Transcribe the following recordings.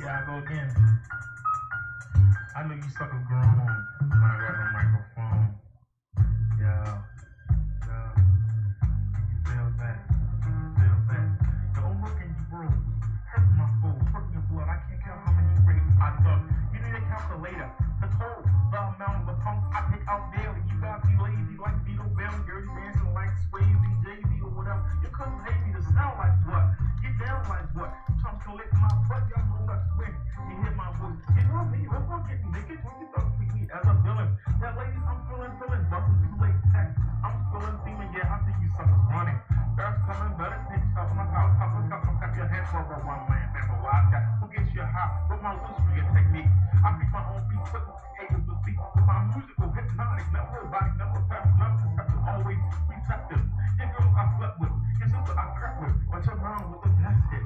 Yeah, I go again. I know you suckers grown when I grab the microphone. Yeah. You feel that? The overworking you bros, hurt my soul, hurt your blood. I can't count how many rapes I dug. You need a calculator to total the amount of the punks I pick out daily. You guys be lazy like Vito Bailey, dirty dancing like Swayze, Jay-Z or whatever. You couldn't pay me to sound like what? Get down like what? Trump to lick my butt, y'all know that's when you hear my voice. You know me, let's not get naked. You don't treat me as a villain. That lady, I'm feeling busting too late text. I'm spilling semen, yeah, I see you suckers running. That's coming, better take yourself in my house. Cut your hands for a one man, man, but why that? Who gets you hot with my loose real technique? I beat my own beat, put haters to speak with my musical hypnotic, never robotic, never fast, never deceptive, always receptive. Your girl I slept with, your sister I crept with, but your mom was the best hit.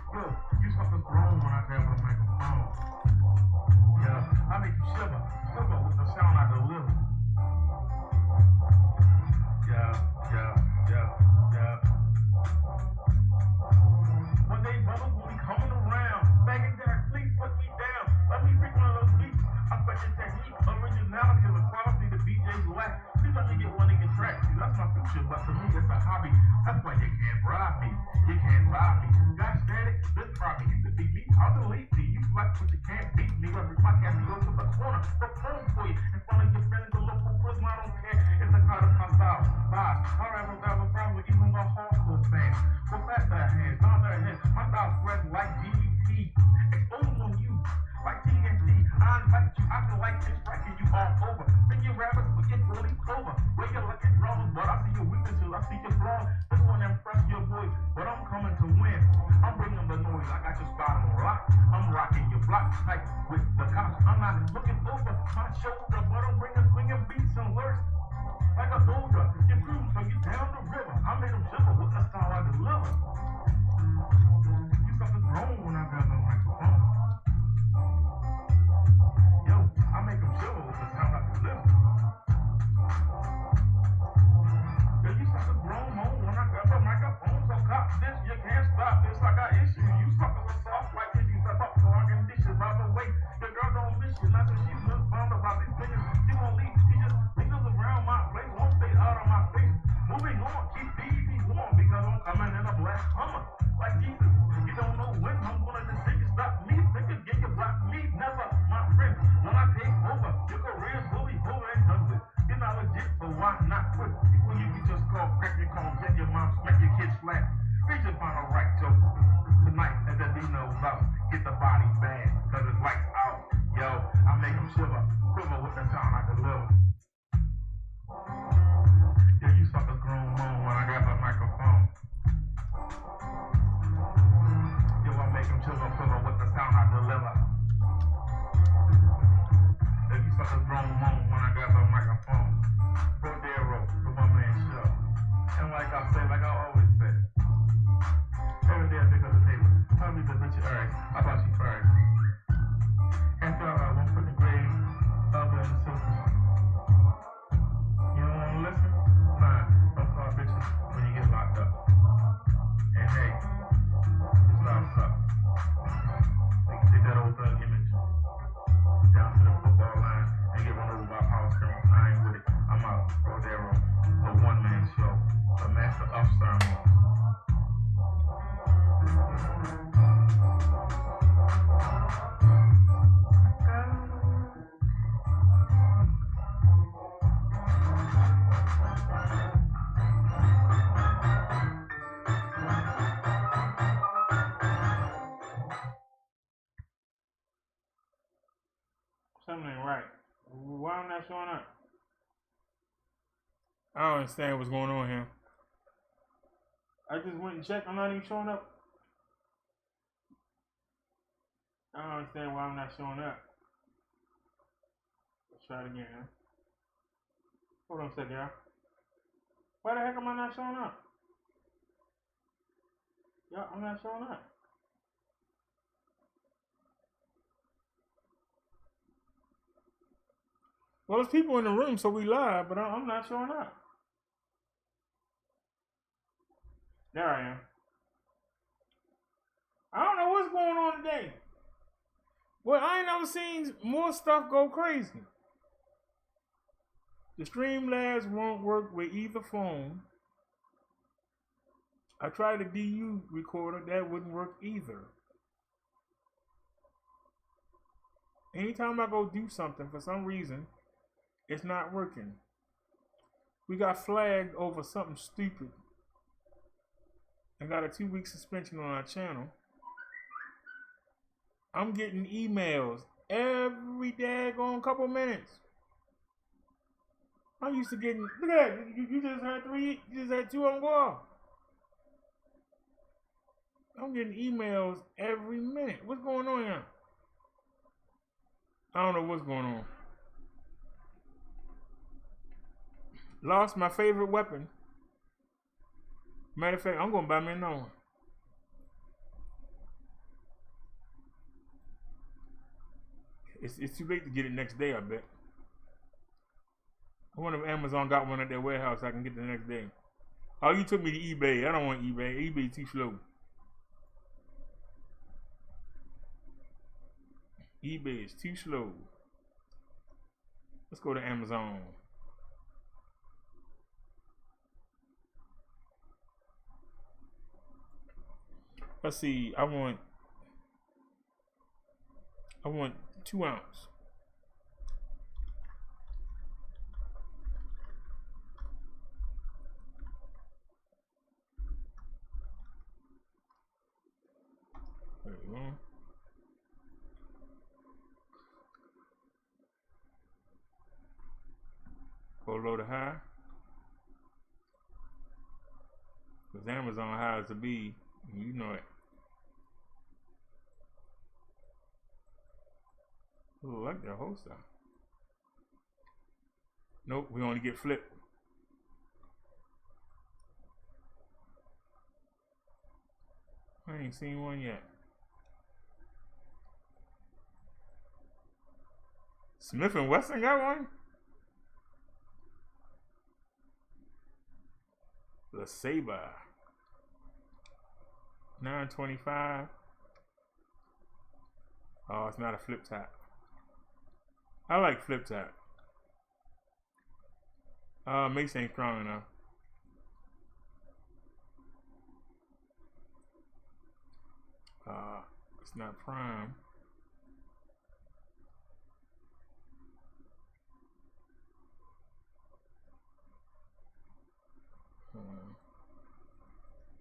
Yo, you suckers grown when I grab the microphone. Yeah, I make you shiver with the sound I deliver. Yeah. One day brothers will be coming around, begging that please put me down. Let me freak one of those beats. I bet your technique, originality, the quality the BJ's lack. Please let me get one of your tracks. See, that's my future, but to me it's a hobby. That's why you can't bribe me. You can't buy me. Got static, this probably you could beat me. I'll delete me. You flex, but you can't beat me. Let me my Casio to the corner. Perform for you in front of your friends, the local prison. I don't care. It's a kind of hostile vibe. However, that was probably even the hardcore fans. With that hands, on their heads, my style spreads like DET. Exposing on you like TNT. I invite you, I feel like it's striking you all over. Bring your rabbits with your fully clover. Where you like it drawers, but I see your weaknesses, I see your flaws. This one impress your voice, but I'm coming to win. I'm bringing the noise, I got your spot on lock. I'm rocking your block tight with the cops. I'm not looking over my shoulder, but I'm bringing beats and words. Like a soldier, you cruise, so you down the river. I made them shiver with the style I deliver. You suckers grown when I grab the microphone. Yo, I make them shiver with the sound I deliver. Yo, you suckers grown when I grab the microphone. So cop this, you can't stop this. I got issues. You suckers are soft like this. You step up so I can dish it. By the way, your girl don't miss you. Not that she's misbound about these niggas. She won't leave. She just lingers around my place. Won't stay out of my face. Moving on, keep the easy warm because I'm coming in a black Hummer. Like Jesus, you don't know when I'm gonna decide to stop me. Niggas get you block me, never my friend. When I take over, your career's fully over and done with. You're not legit, so why not quit? When you get your skull crack your cone, get your mom smack your kid slap. Reach your final right joke. Tonight, as the Dino's out, get the body bad, cause it's lights out. Yo, I make them shiver, quiver with the sound I deliver. Yeah, you suckers grown when I grab my microphone. Yo, I make them shiver, quiver with the sound I deliver. Yeah, you suckers grown when I grab my microphone. BROTHA for my man show. And like I say, like I always say, every day I pick up the paper. I'll read the bitch Errands. How about you first? After I won't put the grave up in the system. You don't want to listen? Fine. Don't start bitching when you get locked up. And hey, you start sucking. So you can take that old thug image down to the football line and get run over by power screaming. I ain't with it. I'm out. BROTHA, the one-man show, the master of ceremony. Something ain't right. Why am I not showing up? I don't understand what's going on here. I just went and checked. I'm not even showing up. I don't understand why I'm not showing up. Let's try it again. Huh? Hold on a second, y'all. Why the heck am I not showing up? Y'all, I'm not showing up. Well, there's people in the room, so we live, but I'm not showing up. There I am. I don't know what's going on today. Well, I ain't never seen more stuff go crazy. The Streamlabs won't work with either phone. I tried a DU recorder, that wouldn't work either. Anytime I go do something, for some reason, it's not working. We got flagged over something stupid and got a 2-week suspension on our channel. I'm getting emails every daggone couple minutes. I'm used to getting, look at that, you just had 3, you just had 2 on go off. I'm getting emails every minute. What's going on here? I don't know what's going on. Lost my favorite weapon. Matter of fact, I'm gonna buy me another one. It's too late to get it next day, I bet. I wonder if Amazon got one at their warehouse I can get the next day. Oh, you took me to eBay. I don't want eBay. eBay too slow. eBay is too slow. Let's go to Amazon. Let's see. I want 2 ounce. There we go. Go low to high. Because Amazon has to be, you know it. Ooh, I like that wholesale. Nope, we only get flipped. I ain't seen one yet. Smith and Wesson got one? The Saber. 925. Oh, it's not a flip top. I like flip top. Mace ain't strong enough. It's not prime.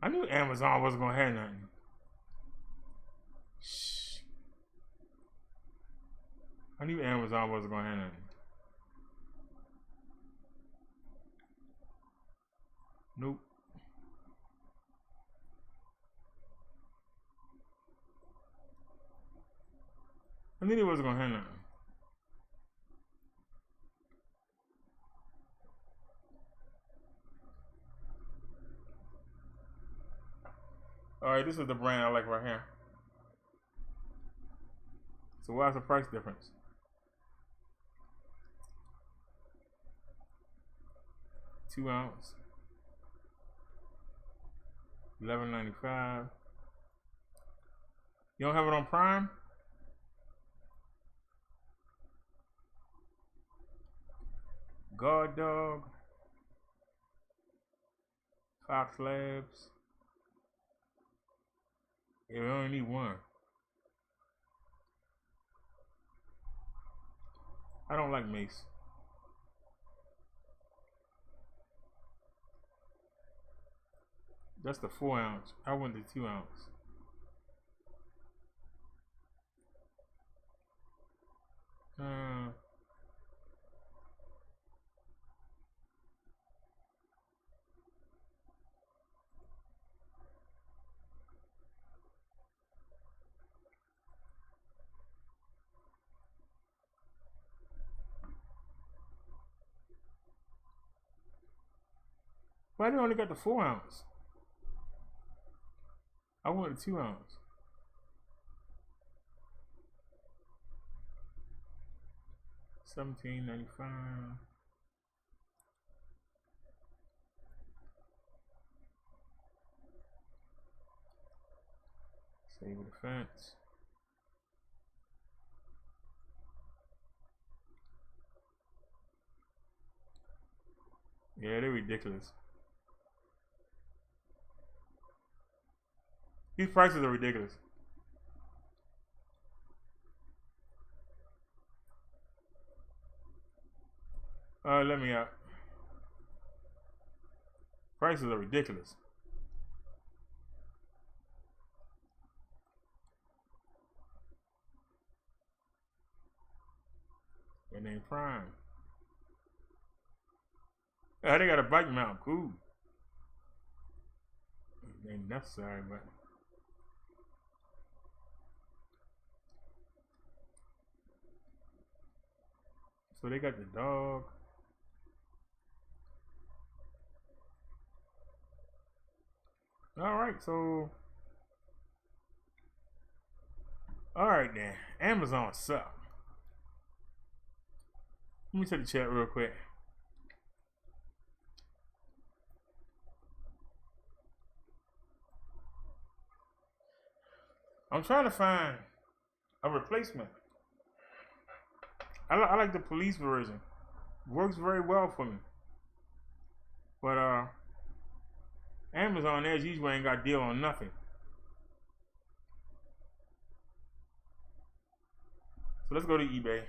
I knew Amazon wasn't gonna have nothing. Shh. I knew Amazon wasn't gonna have nothing. Nope. I knew they wasn't gonna have nothing. Alright, this is the brand I like right here. So what's the price difference? $2 ounce. $11.95. You don't have it on Prime? Guard Dog. Fox Labs. Yeah, we only need one. I don't like Mace. That's the 4 ounce. I want the 2 ounce. Why do you only got the 4 ounce? I want the 2 ounce. $17.95. Save the fence. Yeah, they're ridiculous. These prices are ridiculous. Let me out. Prices are ridiculous. And then Prime. They got a bike mount. Cool. It ain't necessary, but. So they got the dog. Alright, so. Alright then. Amazon suck. Let me check the chat real quick. I'm trying to find a replacement. I like the police version. Works very well for me. But Amazon as usual ain't got a deal on nothing. So let's go to eBay.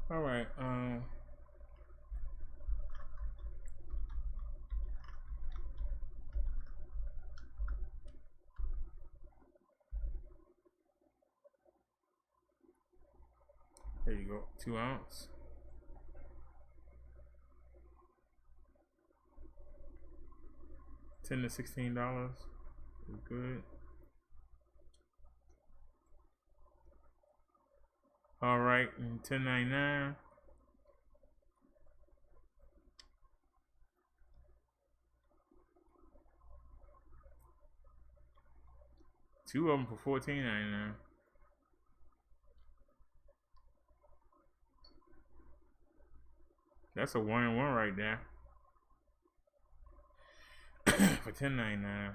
All right. There you go. 2 ounce. $10 to $16. Good. All right, and $10.99. Two of them for $14.99. That's a 1-in-1 right there. For $10.99.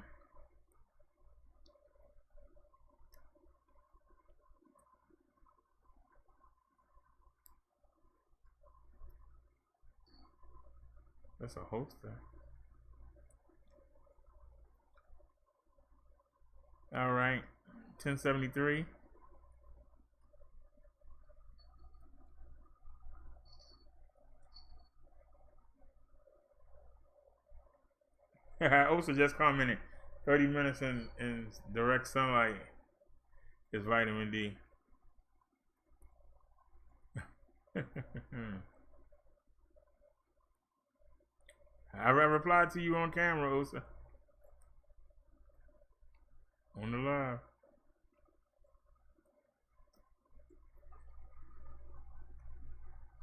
That's a holster. All right, $10.73. Also just commented 30 minutes in direct sunlight is vitamin D. I replied to you on camera, Osa. On the live.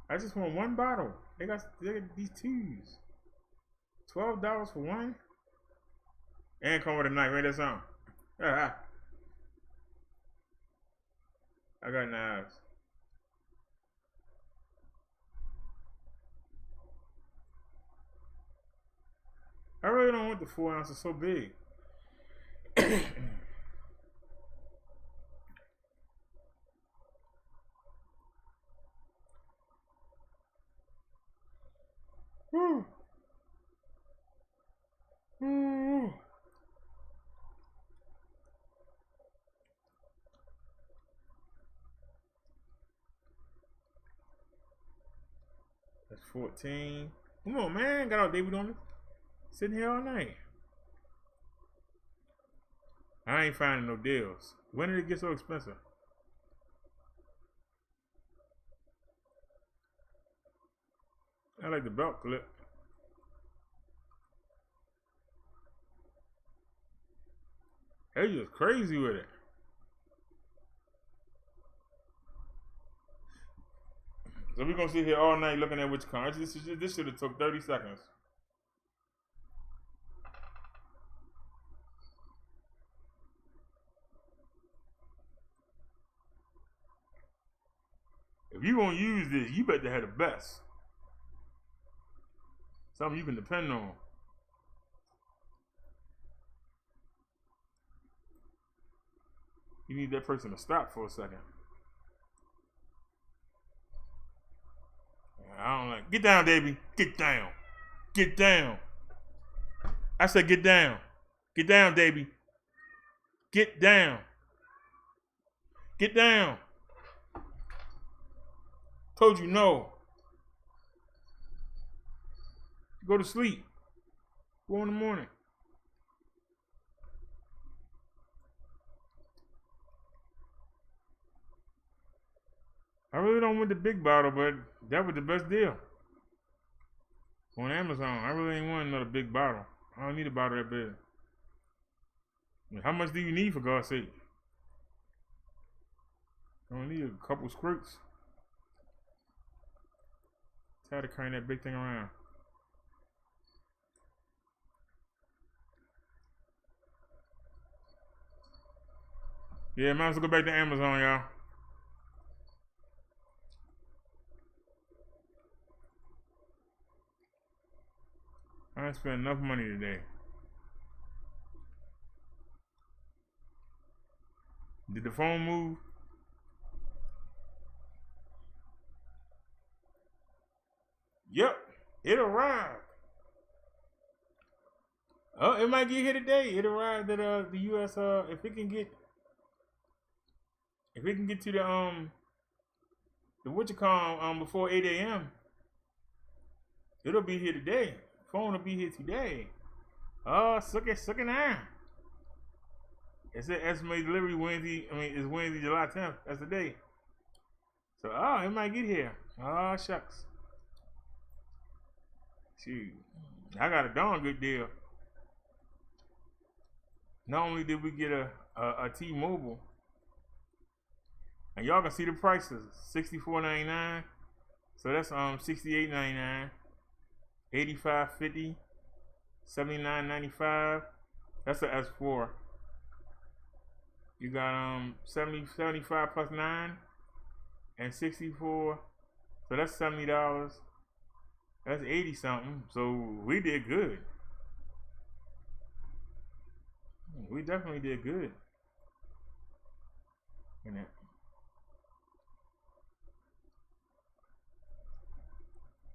I just want one bottle. They got these twos. $12 for one? And come with a knife. Ain't that something? I got knives. I really don't want the 4 ounces so big. Woo. Woo. That's 14. Come on, man. Got all David on it. Sitting here all night. I ain't finding no deals. When did it get so expensive? I like the belt clip. They just crazy with it. So we're gonna sit here all night looking at which cards. This should have took 30 seconds. If you gonna use this, you better have the best. Something you can depend on. You need that person to stop for a second. I don't like. Get down, baby. Get down. Get down. I said get down. Get down, baby. Get down. Get down. Told you no. Go to sleep. Go in the morning. I really don't want the big bottle, but that was the best deal on Amazon. I really ain't want another big bottle. I don't need a bottle that big. I mean, how much do you need, for God's sake? I only need a couple squirts. Tired of carrying that big thing around. Yeah, might as well go back to Amazon, y'all. I done spent enough money today. Did the phone move? Yep, it arrived. Oh, it might get here today. It arrived at the U.S. If it can get to the what you call before 8 a.m. It'll be here today. Phone will be here today. Oh, suck it now. It said estimated delivery Wednesday. It's Wednesday, July 10th. That's the day. So, it might get here. Oh, shucks. Shoot, I got a darn good deal. Not only did we get a T-Mobile, and y'all can see the prices: $64.99. So that's $68.99, $85.50, $79.95. That's a S4. You got 75 plus 9 and 64. So that's $70. That's 80 something. So we did good. We definitely did good.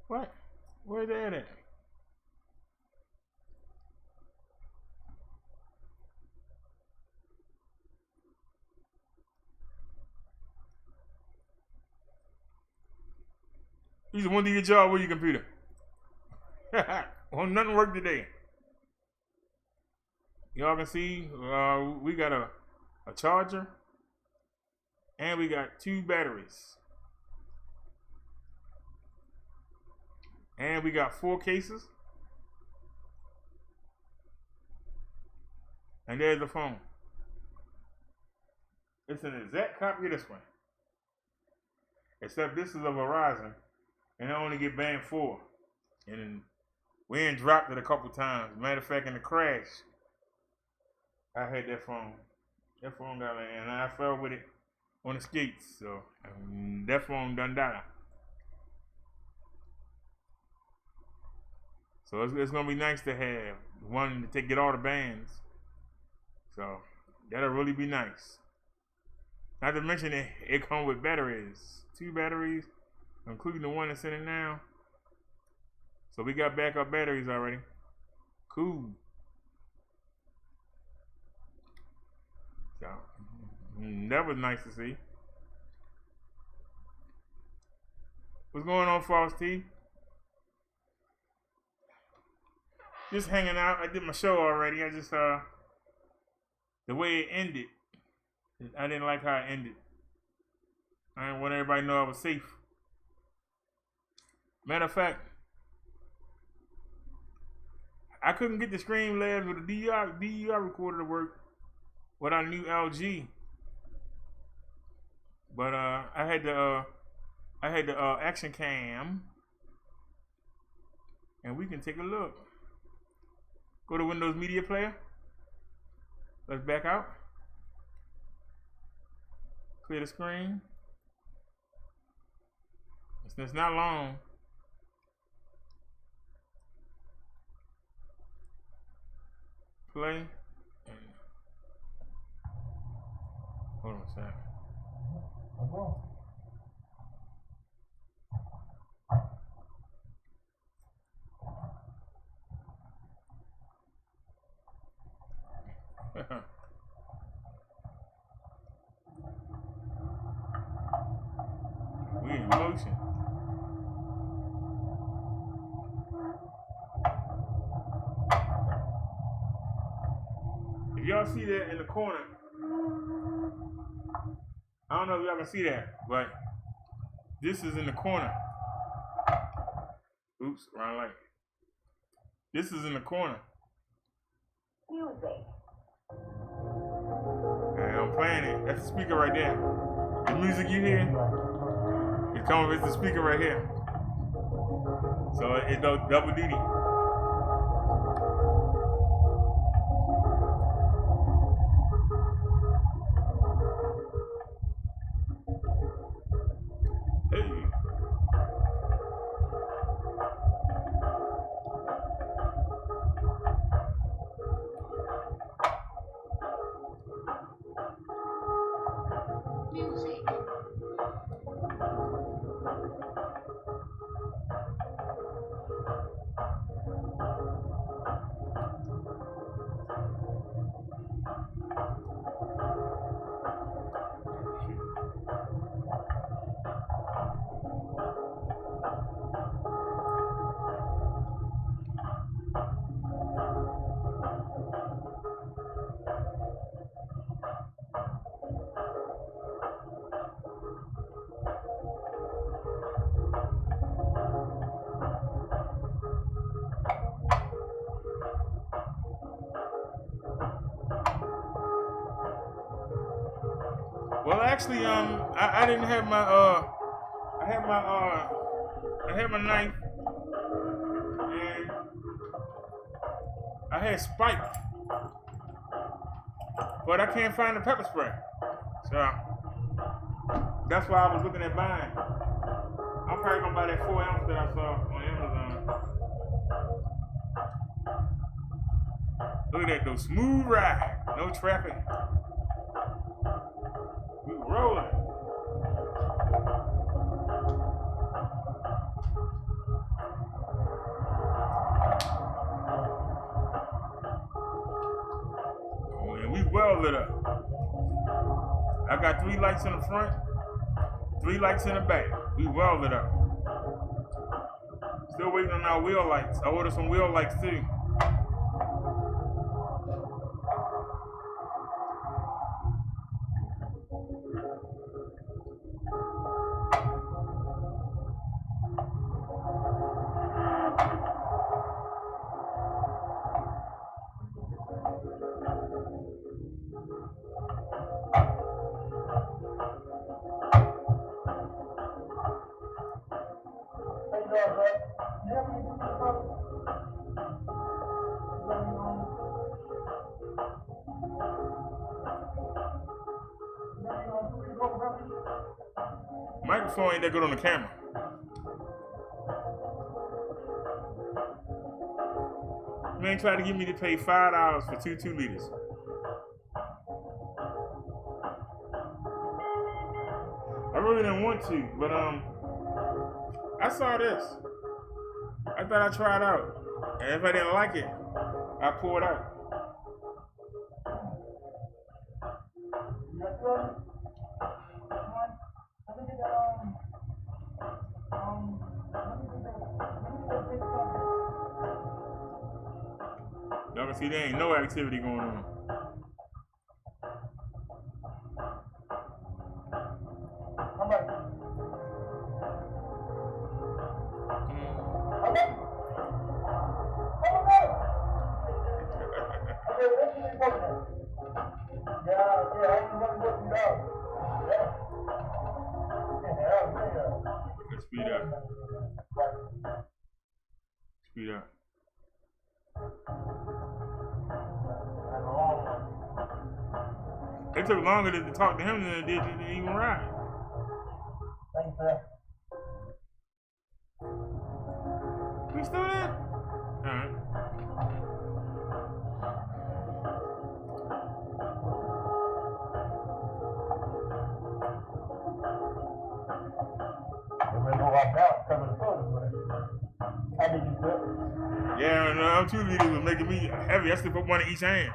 What? Where's that at? You just want to do your job with your computer. Well, nothing worked today. Y'all can see we got a charger and we got 2 batteries. And we got 4 cases. And there's the phone. It's an exact copy of this one. Except this is a Verizon. And I only get band 4. And we ain't dropped it a couple times. Matter of fact, in the crash, I had that phone. That phone got in, and I fell with it on the skates. So that phone done died. So it's gonna be nice to have one to get all the bands. So that'll really be nice. Not to mention it comes with batteries, 2 batteries, including the one that's in it now. So we got backup batteries already. Cool. So that was nice to see. What's going on, False T? Just hanging out. I did my show already. I just the way it ended, I didn't like how it ended. I didn't want everybody to know I was safe. Matter of fact, I couldn't get the Streamlabs with the DER recorder to work with our new LG. But I had the action cam, and we can take a look. Go to Windows Media Player. Let's back out. Clear the screen. It's not long. Play. Hold on a sec. If y'all see that in the corner, I don't know if y'all can see that, but this is in the corner. Oops, wrong light. This is in the corner. Music. And I'm playing it. That's the speaker right there. The music you hear, it comes with the speaker right here. So it does double duty. Hey. Music. Well, actually, I didn't have my I had my knife, and I had Spike, but I can't find the pepper spray, so that's why I was looking at buying. I'm probably gonna buy that 4 ounce that I saw on Amazon. Look at that, though, smooth ride, no traffic. We rolling. Oh, and we well lit up. I got 3 lights in the front, 3 lights in the back. We well lit up. Still waiting on our wheel lights. I ordered some wheel lights too. Microphone ain't that good on the camera. Man tried to get me to pay $5 for 2 2-liters. I really didn't want to, but I saw this. I thought I'd try it out. And if I didn't like it, I pull it out. Y'all can see there ain't no activity going on. Let's speed up. Speed up. It took longer to talk to him than it did to even ride. Thanks, sir. We still there? Alright. Yeah, no, 2 liters was making me heavy. I still put 1 in each hand.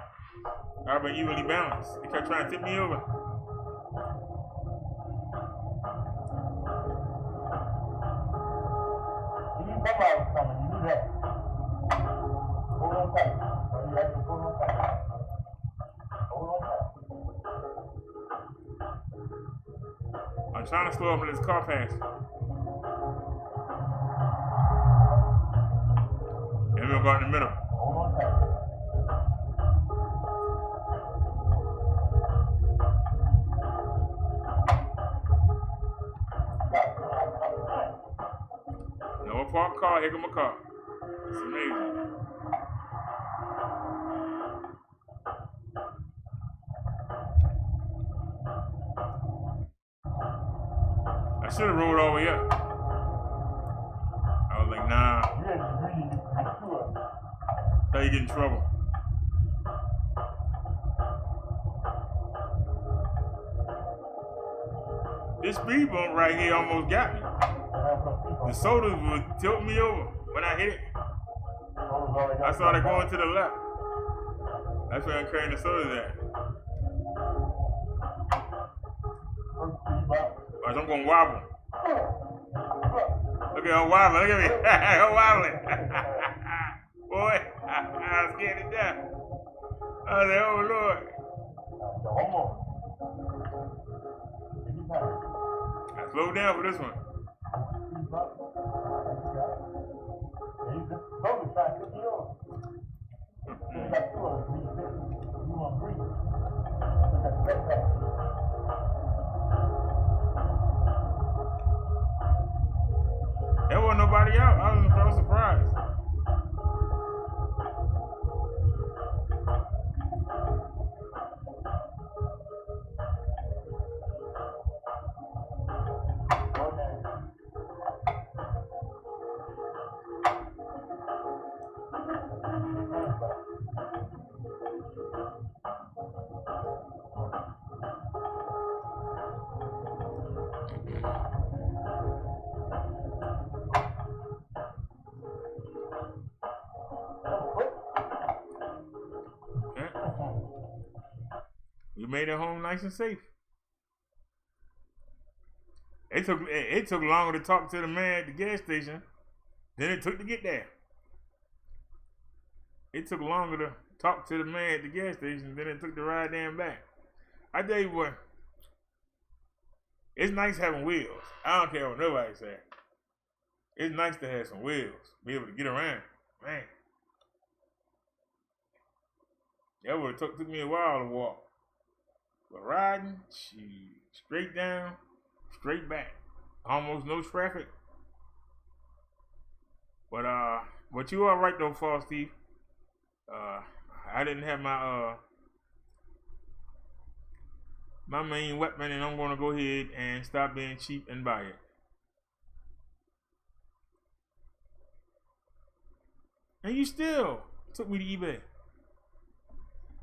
I've been evenly balanced. They kept trying to tip me over. trying to slow up and let this car pass. And we're gonna go in the middle. Hold on tight. No parked car, here come a car. It's amazing. I should have rolled all the way up. I was like, nah. You had to breathe. That's sure. That's how you get in trouble. This speed bump right here almost got me. The sodas would tilt me over when I hit it. I started going to the left. That's where I'm carrying the sodas at. Watch, I'm gonna wobble. Look at her wobbling. Look at me. I'm wobbling. Boy, I was scared to death. I was like, oh Lord. I slowed down for this one. There wasn't nobody out. I was surprised. You made it home nice and safe. It took longer to talk to the man at the gas station than it took to get there. It took longer to talk to the man at the gas station than it took to ride there and back. I tell you what, it's nice having wheels. I don't care what nobody says. It's nice to have some wheels, be able to get around. Man, that would have took me a while to walk. But riding, straight down, straight back. Almost no traffic. But you are right though, Fall Steve. I didn't have my my main weapon, and I'm gonna go ahead and stop being cheap and buy it. And you still took me to eBay.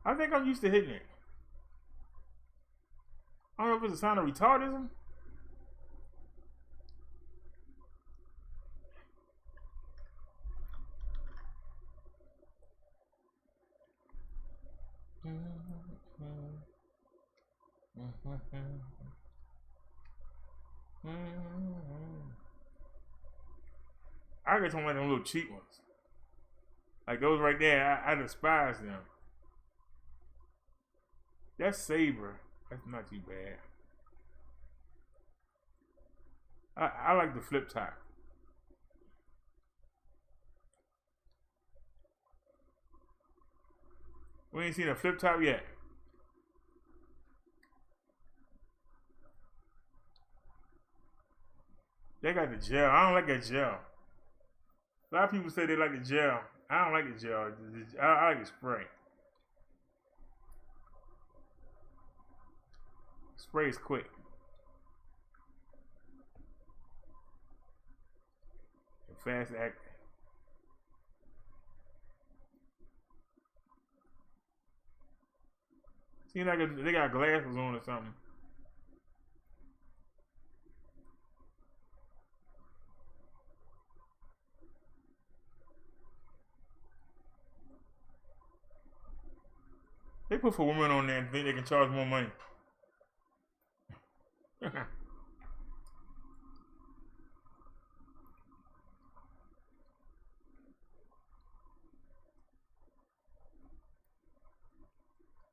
I think I'm used to hitting it. I don't know if it's a sign of retardism. I get some of them little cheap ones. Like those right there, I despise them. That's Sabre. That's not too bad. I like the flip top. We ain't seen a flip top yet. They got the gel. I don't like that gel. A lot of people say they like the gel. I don't like the gel. I like the spray. Spray is quick. And fast acting. Seems like they got glasses on or something. They put for women on there and think they can charge more money.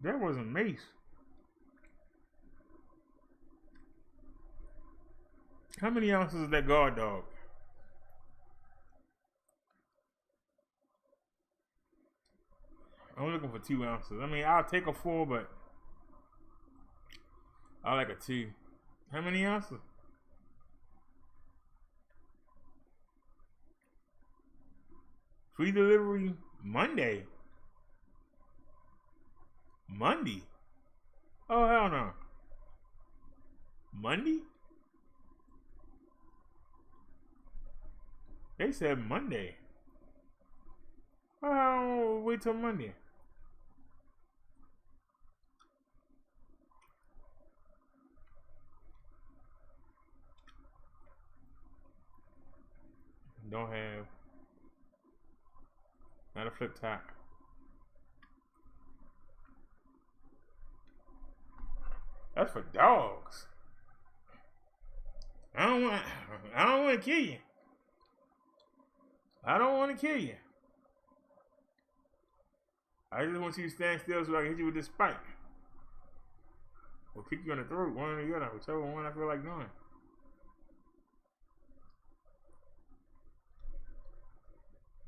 That wasn't Mace. How many ounces is that guard dog? I'm looking for 2 ounces. I mean, I'll take a 4, but I like a 2. How many ounces? Free delivery Monday. Monday? Oh, hell no. Monday? They said Monday. Oh, wait till Monday. Don't have. Not a flip top. That's for dogs. I don't want to kill you. I don't want to kill you. I just want you to stand still so I can hit you with this spike. Or kick you in the throat, one or the other, whichever one I feel like doing.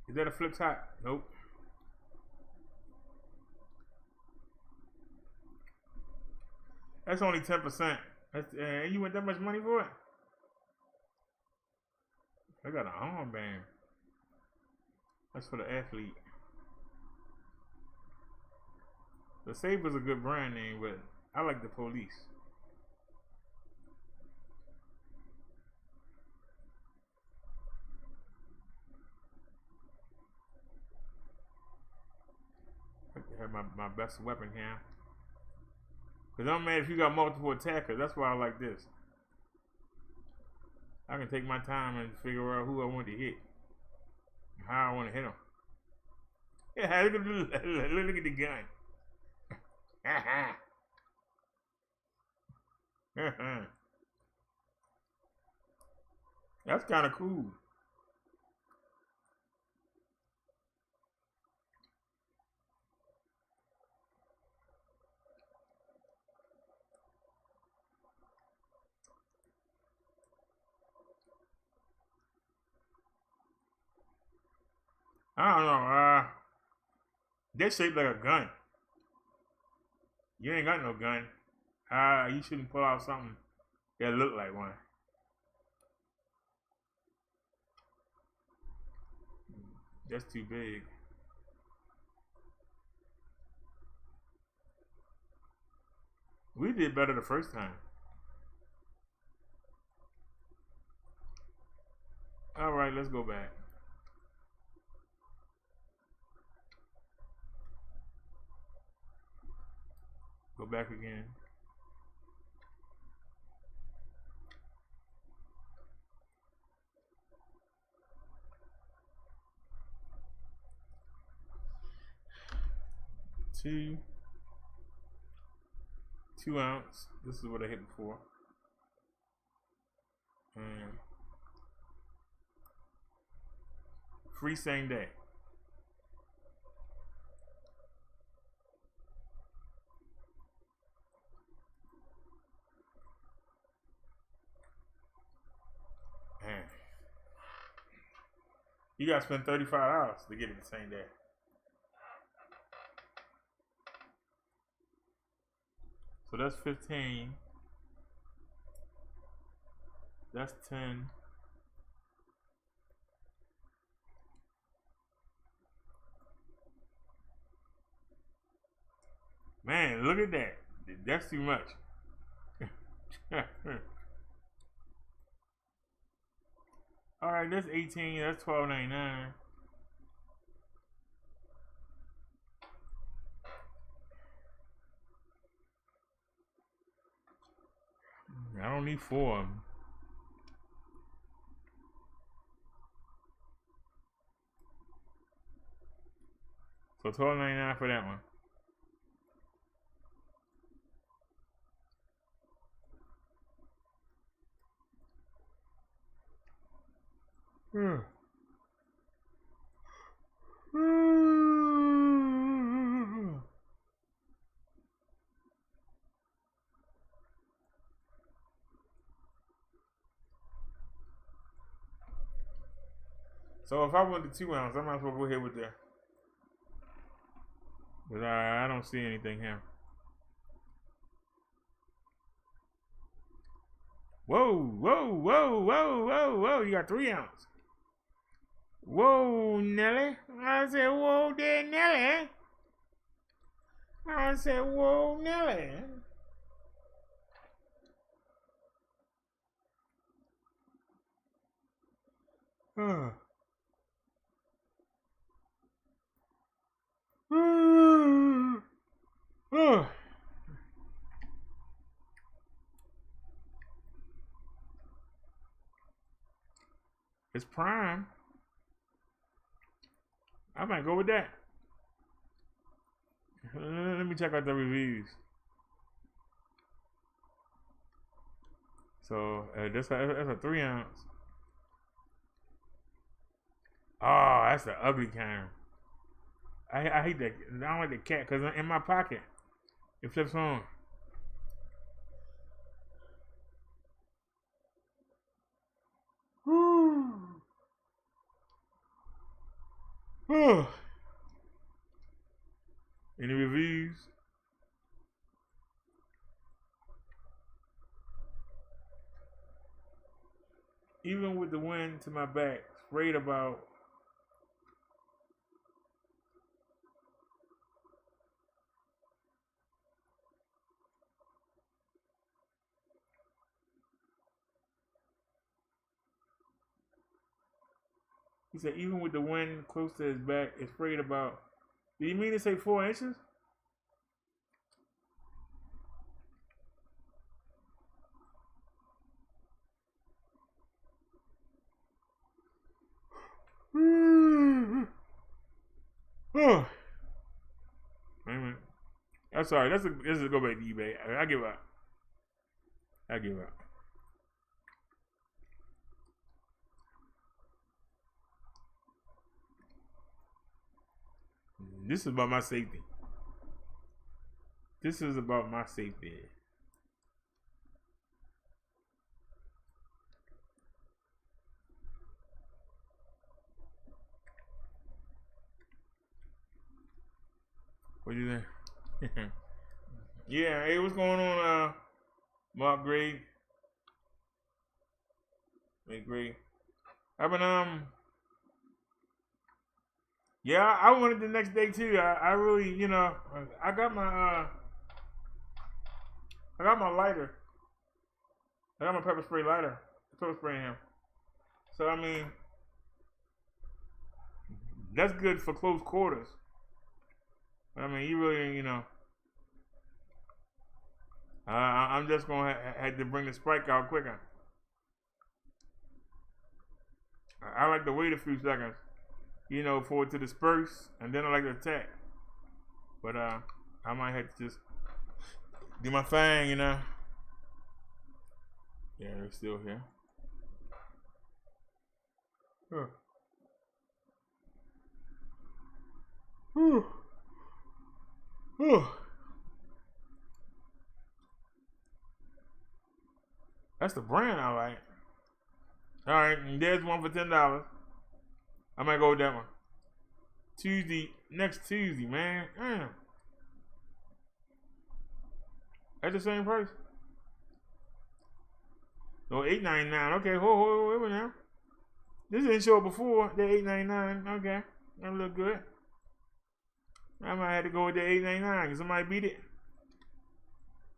Is that a flip top? Nope. That's only 10%. And you want that much money for it? I got an armband. That's for the athlete. The Saber's a good brand name, but I like the police. I have my best weapon here. Because I'm mad if you got multiple attackers. That's why I like this. I can take my time and figure out who I want to hit. How I want to hit them. Yeah, look at the gun. That's kind of cool. I don't know. They're shaped like a gun. You ain't got no gun. You shouldn't pull out something that look like one. That's too big. We did better the first time. All right, let's go back. Go back again. Two ounce. This is what I hit before. And free same day. Man. You gotta spend $35 to get it the same day. So that's 15. That's 10. Man, look at that. That's too much. All right, that's 18. That's $12.99. I don't need 4 of them. So $12.99 for that one. So if I went to 2 ounce, I might as well go ahead with that. But I don't see anything here. Whoa, whoa, whoa, whoa, whoa, whoa. You got 3 ounce. Whoa, Nelly. I said, whoa there, Nelly. I said, whoa, Nelly. It's prime. I might go with that. Let me check out the reviews. So that's a 3 ounce. Oh, that's the ugly kind. I hate that. I don't like the cat because in my pocket it flips on. Any reviews? Even with the wind to my back, sprayed about. He said even with the wind close to his back, it sprayed about. Did you mean to say 4 inches? Oh. Wait a minute. I'm sorry. Let's go back to eBay. I give up. I give up. This is about my safety. This is about my safety. What do you think? Yeah, hey, what's going on, Mark Gray? Hey, Gray. I've been, yeah, I wanted the next day too. I really, you know, I got my lighter. I got my pepper spray lighter. Pepper spraying him. So I mean, that's good for close quarters. I mean, you really, you know. I'm just gonna have to bring the spike out quicker. I like to wait a few seconds, you know, for it to disperse, and then I like to attack. But I might have to just do my thing, you know. Yeah, they're still here. That's the brand I like. All right, and there's one for $10. I might go with that one. Next Tuesday, man. Damn. At the same price? No, $8.99. Okay, hold wait now. This didn't show up before. The $8.99. Okay, that look good. I might have to go with the $8.99. Can somebody beat it?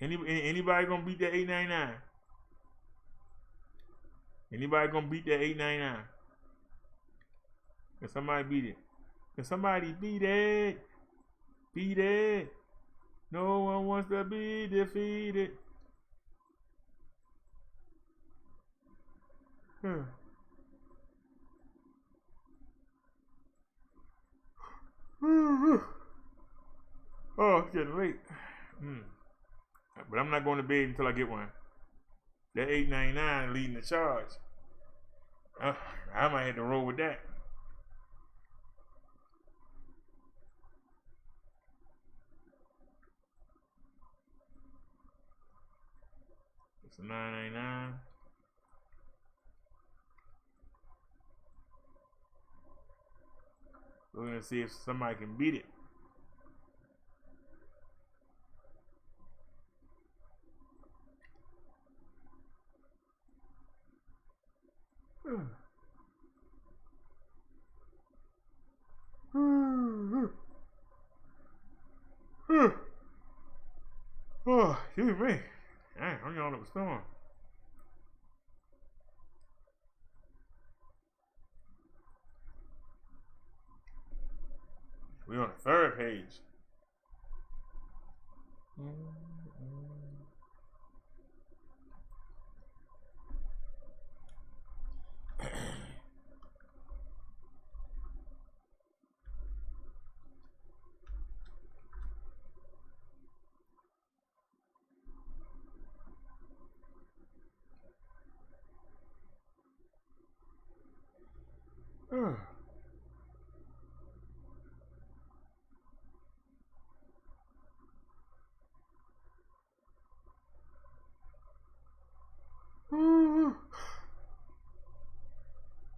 Anybody gonna beat the $8.99? Anybody gonna beat the $8.99? Can somebody beat it? Can somebody beat it? Beat it. No one wants to be defeated. Oh, it's getting late. But I'm not going to bed until I get one. That $8.99 leading the charge. I might have to roll with that. It's a $9.99. We're gonna see if somebody can beat it. Oh, excuse me. Dang, I'm yawning up a storm. We're on the third page.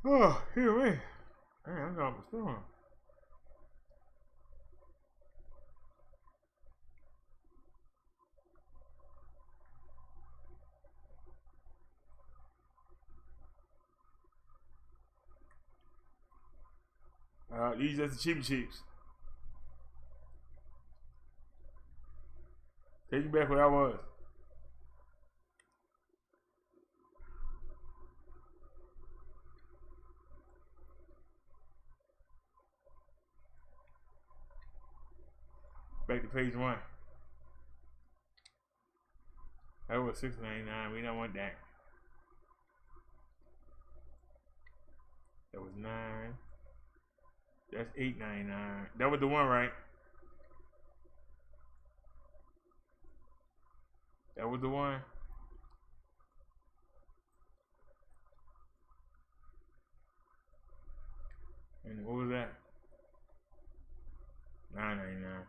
Oh, hear me. Man, I'm going to storm. These are the cheapy cheeps. Take you back where I was. Back to page 1. That was $6.99. We don't want that. That was 9. That's $8.99. That was the one, right? That was the one. And what was that? $9.99.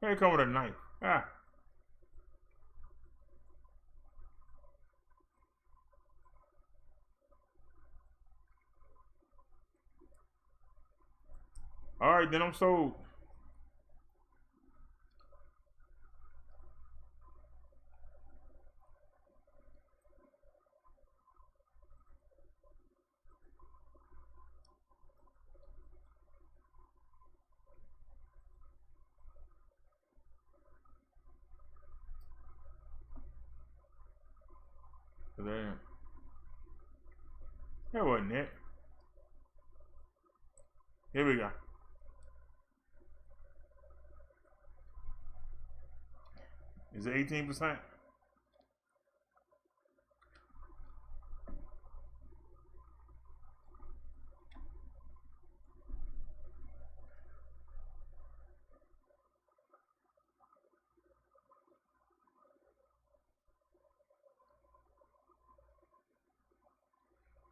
Hey, come with a knife. Ah. All right, then I'm sold. That wasn't it. Here we go. Is it 18%?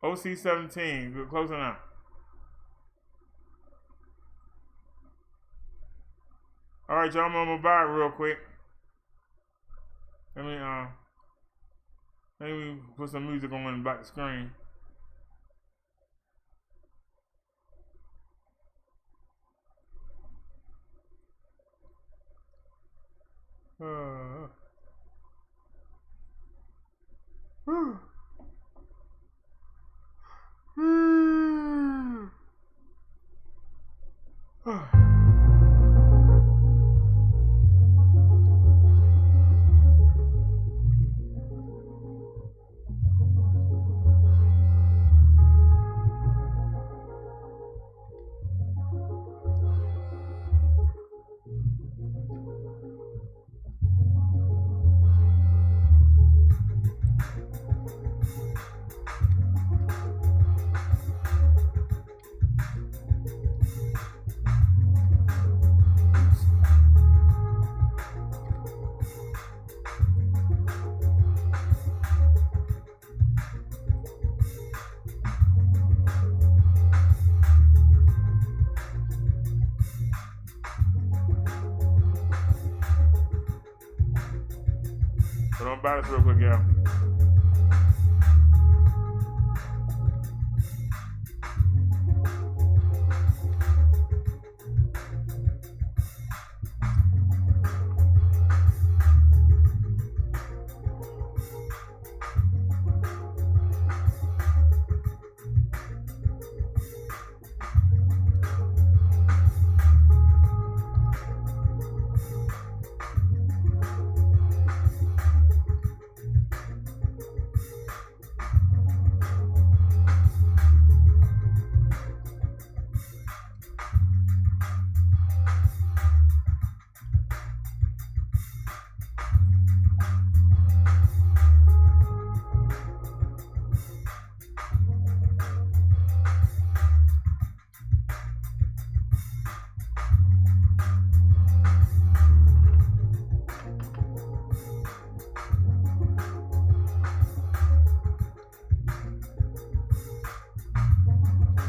OC 17, we're close enough. All right, y'all, I'm gonna buy it real quick. Let me put some music on the back screen. So don't buy this real quick, y'all.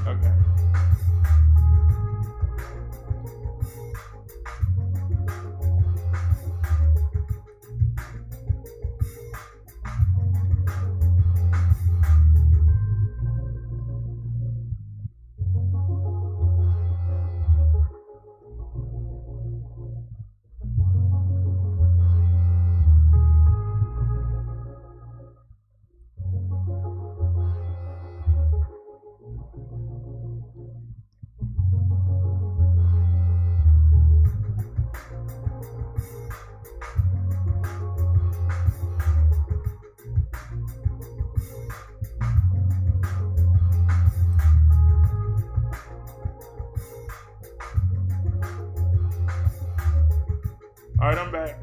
Okay. All right, I'm back.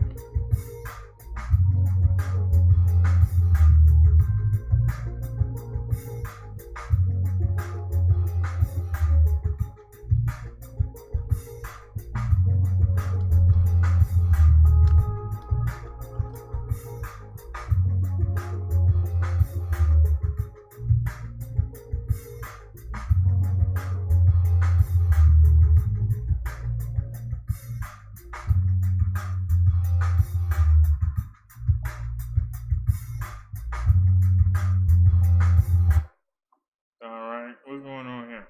All right, what's going on here?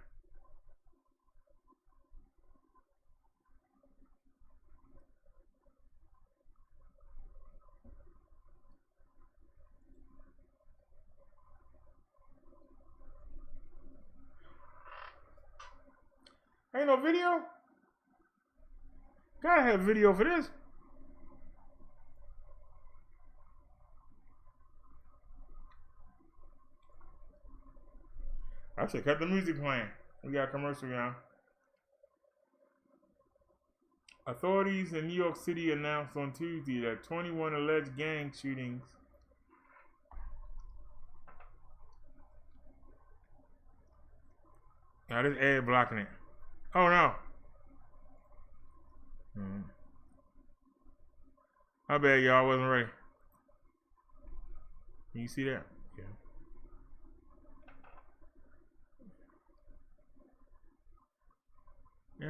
Ain't no video? Gotta have video for this. I should cut the music playing. We got a commercial now. Authorities in New York City announced on Tuesday that 21 alleged gang shootings now this ad blocking it. Oh no. My bad, y'all. I wasn't ready. Can you see that? Yeah.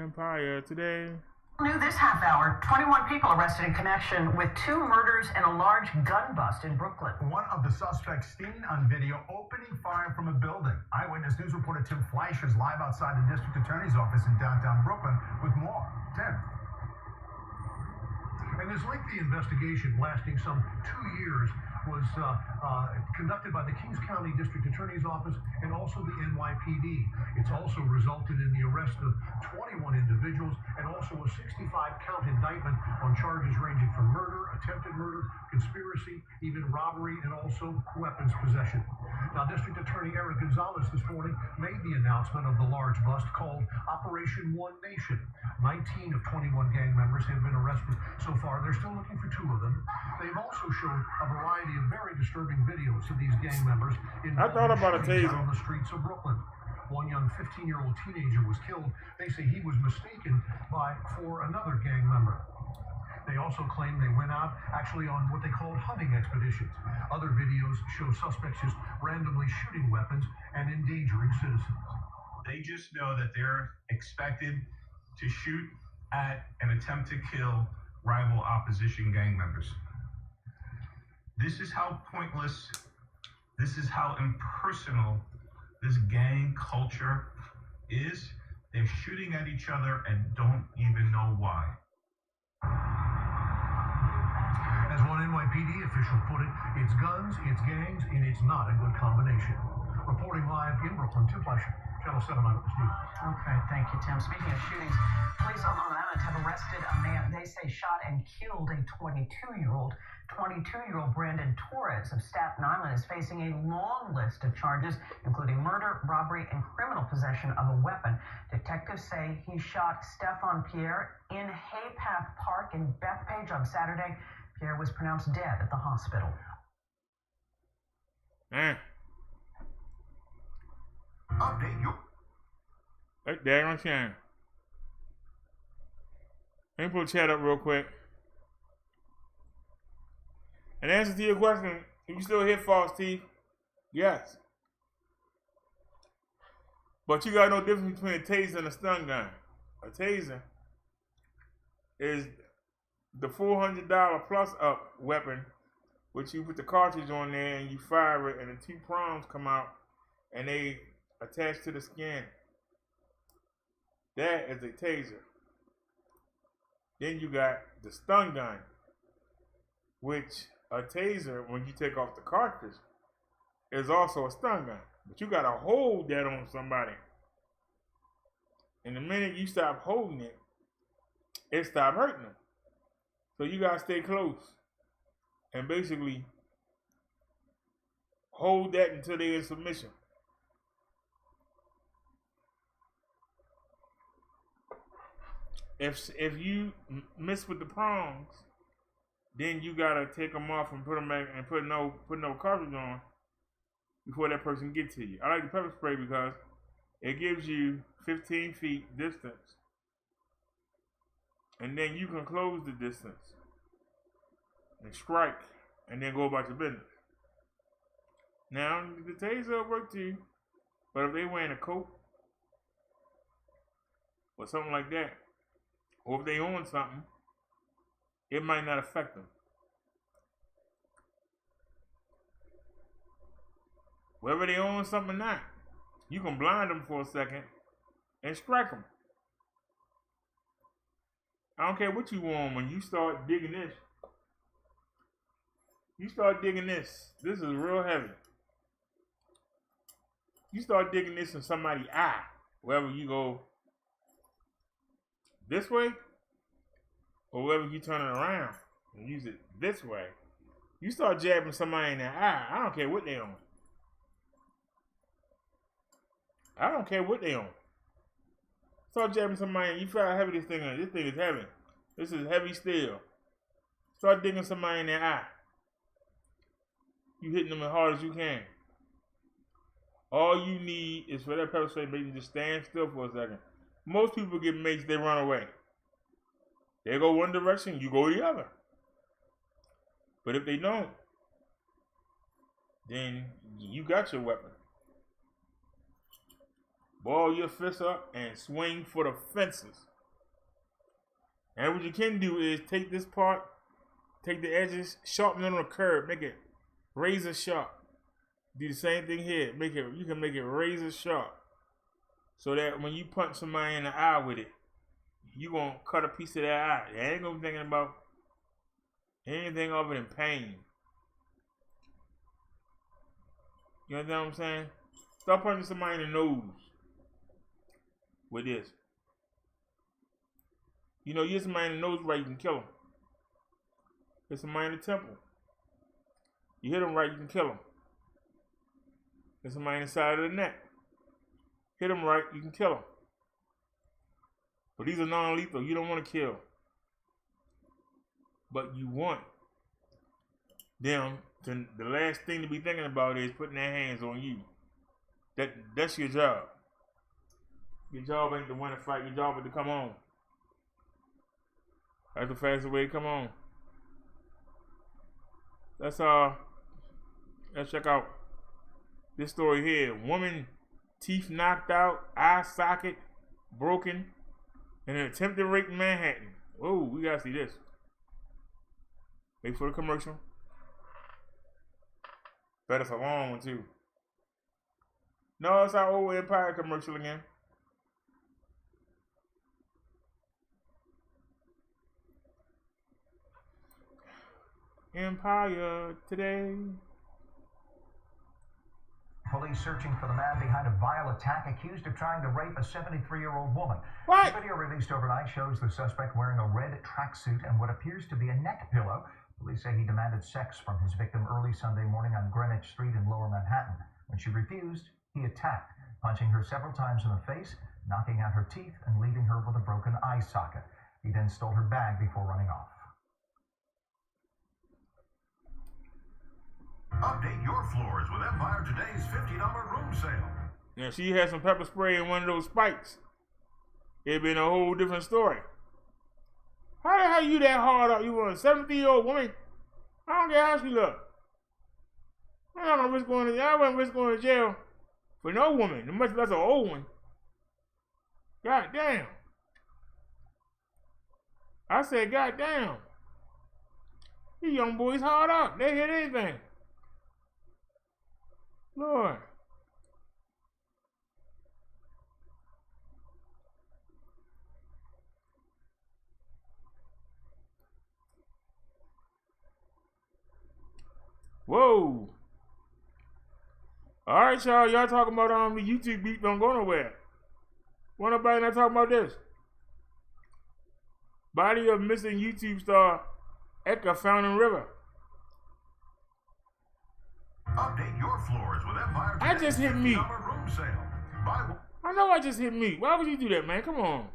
Empire today. New this half hour, 21 people arrested in connection with 2 murders and a large gun bust in Brooklyn. One of the suspects seen on video opening fire from a building. Eyewitness News reporter Tim Fleischer is live outside the district attorney's office in downtown Brooklyn with more. Tim. And this lengthy investigation lasting some 2 years was conducted by the Kings County District Attorney's Office and also the NYPD. It's also resulted in the arrest of 21 individuals and also a 65-count indictment on charges ranging from murder, attempted murder, conspiracy, even robbery, and also weapons possession. Now, District Attorney Eric Gonzalez this morning made the announcement of the large bust called Operation One Nation. 19 of 21 gang members have been arrested so far. They're still looking for 2 of them. They've also shown a variety of very disturbing videos of these gang members I thought about a taser on the streets of Brooklyn. One young 15-year-old teenager was killed. They say he was mistaken for another gang member. They also claim they went out actually on what they called hunting expeditions. Other videos show suspects just randomly shooting weapons and endangering citizens. They just know that they're expected to shoot at and attempt to kill rival opposition gang members. This is how pointless, this is how impersonal this gang culture is. They're shooting at each other and don't even know why. As one NYPD official put it, it's guns, it's gangs, and it's not a good combination. Reporting live in Brooklyn, Tim Fleischer, Channel 7 Eyewitness News. Okay, thank you, Tim. Speaking of shootings, police on Long Island have arrested a man they say shot and killed a 22-year-old. 22-year-old Brandon Torres of Staten Island is facing a long list of charges, including murder, robbery, and criminal possession of a weapon. Detectives say he shot Stefan Pierre in Haypath Park in Bethpage on Saturday. Pierre was pronounced dead at the hospital. Update you. Hey, daggone shame. Let me pull the chat up real quick. In answer to your question, you still hit false teeth? Yes. But you got no difference between a taser and a stun gun. A taser is the $400 plus up weapon, which you put the cartridge on there and you fire it, and the 2 prongs come out and they attach to the skin. That is a taser. Then you got the stun gun, which a taser, when you take off the cartridge, is also a stun gun. But you gotta hold that on somebody. And the minute you stop holding it, it stops hurting them. So you gotta stay close and basically hold that until they're in submission. If you miss with the prongs, then you gotta take them off and put them back and put no cartridge on before that person gets to you. I like the pepper spray because it gives you 15 feet distance, and then you can close the distance and strike, and then go about your business. Now the taser will work too, but if they wearing a coat or something like that, or if they own something, it might not affect them. Whether they own something or not, you can blind them for a second and strike them. I don't care what you want. When you start digging this, this is real heavy. You start digging this in somebody's eye, wherever you go, this way, or whether you turn it around and use it this way, you start jabbing somebody in the eye. I don't care what they own. I don't care what they own. Start jabbing somebody and you feel how heavy this thing is. This thing is heavy. This is heavy steel. Start digging somebody in their eye. You hitting them as hard as you can. All you need is for that pepper spray to make you just stand still for a second. Most people get maced, they run away. They go one direction, you go the other. But if they don't, then you got your weapon. Ball your fist up and swing for the fences. And what you can do is take this part, take the edges, sharpen it on a curve, make it razor sharp. Do the same thing here. You can make it razor sharp. So that when you punch somebody in the eye with it, you're going to cut a piece of that eye. You ain't going to be thinking about anything other than pain. You understand what I'm saying? Start punching somebody in the nose with this. You know, you hit somebody in the nose right, you can kill them. Hit somebody in the temple. You hit them right, you can kill them. Hit somebody in the side of the neck. Hit them right, you can kill them. But these are non-lethal. You don't want to kill. But you want them to, the last thing to be thinking about is putting their hands on you. That's your job. Your job ain't to win a fight. Your job is to come home. That's the fastest way to come home. Let's check out this story here. Woman, teeth knocked out, eye socket broken, in an attempted rape in Manhattan. Oh, we gotta see this. Wait for the commercial. Bet it's a long one too. No, it's our old Empire commercial again. Empire today. Police searching for the man behind a vile attack accused of trying to rape a 73-year-old woman. What? The video released overnight shows the suspect wearing a red tracksuit and what appears to be a neck pillow. Police say he demanded sex from his victim early Sunday morning on Greenwich Street in Lower Manhattan. When she refused, he attacked, punching her several times in the face, knocking out her teeth, and leaving her with a broken eye socket. He then stole her bag before running off. Update your floors with Empire Today's $50 room sale. Now, she had some pepper spray in one of those spikes, it'd been a whole different story. How the hell you that hard up? You want a 70-year-old woman? I don't care how she look. I wouldn't risk going to jail for no woman, much less an old one. God damn. I said, God damn. These young boys hard up. They hit anything. Lord. Whoa. All right, y'all. Y'all talking about the YouTube beat don't go nowhere. Want nobody not talking about this? Body of missing YouTube star Eka found in river. Update your floors with Empire. I just hit me. Room sale. I know I just hit me. Why would you do that, man? Come on.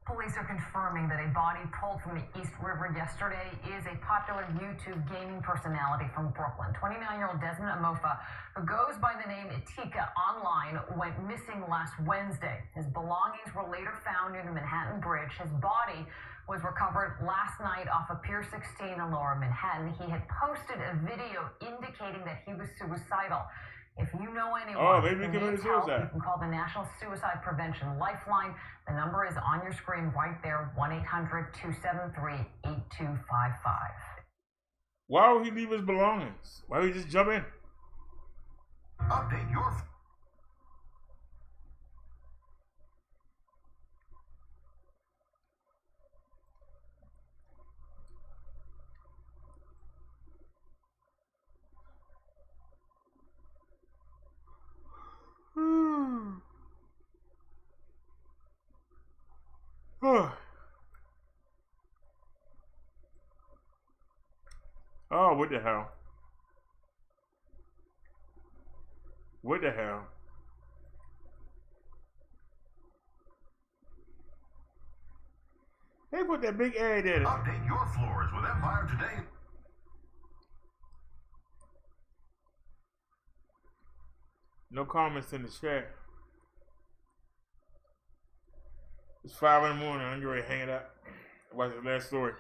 Police are confirming that a body pulled from the East River yesterday is a popular YouTube gaming personality from Brooklyn. 29-year-old Desmond Amofa, who goes by the name Itika online, went missing last Wednesday. His belongings were later found near the Manhattan Bridge. His body was recovered last night off of Pier 16 in Lower Manhattan. He had posted a video indicating that he was suicidal. If you know anyone who needs help, you can call the National Suicide Prevention Lifeline. The number is on your screen right there, 1-800-273-8255. Why would he leave his belongings? Why would he just jump in? Update your... Oh, what the hell? What the hell? They put that big ad in it. Update your floors with Empire today. No comments in the chat. It's 5 in the morning. I'm getting ready to hang it up. Watch the last story.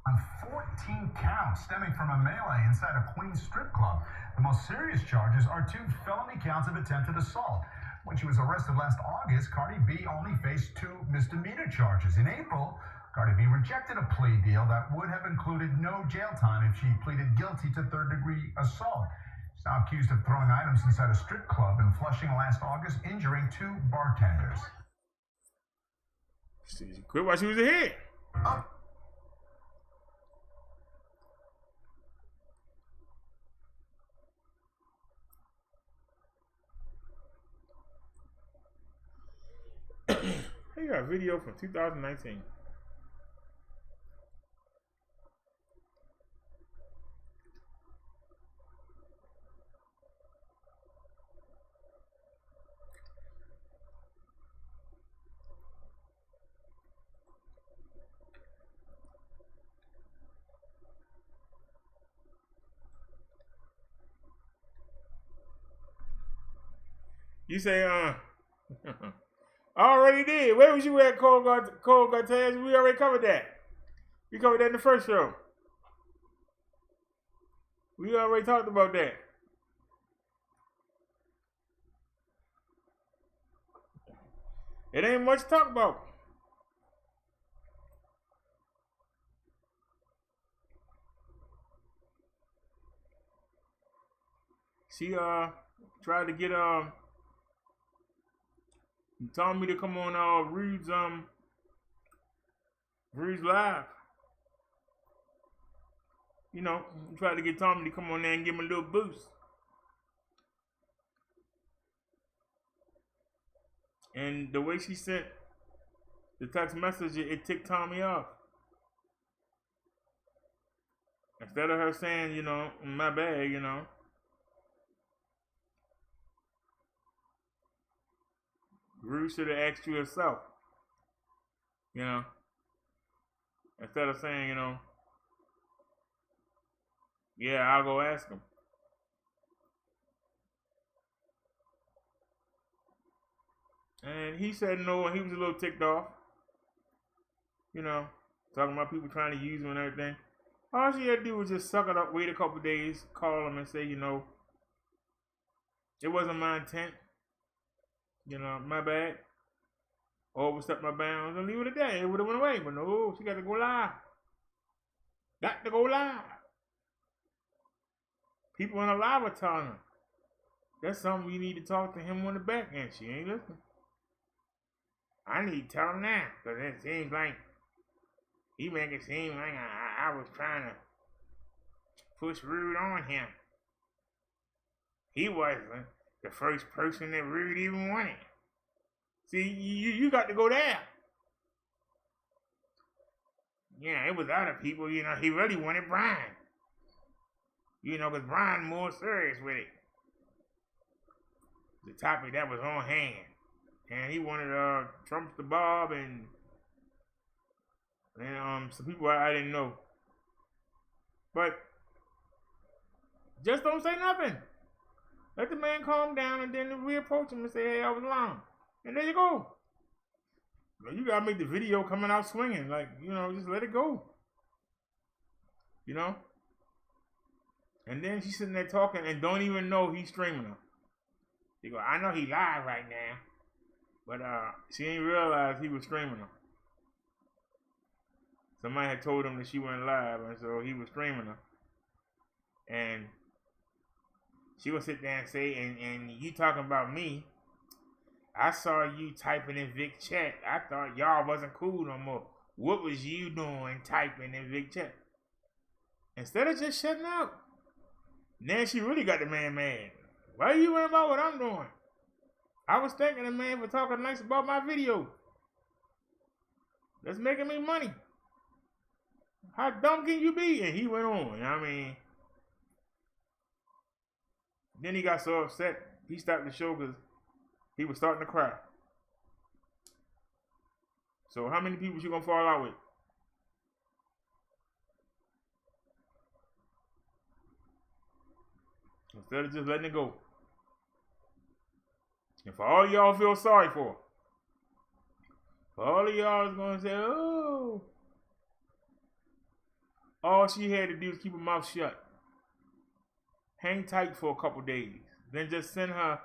On 14 counts stemming from a melee inside a Queens strip club. The most serious charges are 2 felony counts of attempted assault. When she was arrested last August, Cardi B only faced 2 misdemeanor charges. In April, Cardi B rejected a plea deal that would have included no jail time if she pleaded guilty to third-degree assault. She's now accused of throwing items inside a strip club and flushing last August, injuring 2 bartenders. She quit while she was ahead. They got a video from 2019. You say, I already did. Where was you at, Cole Gartez? We already covered that. We covered that in the first show. We already talked about that. It ain't much to talk about. She tried to get Tommy to come on Rude's Live. You know, tried to get Tommy to come on there and give him a little boost. And the way she sent the text message, it ticked Tommy off. Instead of her saying, you know, my bad, you know. Rude should have asked you herself, you know, instead of saying, you know, yeah, I'll go ask him. And he said no, and he was a little ticked off, you know. talking about people trying to use him and everything. All she had to do was just suck it up, wait a couple days, call him and say, you know, it wasn't my intent. You know, my bad. Overstepped my bounds and leave it at that. It would have went away, but no, she got to go live. Got to go live. People in the live are telling her, that's something you need to talk to him on the back end. She ain't listening. I need to tell him now, because it seems like he make it seem like I was trying to push Rude on him. He wasn't the first person that Rude even wanted. See, you got to go there. Yeah, it was other people, you know, he really wanted Brian. You know, because Brian more serious with it. The topic that was on hand. And he wanted Trump's the Bob and some people I didn't know. But just don't say nothing. Let the man calm down and then reapproach him and say, hey, I was wrong. And there you go. You gotta make the video coming out swinging. Like, you know, just let it go. You know? And then she's sitting there talking and don't even know he's streaming her. She go, I know he live right now. But she ain't realized he was streaming her. Somebody had told him that she went live, and so he was streaming her. And she would sit there and say, and you talking about me. I saw you typing in Vic chat. I thought y'all wasn't cool no more. What was you doing typing in Vic chat? Instead of just shutting up. Then she really got the man mad. Why are you worrying about what I'm doing? I was thanking the man for talking nice about my video. That's making me money. How dumb can you be? And he went on. I mean, then he got so upset, he stopped the show because he was starting to cry. So how many people you gonna fall out with? Instead of just letting it go. And for all y'all feel sorry for all of y'all is gonna say, oh. All she had to do is keep her mouth shut. Hang tight for a couple days. Then just send her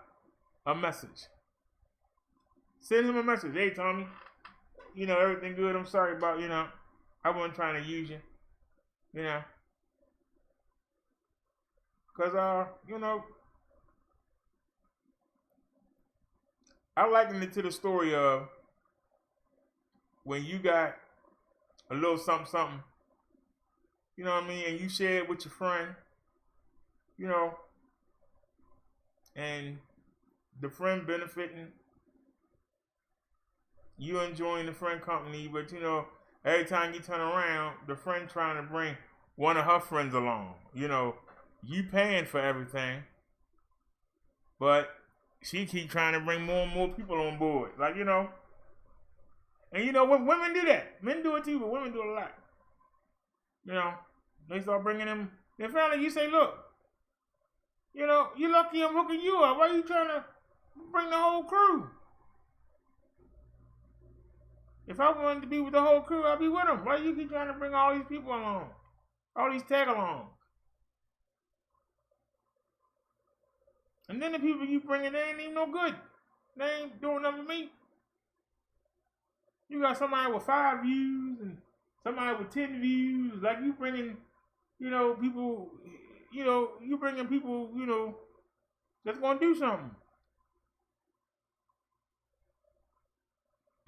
a message. Send him a message. Hey, Tommy. You know, everything good. I'm sorry about, you know, I wasn't trying to use you. You know. Because, you know, I liken it to the story of when you got a little something, something, you know what I mean, and you share it with your friend, you know, and the friend benefiting, you enjoying the friend company, but, you know, every time you turn around, the friend trying to bring one of her friends along, you know, you paying for everything, but she keep trying to bring more and more people on board. Like, you know. And you know, women do that. Men do it too, but women do it a lot. You know, they start bringing them. Then finally you say, look, you know, you lucky I'm hooking you up. Why are you trying to bring the whole crew? If I wanted to be with the whole crew, I'd be with them. Why you keep trying to bring all these people along? All these tag-alongs? And then the people you bringing, they ain't even no good. They ain't doing nothing for me. You got somebody with 5 views and somebody with 10 views. Like you bringing, you know, people, you know, you bringing people, you know, that's going to do something.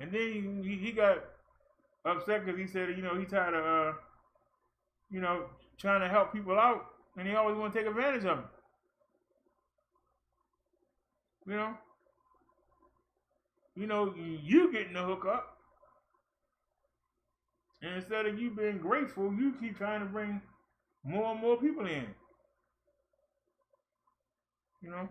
And then he got upset because he said, you know, he tired of, you know, trying to help people out. And he always want to take advantage of them. You know, you getting the hookup. And instead of you being grateful, you keep trying to bring more and more people in. You know?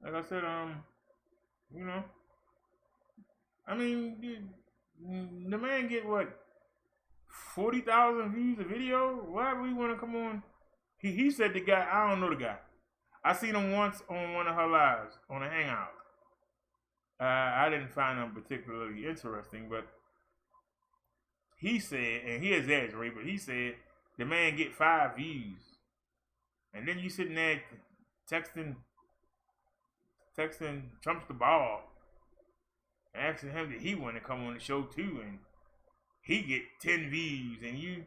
Like I said, you know, I mean, the man get what? 40,000 views a video? Why would we want to come on? He said the guy, I don't know the guy. I seen him once on one of her lives, on a hangout. I didn't find them particularly interesting, but he said, and he exaggerated, but he said the man get 5 views, and then you sitting there texting Trump's the ball, and asking him that he want to come on the show too, and he get 10 views, and you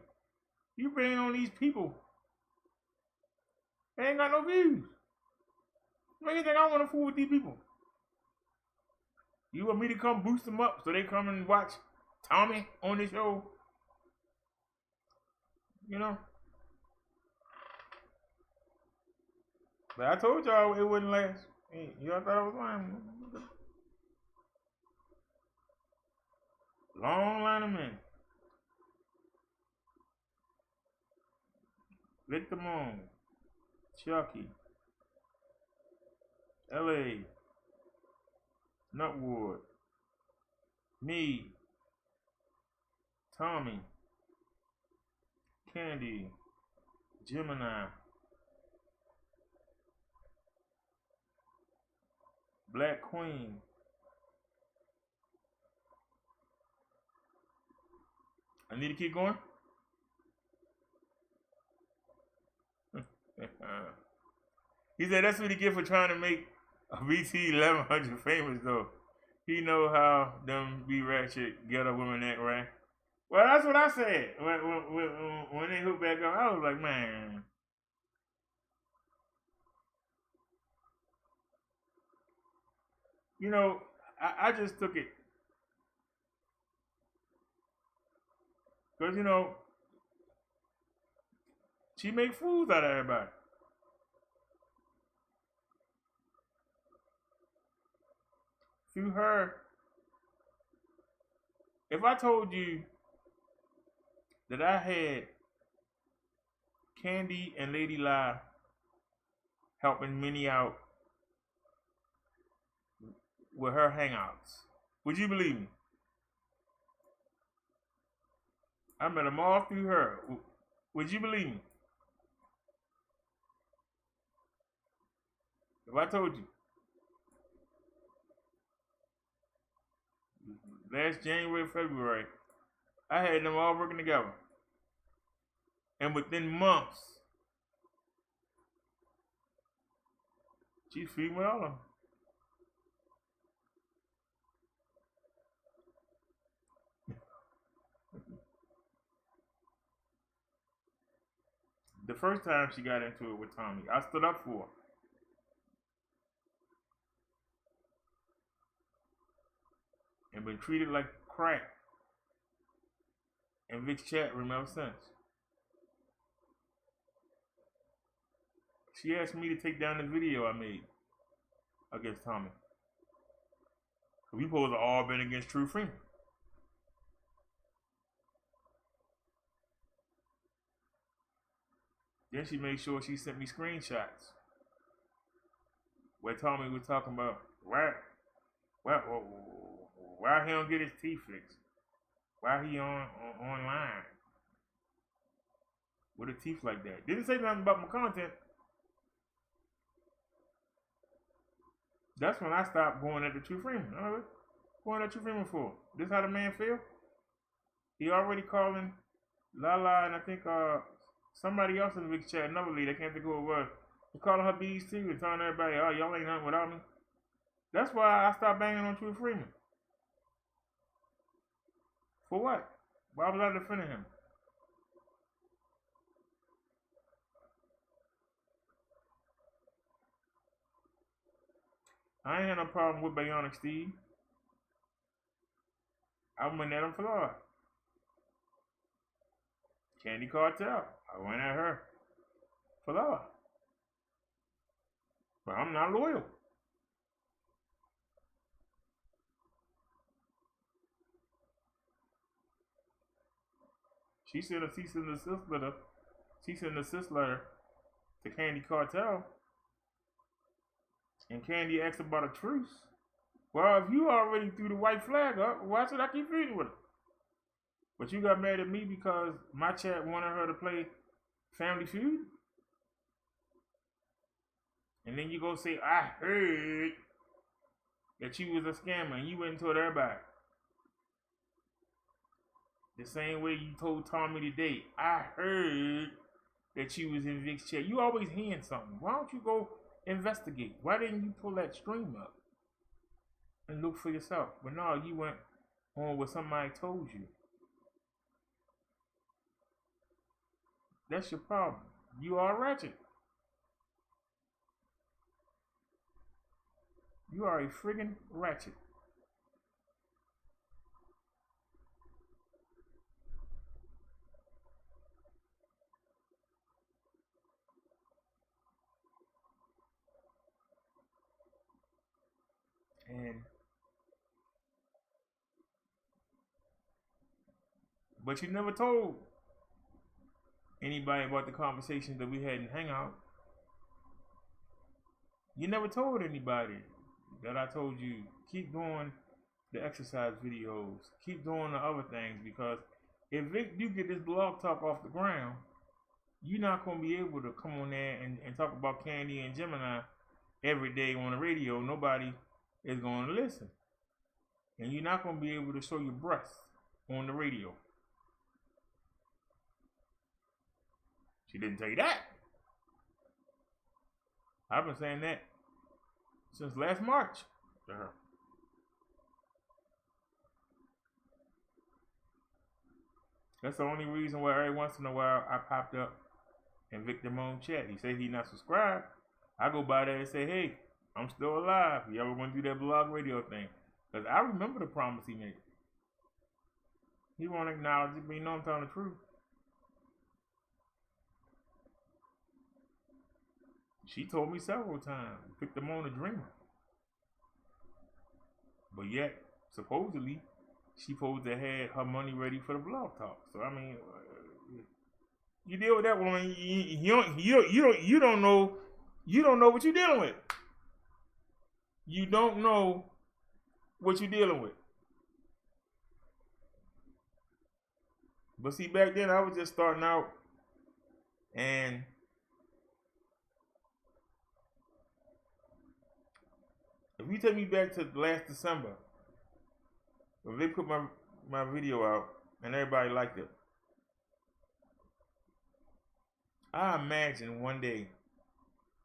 bring on these people, they ain't got no views. What do you think I want to fool with these people? You want me to come boost them up so they come and watch Tommy on the show? You know? But I told y'all it wouldn't last. Y'all thought I was lying. Long line of men. Victor Moon, Chucky, LA, Nutwood, me, Tommy, Candy, Gemini, Black Queen, I need to keep going? He said that's what he get for trying to make a BT 1100 famous though. He know how them be ratchet ghetto women act, right? Well, that's what I said when they hooked back up. I was like, man. You know, I just took it. Because, you know, she make fools out of everybody. Through her, if I told you that I had Candy and Lady Lie helping Minnie out with her hangouts, would you believe me? I met them all through her. Would you believe me? If I told you. Last January, February, I had them all working together. And within months, she's feeding with all of them. The first time she got into it with Tommy, I stood up for her. And been treated like crap in Vic's chat room ever since. She asked me to take down the video I made against Tommy. We supposed to all been against True Freeman. Then she made sure she sent me screenshots where Tommy was talking about why he don't get his teeth fixed, why he online with a teeth like that. Didn't say nothing about my content. That's when I stopped going at the True Freeman. Going at True Freeman for? This how the man feel? He already calling Lala and I think somebody else in the big chat, another lead, I can't think who it was. He calling her bees too and telling everybody, oh, y'all ain't nothing without me. That's why I stopped banging on True Freeman. For what? Why was I defending him? I ain't had no problem with Bionic Steve. I went at him for Lord. Candy Cartel. I went at her for Lord. But I'm not loyal. She sent a cease and desist letter to Candy Cartel. And Candy asked about a truce. Well, if you already threw the white flag up, why should I keep feuding with her? But you got mad at me because my chat wanted her to play Family Feud? And then you go say, I heard that you was a scammer and you went and told everybody. The same way you told Tommy today, I heard that you was in Vic's chat. You always hearing something. Why don't you go investigate? Why didn't you pull that stream up and look for yourself? But no, you went on what somebody told you. That's your problem. You are ratchet. You are a friggin' ratchet. But you never told anybody about the conversations that we had in Hangout. You never told anybody that I told you, keep doing the exercise videos, keep doing the other things, because if you get this blog talk off the ground, you're not going to be able to come on there and talk about Candy and Gemini every day on the radio. Nobody is going to listen. And you're not going to be able to show your breasts on the radio. She didn't tell you that. I've been saying that since last March to her. That's the only reason why every once in a while I popped up in Victor Moan chat. He said he not subscribed. I go by there and say, hey, I'm still alive. You ever want to do that blog radio thing? Because I remember the promise he made. He won't acknowledge it, but you know I'm telling the truth. She told me several times, Victor Moan a dreamer. But yet, supposedly, she supposed to have her money ready for the blog talk. So I mean, you deal with that woman. You don't know what you're dealing with. You don't know what you're dealing with. But see, back then I was just starting out, and if you take me back to last December, when they put my video out and everybody liked it, I imagined one day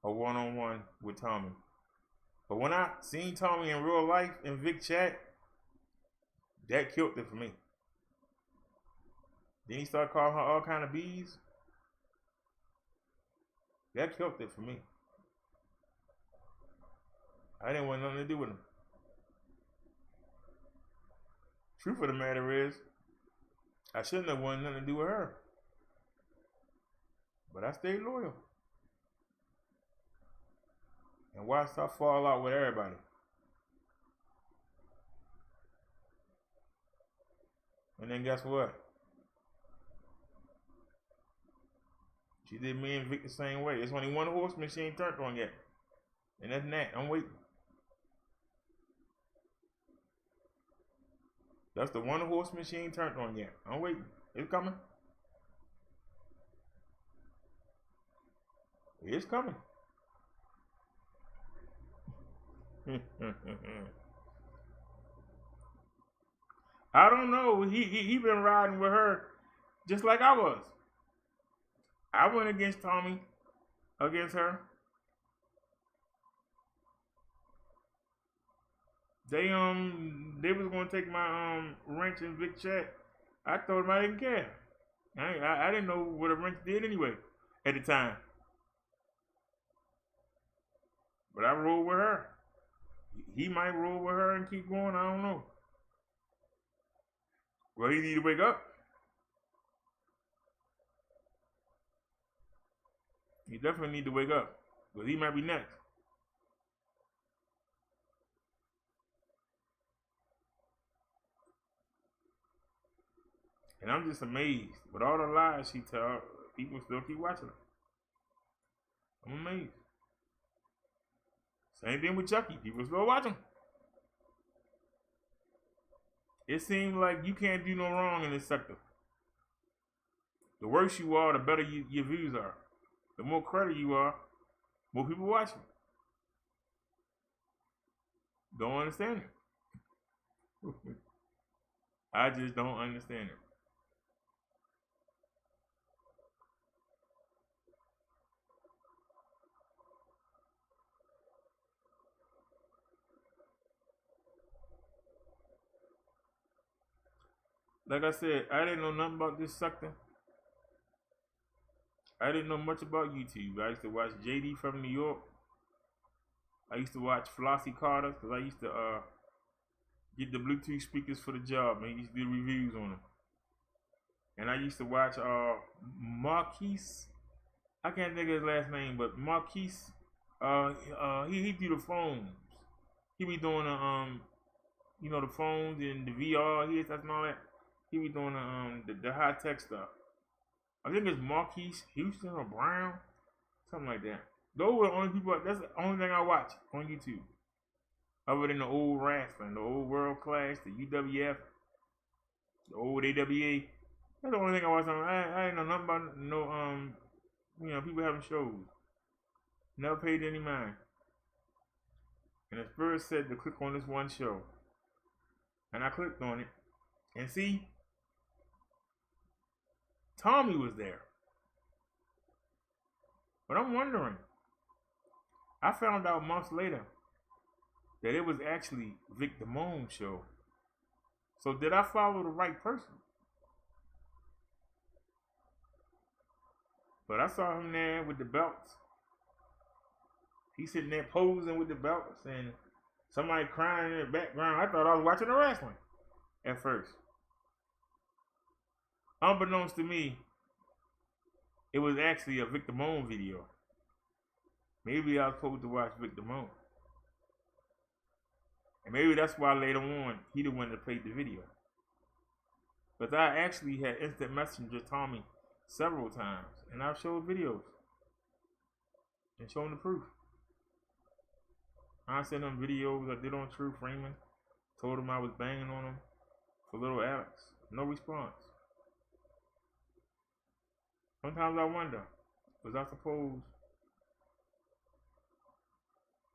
a one-on-one with Tommy. But when I seen Tommy in real life in Vic chat, that killed it for me. Then he started calling her all kind of bees. That killed it for me. I didn't want nothing to do with him. Truth of the matter is, I shouldn't have wanted nothing to do with her. But I stayed loyal. And watched her fall out with everybody. And then guess what? She did me and Vic the same way. It's only one horseman she ain't turned on yet. And that's Nat. I'm waiting. That's the one horseman she ain't turned on yet. I'm waiting. It's coming. It's coming. I don't know. He been riding with her just like I was. I went against Tommy, against her. They was gonna take my wrench and Vic chat. I told them I didn't care. I didn't know what a wrench did anyway at the time. But I rolled with her. He might roll with her and keep going. I don't know. Well, he need to wake up. He definitely need to wake up. Because he might be next. And I'm just amazed. With all the lies she tells, people still keep watching her. I'm amazed. Same thing with Chucky. People still watch him. It seems like you can't do no wrong in this sector. The worse you are, the better your views are. The more credit you are, more people watch you. Don't understand it. I just don't understand it. Like I said, I didn't know nothing about this sector. I didn't know much about YouTube. I used to watch JD from New York. I used to watch Flossie Carter because I used to get the Bluetooth speakers for the job, and he used to do reviews on them. And I used to watch Marquise. I can't think of his last name, but Marquise. He do the phones. He be doing the the phones and the VR headsets and all that. He be doing the high tech stuff. I think it's Marquise Houston or Brown, something like that. Those were the only people. That's the only thing I watch on YouTube. Other than the old wrestling, the old World Class, the UWF, the old AWA. That's the only thing I watch on. I didn't know nothing about no people having shows. Never paid any mind. And the Spirit said to click on this one show, and I clicked on it, and see, Tommy was there. But I'm wondering, I found out months later that it was actually Vic Damone's show. So did I follow the right person? But I saw him there with the belts. He's sitting there posing with the belts and somebody crying in the background. I thought I was watching the wrestling at first. Unbeknownst to me, it was actually a Vic Damone video. Maybe I was supposed to watch Vic Damone. And maybe that's why later on, he the one that played the video. But I actually had instant messenger Tommy several times. And I've showed videos. And shown the proof. I sent him videos I did on True Freeman. Told him I was banging on him for little Alex. No response. Sometimes I wonder, was I supposed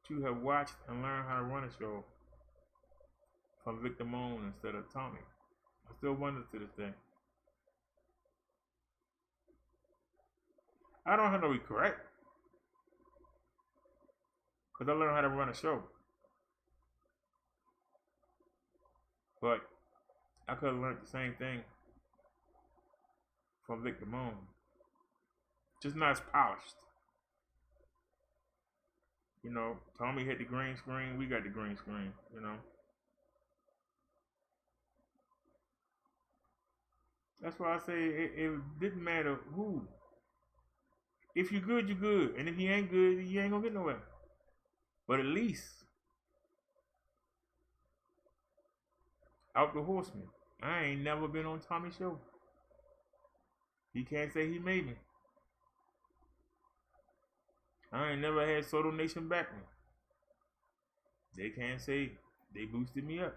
to have watched and learned how to run a show from Vic Damone instead of Tommy? I still wonder to this day. I don't have no regret, because I learned how to run a show. But I could have learned the same thing from Vic Damone. Just not as polished. Tommy had the green screen, we got the green screen, That's why I say it didn't matter who. If you're good, you're good. And if you ain't good, you ain't gonna get nowhere. But at least, out the horseman, I ain't never been on Tommy's show. He can't say he made me. I ain't never had Soto Nation back me. They can't say they boosted me up.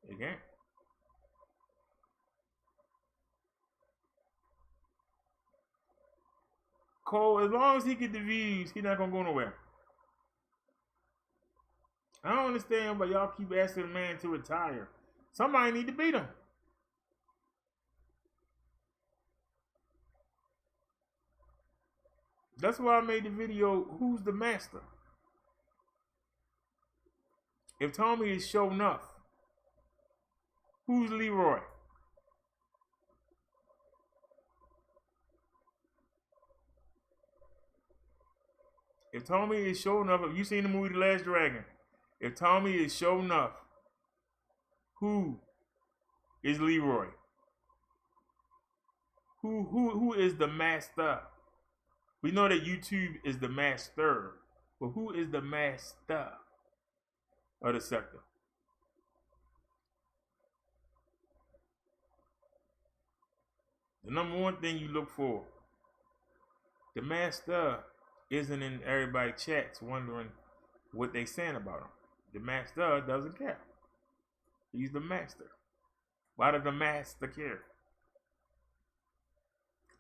They can't. Cole, as long as he get the views, he not gonna go nowhere. I don't understand, but y'all keep asking the man to retire. Somebody need to beat him. That's why I made the video, Who's the Master? If Tommy is show enough, who's Leroy? If Tommy is show enough, if you seen the movie The Last Dragon, if Tommy is show enough, who is Leroy? Who is the master? We know that YouTube is the master, but who is the master of the sector? The number one thing you look for, the master isn't in everybody's chats wondering what they saying about him. The master doesn't care. He's the master. Why does the master care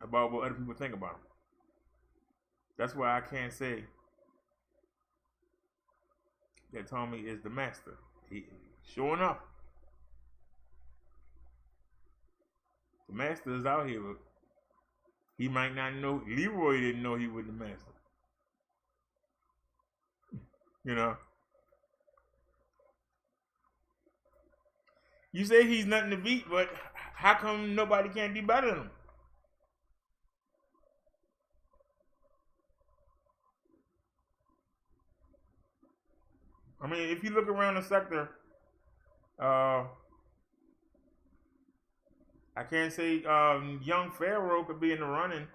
about what other people think about him? That's why I can't say that Tommy is the master. Sure enough, the master is out here. But he might not know. Leroy didn't know he was the master. You know. You say he's nothing to beat, but how come nobody can do better than him? I mean, if you look around the sector, I can't say young Pharaoh could be in the running,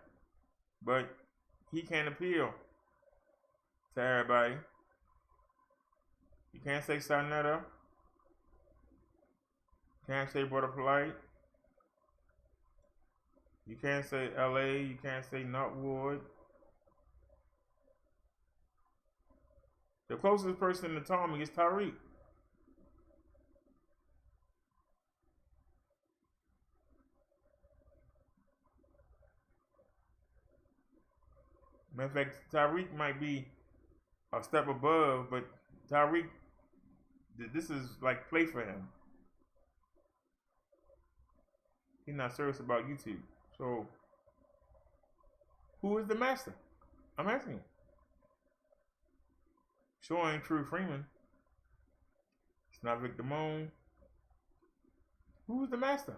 but he can't appeal to everybody. You can't say Sarnetta. Can't say Brother Polite. You can't say LA. You can't say Nutwood. The closest person to Tommy is Tariq. Matter of fact, Tariq might be a step above, but Tariq, this is like play for him. He's not serious about YouTube. So, who is the master? I'm asking you. Sure ain't True Freeman. It's not Vic Damone. Who is the master?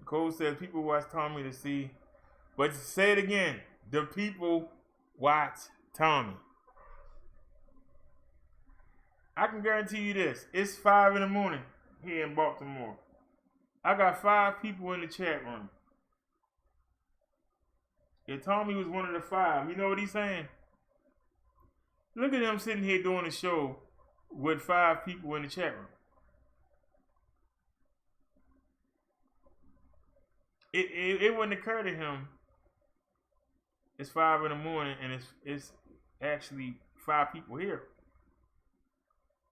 Cole says people watch Tommy to see, but say it again. The people watch Tommy. I can guarantee you this. It's 5 in the morning here in Baltimore. I got 5 people in the chat room. If Tommy was one of the 5, you know what he's saying? Look at him sitting here doing a show with 5 people in the chat room. It wouldn't occur to him it's 5 in the morning and it's actually 5 people here.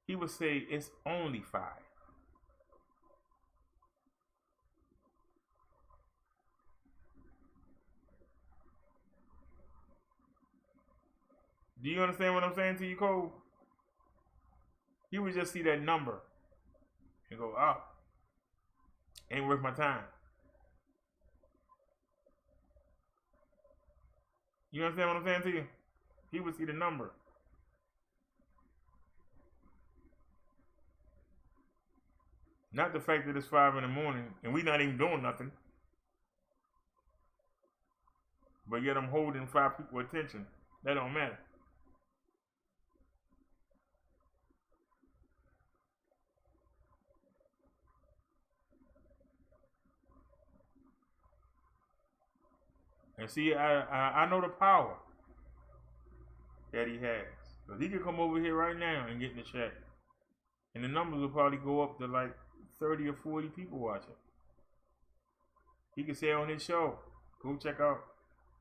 He would say it's only 5. Do you understand what I'm saying to you, Cole? He would just see that number and go, oh, ain't worth my time. You understand what I'm saying to you? He would see the number. Not the fact that it's 5 in the morning and we not even doing nothing. But yet I'm holding 5 people attention. That don't matter. And see, I know the power that he has. Because he could come over here right now and get in the chat. And the numbers will probably go up to like 30 or 40 people watching. He could say on his show, go check out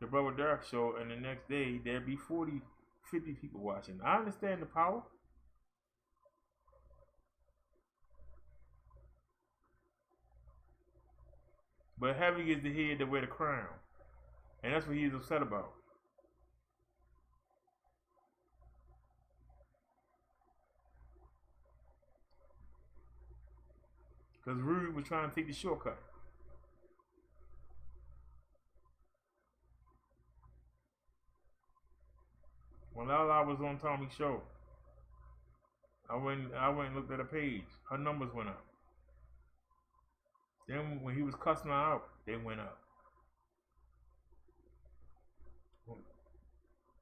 the Brother Derrick show, and the next day there'll be 40, 50 people watching. I understand the power. But heavy is the head that wear the crown. And that's what he's upset about. Because Rude was trying to take the shortcut. When Lala was on Tommy's show, I went and looked at her page. Her numbers went up. Then when he was cussing her out, they went up.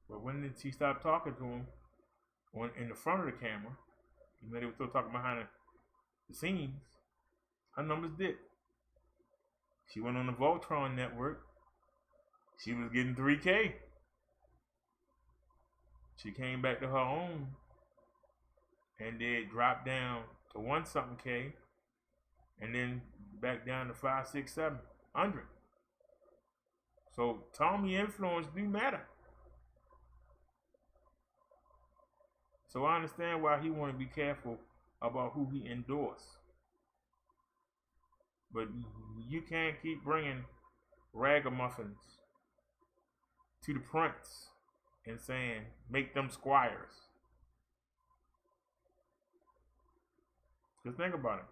But when did she stop talking to him in the front of the camera, even though they were still talking behind the scenes, her numbers dipped. She went on the Voltron network. She was getting 3K. She came back to her own and then dropped down to 1-something K and then back down to 5, 6, 700. So Tommy influence do matter. So I understand why he want to be careful about who he endorsed. But you can't keep bringing ragamuffins to the prince and saying, make them squires. Just think about it.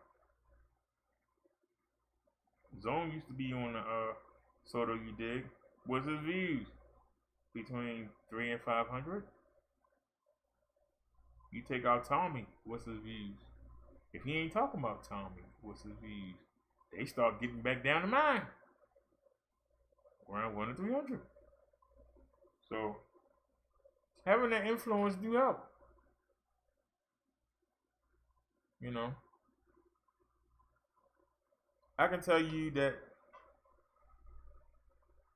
Zone used to be on the Soto You Dig. What's his views? Between 300 and 500. You take out Tommy, what's his views? If he ain't talking about Tommy, what's his views? They start getting back down to mine. Around 1 to 300. So having that influence do help. You know. I can tell you that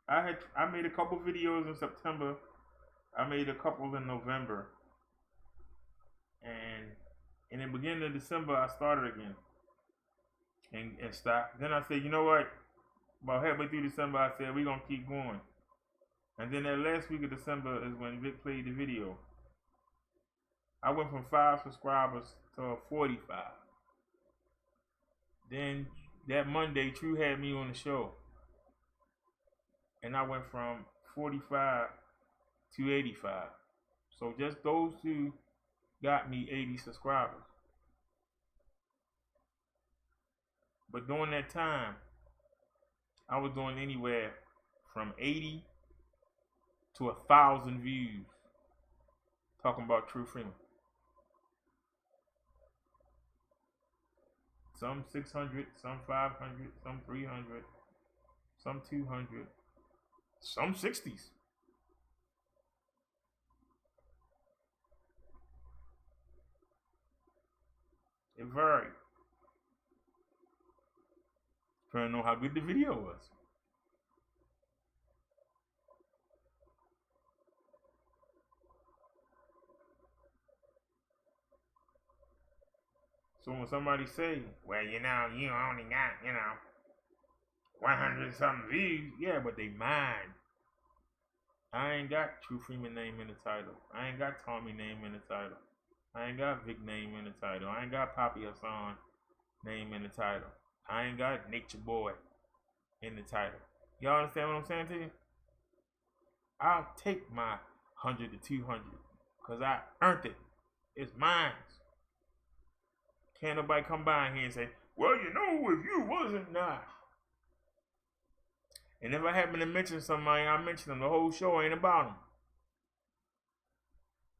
I made a couple videos in September. I made a couple in November. And in the beginning of December, I started again and stopped. Then I said, you know what? About halfway through December, I said, we're going to keep going. And then that last week of December is when Vic played the video. I went from 5 subscribers to 45. Then that Monday, True had me on the show. And I went from 45 to 85. So just those two got me 80 subscribers. But during that time, I was doing anywhere from 80 to 1,000 views talking about True Freeman. Some 600, some 500, some 300, some 200, some 60s. It varied. Trying to know how good the video was. So when somebody say, well, you know, you only got, 100 something views, yeah, but they mine. I ain't got True Freeman name in the title. I ain't got Tommy name in the title. I ain't got Vic name in the title. I ain't got Poppy Hassan name in the title. I ain't got Nature Boy in the title. Y'all understand what I'm saying to you? I'll take my 100 to 200 because I earned it. It's mine. Can't nobody come by here and say, well, you know, if you wasn't not. And if I happen to mention somebody, I mention them. The whole show ain't about them.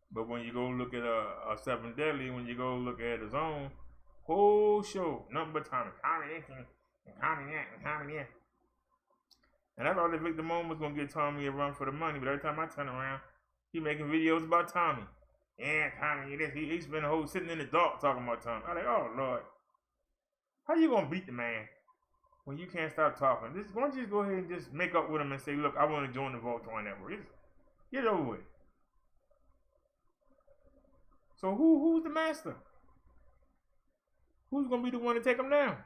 But when you go look at a Seven Deadly, when you go look at his own, whole show, nothing but Tommy. Tommy this and Tommy that and Tommy that. And I thought that Victor Moan was going to get Tommy a run for the money, but every time I turn around, he making videos about Tommy. Yeah, Tommy, this. He's been a whole sitting in the dark talking about Tommy. I'm like, oh, Lord. How you going to beat the man when you can't stop talking? Why don't you just go ahead and just make up with him and say, look, I want to join the Voltron Network. Get over with. So who's the master? Who's going to be the one to take him down?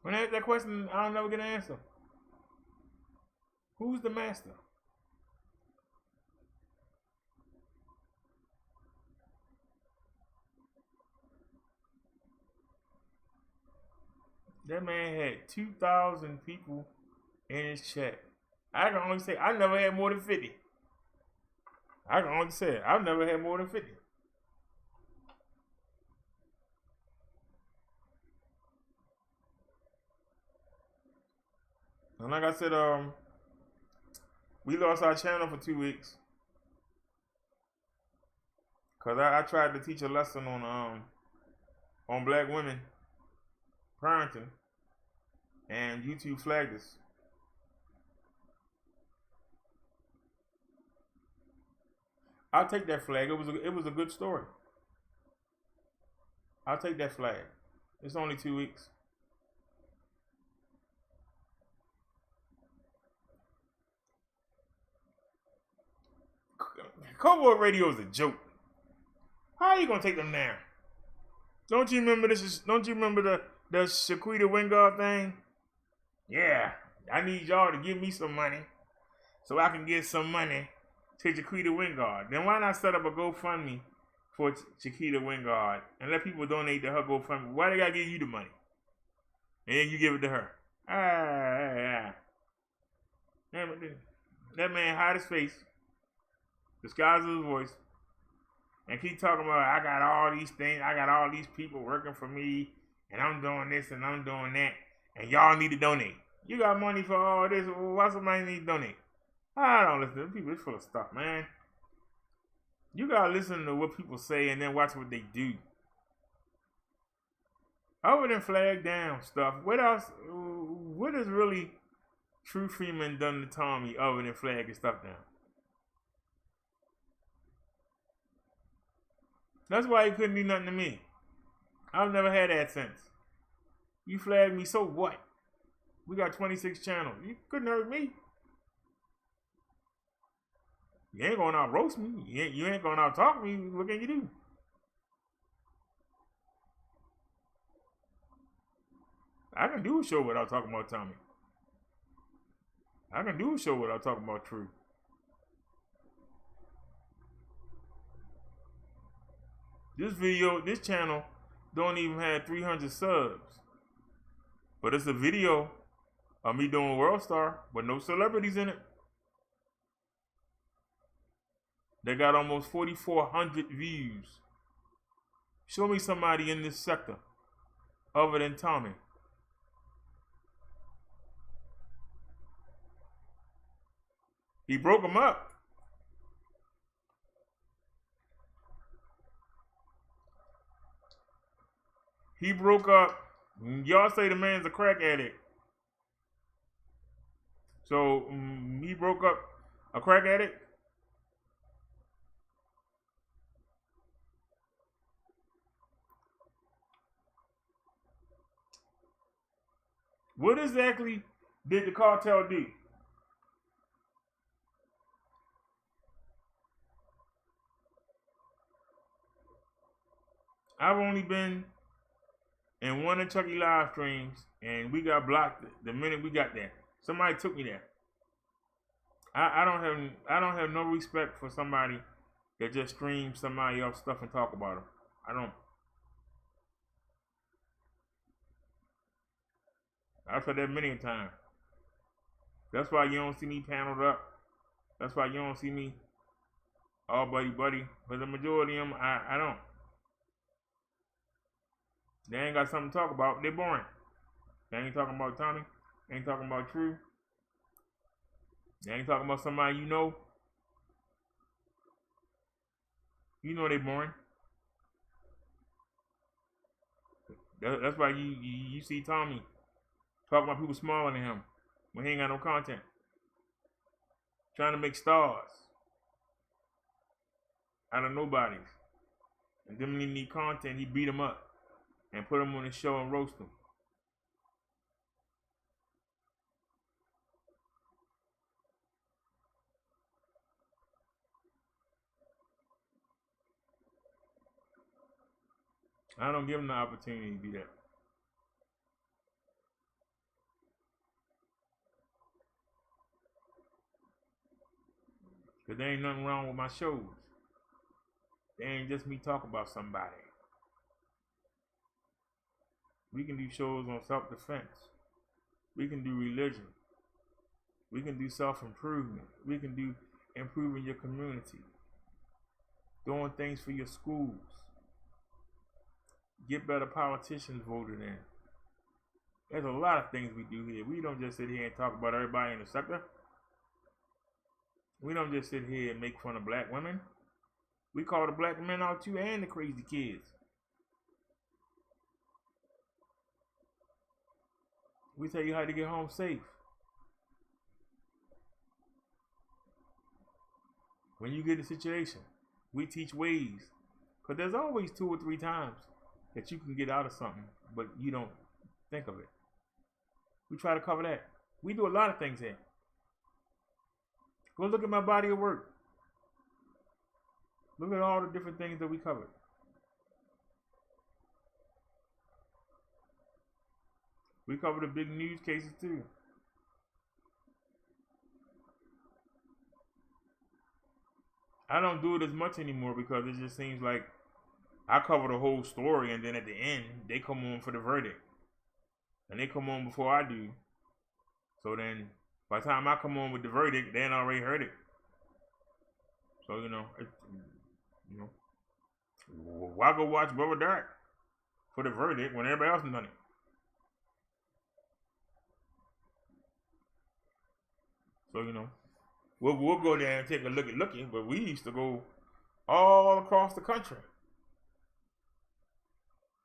When I ask that question, I'll never get an answer. Who's the master? That man had 2,000 people in his chat. I can only say I never had more than 50. I can only say it. I've never had more than 50. And like I said, we lost our channel for 2 weeks. Cause I tried to teach a lesson on black women parenting, and YouTube flagged us. I'll take that flag. It was a good story. I'll take that flag. It's only 2 weeks. Cowboy Radio is a joke. How are you gonna take them down? Don't you remember Don't you remember the Shaquita Wingard thing? Yeah, I need y'all to give me some money so I can get some money to Chiquita Wingard. Then why not set up a GoFundMe for Chiquita Wingard and let people donate to her GoFundMe? Why they gotta give you the money? And then you give it to her. That man hide his face, disguise his voice, and keep talking about, I got all these things, I got all these people working for me, and I'm doing this and I'm doing that, and y'all need to donate. You got money for all this, why somebody need to donate? I don't listen to people, it's full of stuff, man. You gotta listen to what people say and then watch what they do. Other than flag down stuff, what else, what has really True Freeman done to Tommy other than flag and stuff down? That's why he couldn't do nothing to me. I've never had that sense. You flagged me, so what? We got 26 channels. You couldn't hurt me. You ain't going out roast me. You ain't going out talk me. What can you do? I can do a show without talking about Tommy. I can do a show without talking about True. This video, this channel don't even have 300 subs. But it's a video of me doing World Star with no celebrities in it. They got almost 4,400 views. Show me somebody in this sector other than Tommy. He broke them up. He broke up. Y'all say the man's a crack addict. So he broke up a crack addict. What exactly did the cartel do? I've only been in one of Chucky live streams, and we got blocked the minute we got there. Somebody took me there. I don't have no respect for somebody that just streams somebody else's stuff and talk about them. I don't. I've said that many times. That's why you don't see me paneled up. That's why you don't see me all buddy. But the majority of them, I don't. They ain't got something to talk about. They're boring. They ain't talking about Tommy. They ain't talking about True. They ain't talking about somebody you know. You know they boring. That's why you see Tommy talking about people smaller than him when he ain't got no content. Trying to make stars out of nobodies. And then when he need content, he beat them up and put them on the show and roast them. I don't give them the opportunity to do that. Because there ain't nothing wrong with my shows. They ain't just me talking about somebody. We can do shows on self-defense. We can do religion. We can do self-improvement. We can do improving your community. Doing things for your schools. Get better politicians voted in. There's a lot of things we do here. We don't just sit here and talk about everybody in the sector. We don't just sit here and make fun of black women. We call the black men out too and the crazy kids. We tell you how to get home safe. When you get a situation, we teach ways. Because there's always 2 or 3 times that you can get out of something, but you don't think of it. We try to cover that. We do a lot of things here. Go look at my body of work. Look at all the different things that we covered. We cover the big news cases too. I don't do it as much anymore because it just seems like I cover the whole story, and then at the end they come on for the verdict, and they come on before I do. So then, by the time I come on with the verdict, they ain't already heard it. So why go watch Brother Derrick for the verdict when everybody else has done it? So we'll go there and take a look at it, but we used to go all across the country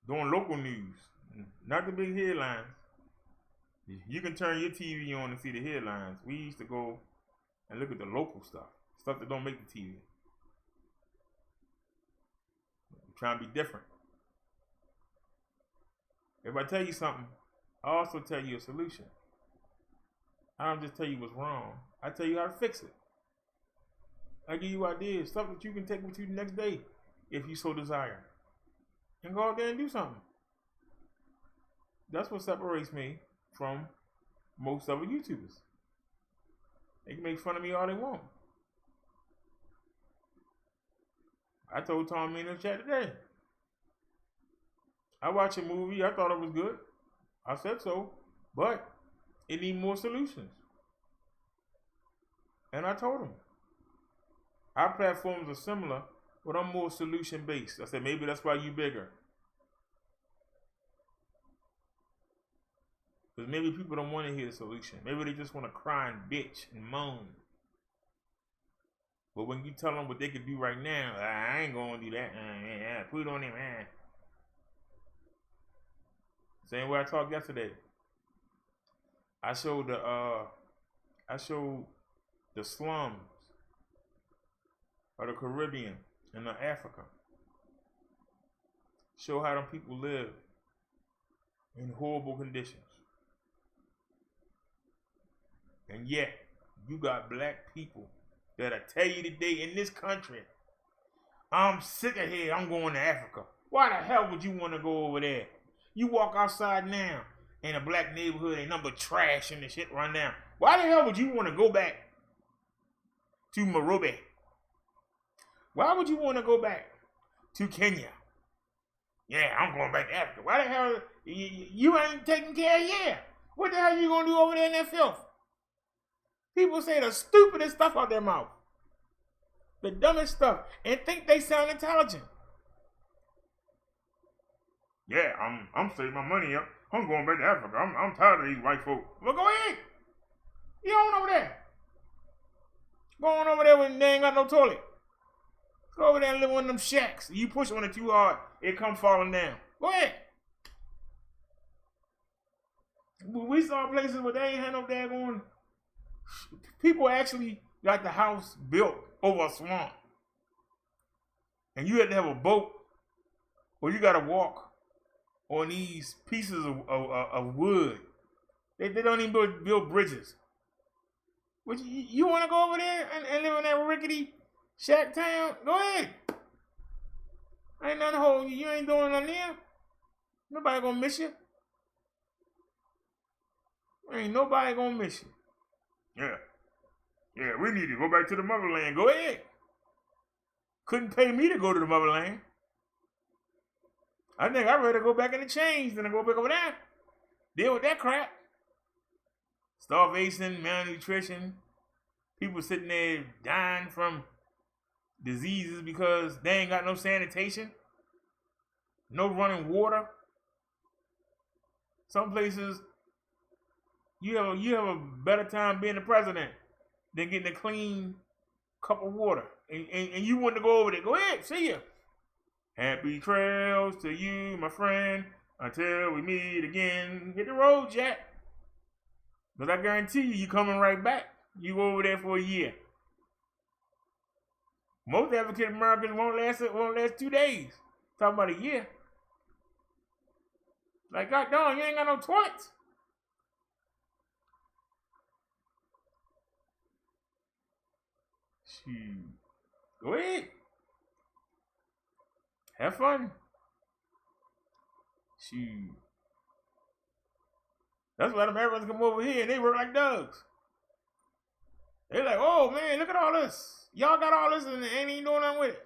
doing local news, not the big headlines. You can turn your TV on and see the headlines. We used to go and look at the local stuff that don't make the TV. We're trying to be different. If I tell you something, I also tell you a solution. I don't just tell you what's wrong. I tell you how to fix it. I give you ideas, stuff that you can take with you the next day if you so desire. And go out there and do something. That's what separates me from most other YouTubers. They can make fun of me all they want. I told Tommy in the chat today, I watched a movie, I thought it was good. I said so, but it needs more solutions. And I told him, our platforms are similar, but I'm more solution based. I said, maybe that's why you bigger. Because maybe people don't want to hear the solution. Maybe they just want to cry and bitch and moan. But when you tell them what they can do right now, I ain't going to do that. Put it on them. Same way I talked yesterday. I showed the slums of the Caribbean and of Africa. Show how them people live in horrible conditions. And yet, you got black people that'll tell you today in this country, I'm sick of here, I'm going to Africa. Why the hell would you want to go over there? You walk outside now in a black neighborhood, ain't nothing but trash and the shit run down. Why the hell would you want to go back to Marobe? Why would you want to go back to Kenya? Yeah, I'm going back to Africa. Why the hell, you ain't taking care of yeah. What the hell you going to do over there in that filth? People say the stupidest stuff out their mouth. The dumbest stuff. And think they sound intelligent. Yeah, I'm saving my money up. I'm going back to Africa. I'm tired of these white folk. Well, go ahead. You on over there. Go on over there when they ain't got no toilet. Go over there and live in one of them shacks. You push on it too hard, it come falling down. Go ahead. We saw places where they ain't had no daggone. People actually got the house built over a swamp. And you had to have a boat, or you got to walk on these pieces of wood. They don't even build bridges. But you want to go over there and live in that rickety shack town? Go ahead. Ain't nothing holding you. You ain't doing nothing there. Nobody gonna miss you. Ain't nobody gonna miss you. Yeah, we need to go back to the motherland. Go ahead. Couldn't pay me to go to the motherland. I think I'd rather go back in the chains than to go back over there. Deal with that crap. Starvation, malnutrition, people sitting there dying from diseases because they ain't got no sanitation, no running water. Some places you have a better time being the president than getting a clean cup of water. And you want to go over there. Go ahead, see ya. Happy trails to you, my friend, until we meet again. Hit the road, Jack. Because I guarantee you coming right back. You go over there for a year. Most African Americans won't last 2 days. Talking about a year. Like, God darn, you ain't got no toilets. Shoot. Go ahead. Have fun. Shoot. That's why the Americans come over here and they work like dogs. They're like, oh man, look at all this. Y'all got all this and ain't even doing nothing with it.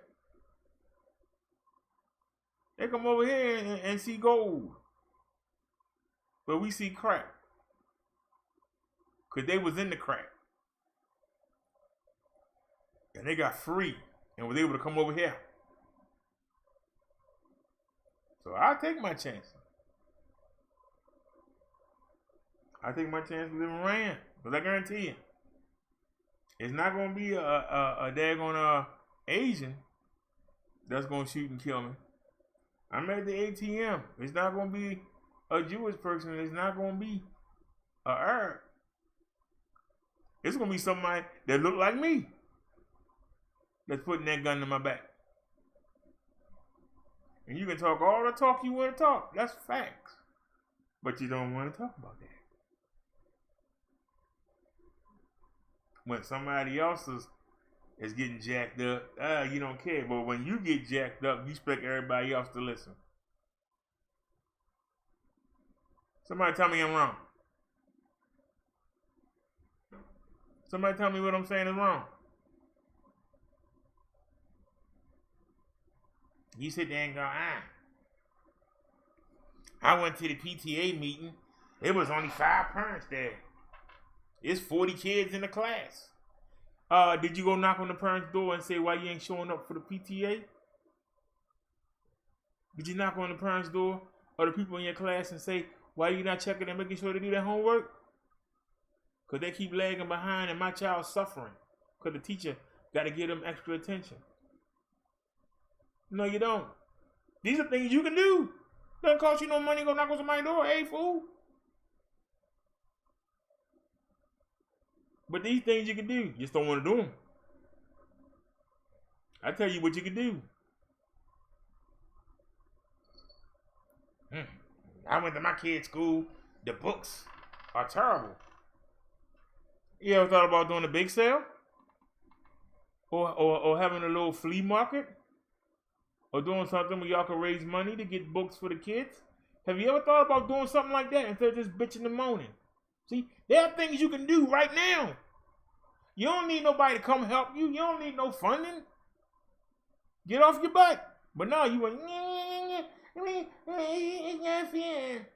They come over here and see gold. But we see crack. Because they was in the crack. And they got free and was able to come over here. So I take my chances. I take my chance with Iran. Because I guarantee you, it's not going to be a daggone Asian that's going to shoot and kill me. I'm at the ATM. It's not going to be a Jewish person. It's not going to be an Arab. It's going to be somebody that look like me that's putting that gun to my back. And you can talk all the talk you want to talk. That's facts. But you don't want to talk about that. When somebody else is getting jacked up, you don't care. But when you get jacked up, you expect everybody else to listen. Somebody tell me I'm wrong. Somebody tell me what I'm saying is wrong. You sit there and go, I went to the PTA meeting. There was only 5 parents there. It's 40 kids in the class. Did you go knock on the parents' door and say why you ain't showing up for the PTA? Did you knock on the parents' door or the people in your class and say why you not checking and making sure they do their homework? Because they keep lagging behind and my child's suffering. Because the teacher got to give them extra attention. No, you don't. These are things you can do. Doesn't cost you no money. Go knock on somebody's door. Hey, fool. But these things you can do. You just don't want to do them. I tell you what you can do. I went to my kid's school. The books are terrible. You ever thought about doing a big sale? Or having a little flea market? Or doing something where y'all can raise money to get books for the kids? Have you ever thought about doing something like that instead of just bitching and moaning? See, there are things you can do right now. You don't need nobody to come help you. You don't need no funding. Get off your butt. But now you went, it's not fair.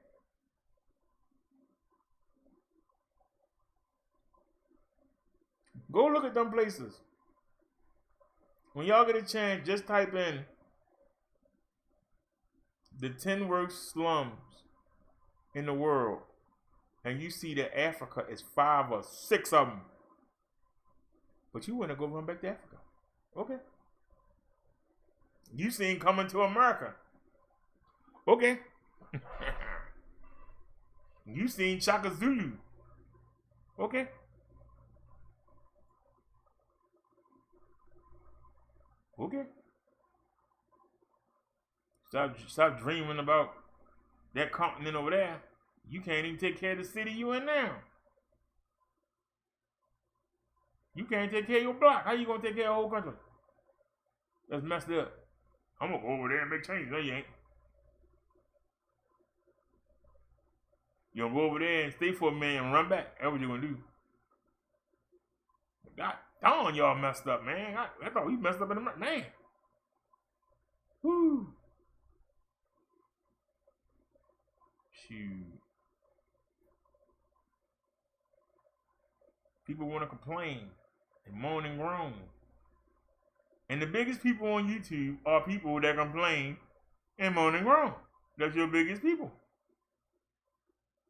Go look at them places. When y'all get a chance, just type in the 10 worst slums in the world. And you see that Africa is 5 or 6 of them. But you want to go run back to Africa. Okay. You seen Coming to America. Okay. You seen Shaka Zulu. Okay. Okay. Stop dreaming about that continent over there. You can't even take care of the city you in now. You can't take care of your block. How you gonna take care of the whole country? That's messed up. I'm gonna go over there and make changes. No, you ain't. You gonna go over there and stay for a minute and run back. That's what you gonna do. God darn, y'all messed up, man. I thought we messed up in the man. Woo. Shoot. People want to complain and moan and groan. And the biggest people on YouTube are people that complain and moan and groan. That's your biggest people.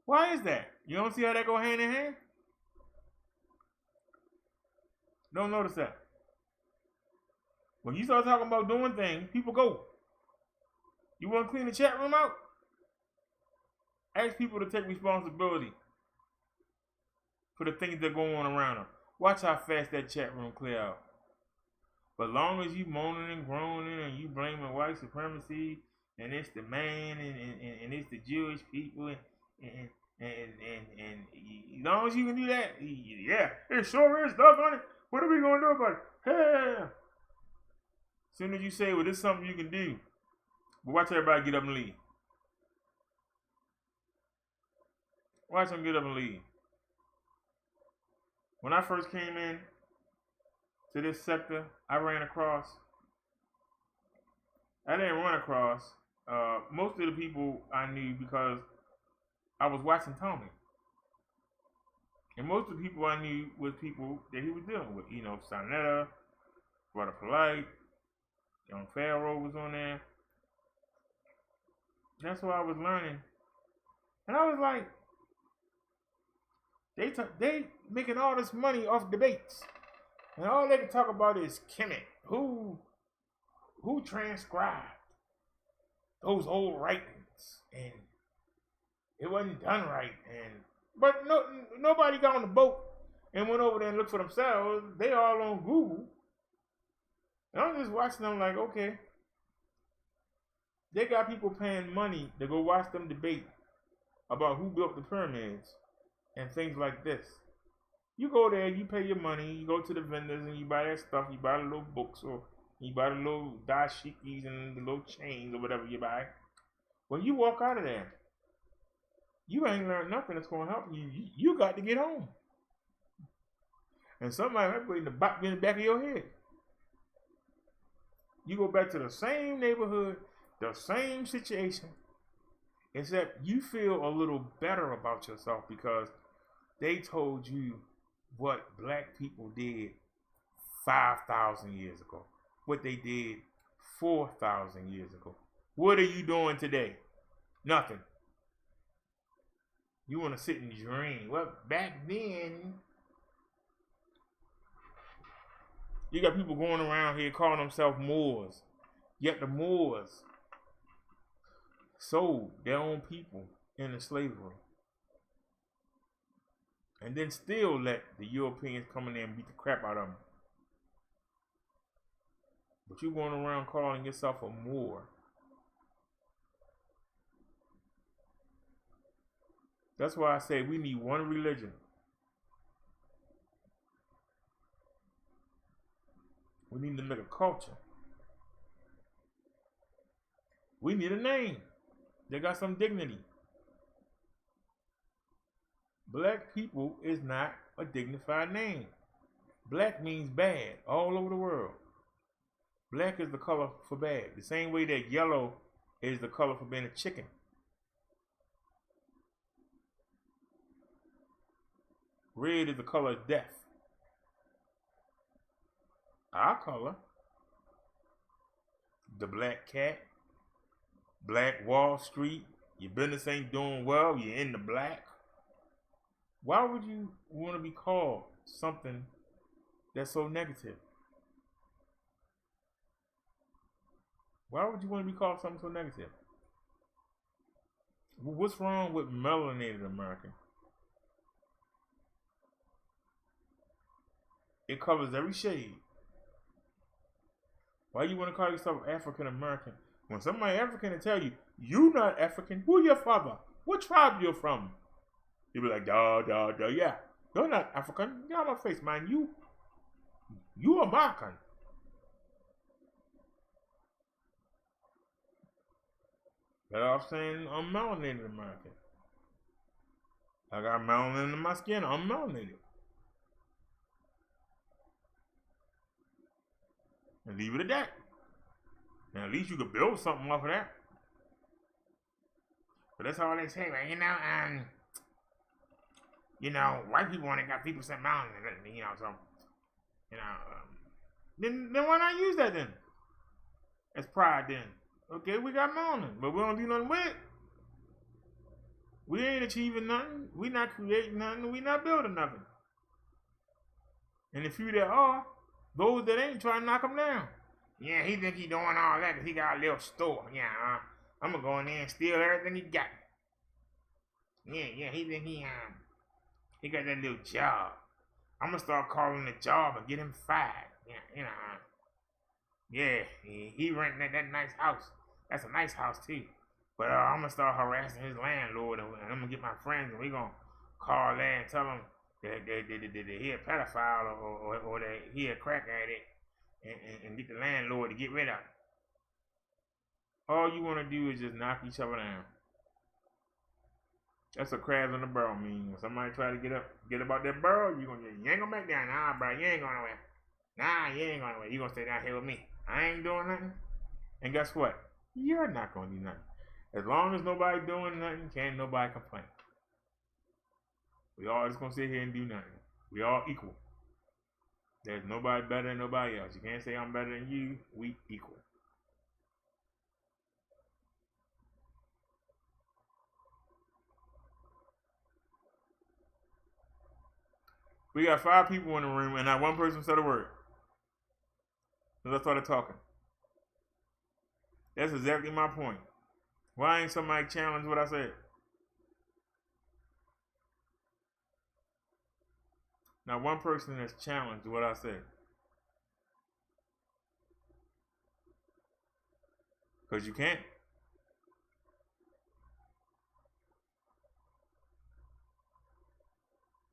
Why is that? You don't see how that go hand in hand? Don't notice that. When you start talking about doing things, people go. You want to clean the chat room out? Ask people to take responsibility for the things that go on around them. Watch how fast that chat room clear out. But long as you moaning and groaning and you blaming white supremacy and it's the man and it's the Jewish people and as long as you can do that, yeah, it sure is stuff on it. What are we gonna do about it? Hey. As soon as you say, well, this is something you can do, but watch everybody get up and leave. Watch them get up and leave. When I first came in to this sector, I didn't run across most of the people I knew because I was watching Tommy. And most of the people I knew was people that he was dealing with. You know, Sonetta, Brother Polite, Young Pharaoh was on there. That's what I was learning. And I was like, they making all this money off debates. And all they can talk about is Kemet. Who transcribed those old writings? And it wasn't done right. But nobody got on the boat and went over there and looked for themselves. They all on Google. And I'm just watching them like, okay. They got people paying money to go watch them debate about who built the pyramids and things like this. You go there, you pay your money, you go to the vendors and you buy their stuff, you buy the little books or you buy the little dashikis and the little chains or whatever you buy. When you walk out of there, you ain't learned nothing that's going to help you. You got to get home. And somebody might put in the back of your head. You go back to the same neighborhood, the same situation, except you feel a little better about yourself because they told you what black people did 5,000 years ago, what they did 4,000 years ago. What are you doing today? Nothing. You want to sit and dream. Well, back then, you got people going around here calling themselves Moors, yet the Moors sold their own people into slavery. And then still let the Europeans come in there and beat the crap out of them. But you going around calling yourself a Moor. That's why I say we need one religion. We need to make a culture. We need a name. They got some dignity. Black people is not a dignified name. Black means bad all over the world. Black is the color for bad. The same way that yellow is the color for being a chicken. Red is the color of death. Our color, the black cat, Black Wall Street, your business ain't doing well, you're in the black. Why would you want to be called something that's so negative? Why would you want to be called something so negative? What's wrong with melanated American? It covers every shade. Why you want to call yourself African American? When somebody African will tell you, you not African, who your father? What tribe you're from? You be like, yeah. You're not African. Get out of my face, man. You American. Better off saying I'm melanated American. I got melanin in my skin. I'm melanated. And leave it at that. And at least you could build something off of that. But that's all they say, right? White people only got 3% melanin, so, then why not use that then? As pride then. Okay, we got melanin, but we don't do nothing with it. We ain't achieving nothing. We not creating nothing. We not building nothing. And the few that are, those that ain't, try to knock them down. Yeah, he think he doing all that because he got a little store. Yeah, I'm going to go in there and steal everything he got. Yeah, he think he got that little job. I'm going to start calling the job and get him fired. Yeah, he renting that nice house. That's a nice house too. But I'm going to start harassing his landlord and I'm going to get my friends and we're going to call there and tell them that he a pedophile or that he a crack addict and get the landlord to get rid of him. All you want to do is just knock each other down. That's what crabs on the barrel mean. When somebody try to get about that barrel, you ain't gonna back down. Nah, bro, you ain't going nowhere. Nah, you ain't gonna wait. You gonna stay down here with me. I ain't doing nothing. And guess what? You're not gonna do nothing. As long as nobody doing nothing, can't nobody complain. We all just gonna sit here and do nothing. We all equal. There's nobody better than nobody else. You can't say I'm better than you. We equal. We got 5 people in the room and not one person said a word. So I started talking. That's exactly my point. Why ain't somebody challenged what I said? Not one person has challenged what I said. Because you can't.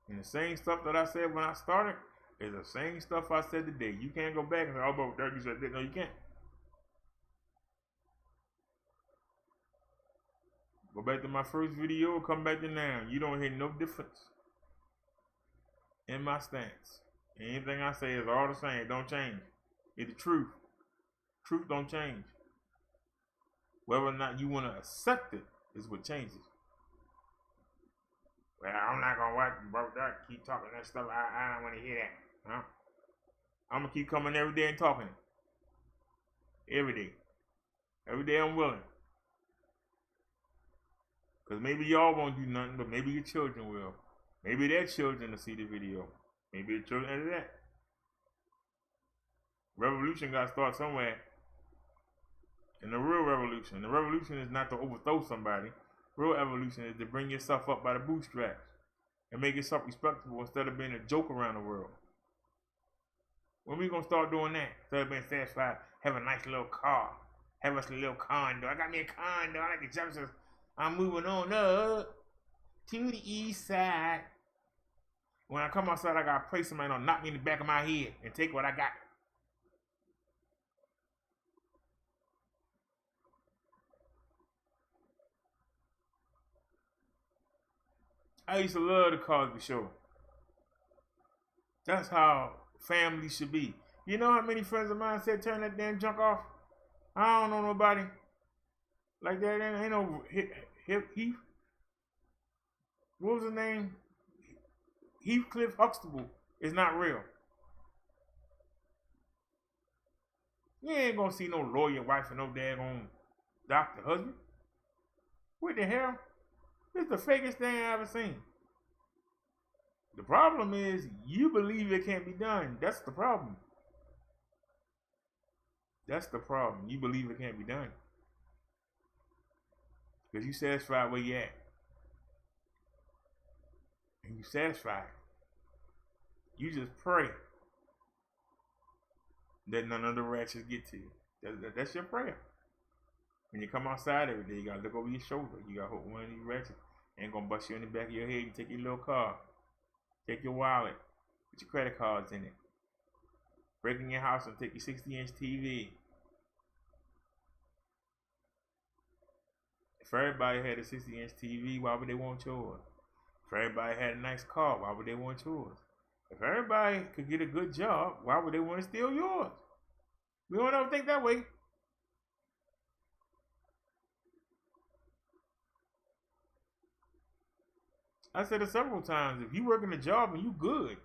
And the same stuff that I said when I started is the same stuff I said today. You can't go back and say, oh, but Dirk, you said that. No, you can't. Go back to my first video, come back to now. You don't hear no difference in my stance. Anything I say is all the same. It don't change. It's the truth. Truth don't change. Whether or not you want to accept it is what changes. Well, I'm not going to watch BROTHA keep talking that stuff. I don't want to hear that. Huh? I'm going to keep coming every day and talking it. Every day. Every day I'm willing. Because maybe y'all won't do nothing, but maybe your children will. Maybe their children will see the video. Maybe the children into that. Revolution got to start somewhere. And the real revolution. The revolution is not to overthrow somebody. Real evolution is to bring yourself up by the bootstraps and make yourself respectable instead of being a joke around the world. When we gonna start doing that? Instead of being satisfied, have a nice little car, have us a little condo. I got me a condo. I like the Jeffersons. I'm moving on up to the east side. When I come outside, I gotta pray somebody don't knock me in the back of my head and take what I got. I used to love the Cosby Show. That's how family should be. You know how many friends of mine said turn that damn junk off? I don't know nobody like that. Ain't no Heath. What was his name? Heathcliff Huxtable is not real. You ain't gonna see no lawyer wife and no daggone doctor husband. What the hell? It's the fakest thing I ever seen. The problem is you believe it can't be done. That's the problem. That's the problem. You believe it can't be done. Because you satisfied where you at. And you satisfied. You just pray that none of the ratchets get to you. That's your prayer. When you come outside every day, you gotta look over your shoulder. You gotta hope one of these ratchets ain't gonna bust you in the back of your head. You take your little car, take your wallet, put your credit cards in it, break in your house and take your 60-inch TV. If everybody had a 60-inch TV, why would they want yours? If everybody had a nice car, why would they want yours? If everybody could get a good job, why would they want to steal yours? We don't ever think that way. I said it several times. If you work in a job and you good,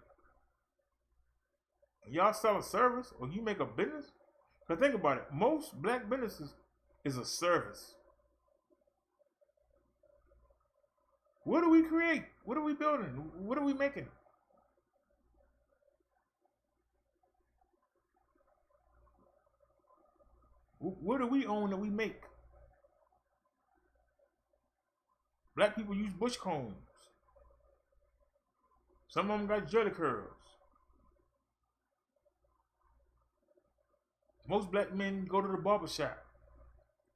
and y'all sell a service or you make a business, because think about it, most black businesses is a service. What do we create? What are we building? What are we making? What do we own that we make? Black people use bush combs. Some of them got jelly curls. Most black men go to the barber shop.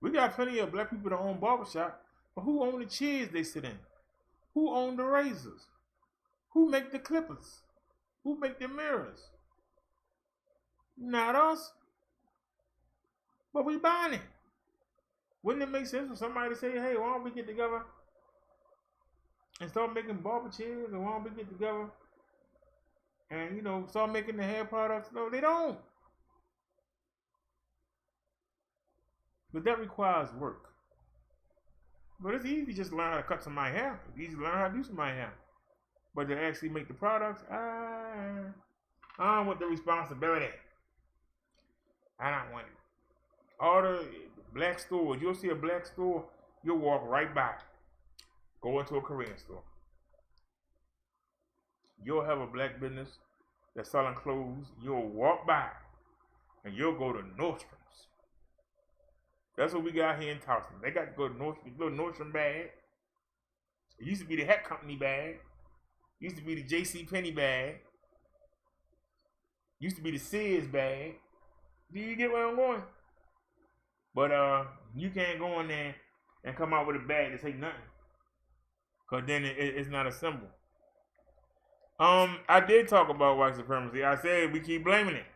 We got plenty of black people that own barber shop, but who own the chairs they sit in? Who own the razors? Who make the clippers? Who make the mirrors? Not us. But we buying it. Wouldn't it make sense for somebody to say, hey, why don't we get together and start making barber chairs, and why don't we get together and start making the hair products. No, they don't. But that requires work. But it's easy to just learn how to cut somebody's hair. It's easy to learn how to do somebody's hair. But to actually make the products, I don't want the responsibility. I don't want it. All the black stores, you'll see a black store, you'll walk right by. Go into a Korean store. You'll have a black business that's selling clothes. You'll walk by and you'll go to Nordstrom's. That's what we got here in Towson. They got to go to Nordstrom, little Nordstrom bag. It used to be the Hat Company bag. It used to be the J.C. Penney bag. It used to be the Sears bag. Do you get where I'm going? But you can't go in there and come out with a bag that say nothing. Because then it's not a symbol. I did talk about white supremacy. I said we keep blaming it.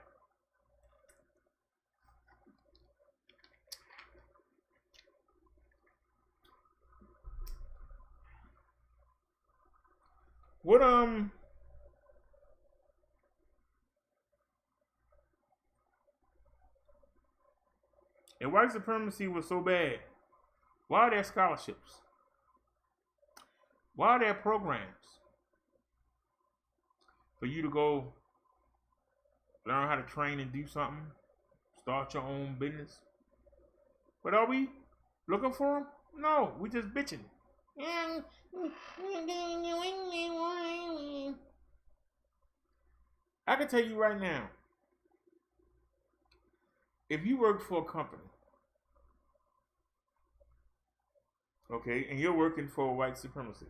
What if white supremacy was so bad, why are there scholarships? Why are there programs for you to go learn how to train and do something, start your own business? But are we looking for them? No, we just bitching. I can tell you right now, if you work for a company, okay, and you're working for white supremacy,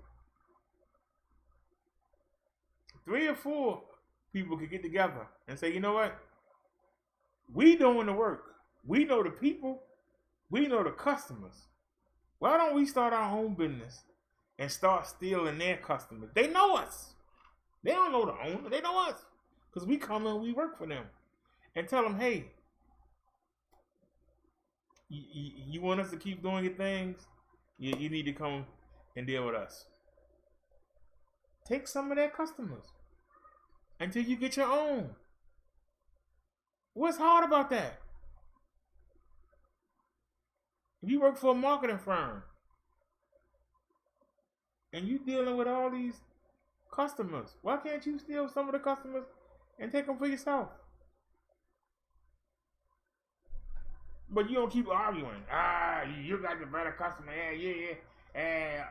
3 or 4 people could get together and say, you know what? We doing the work. We know the people. We know the customers. Why don't we start our own business and start stealing their customers? They know us. They don't know the owner. They know us. Because we come and we work for them. And tell them, hey, you want us to keep doing your things? You need to come and deal with us. Take some of their customers until you get your own. What's hard about that? If you work for a marketing firm and you dealing with all these customers, why can't you steal some of the customers and take them for yourself? But you don't keep arguing. You got the better customer. Yeah.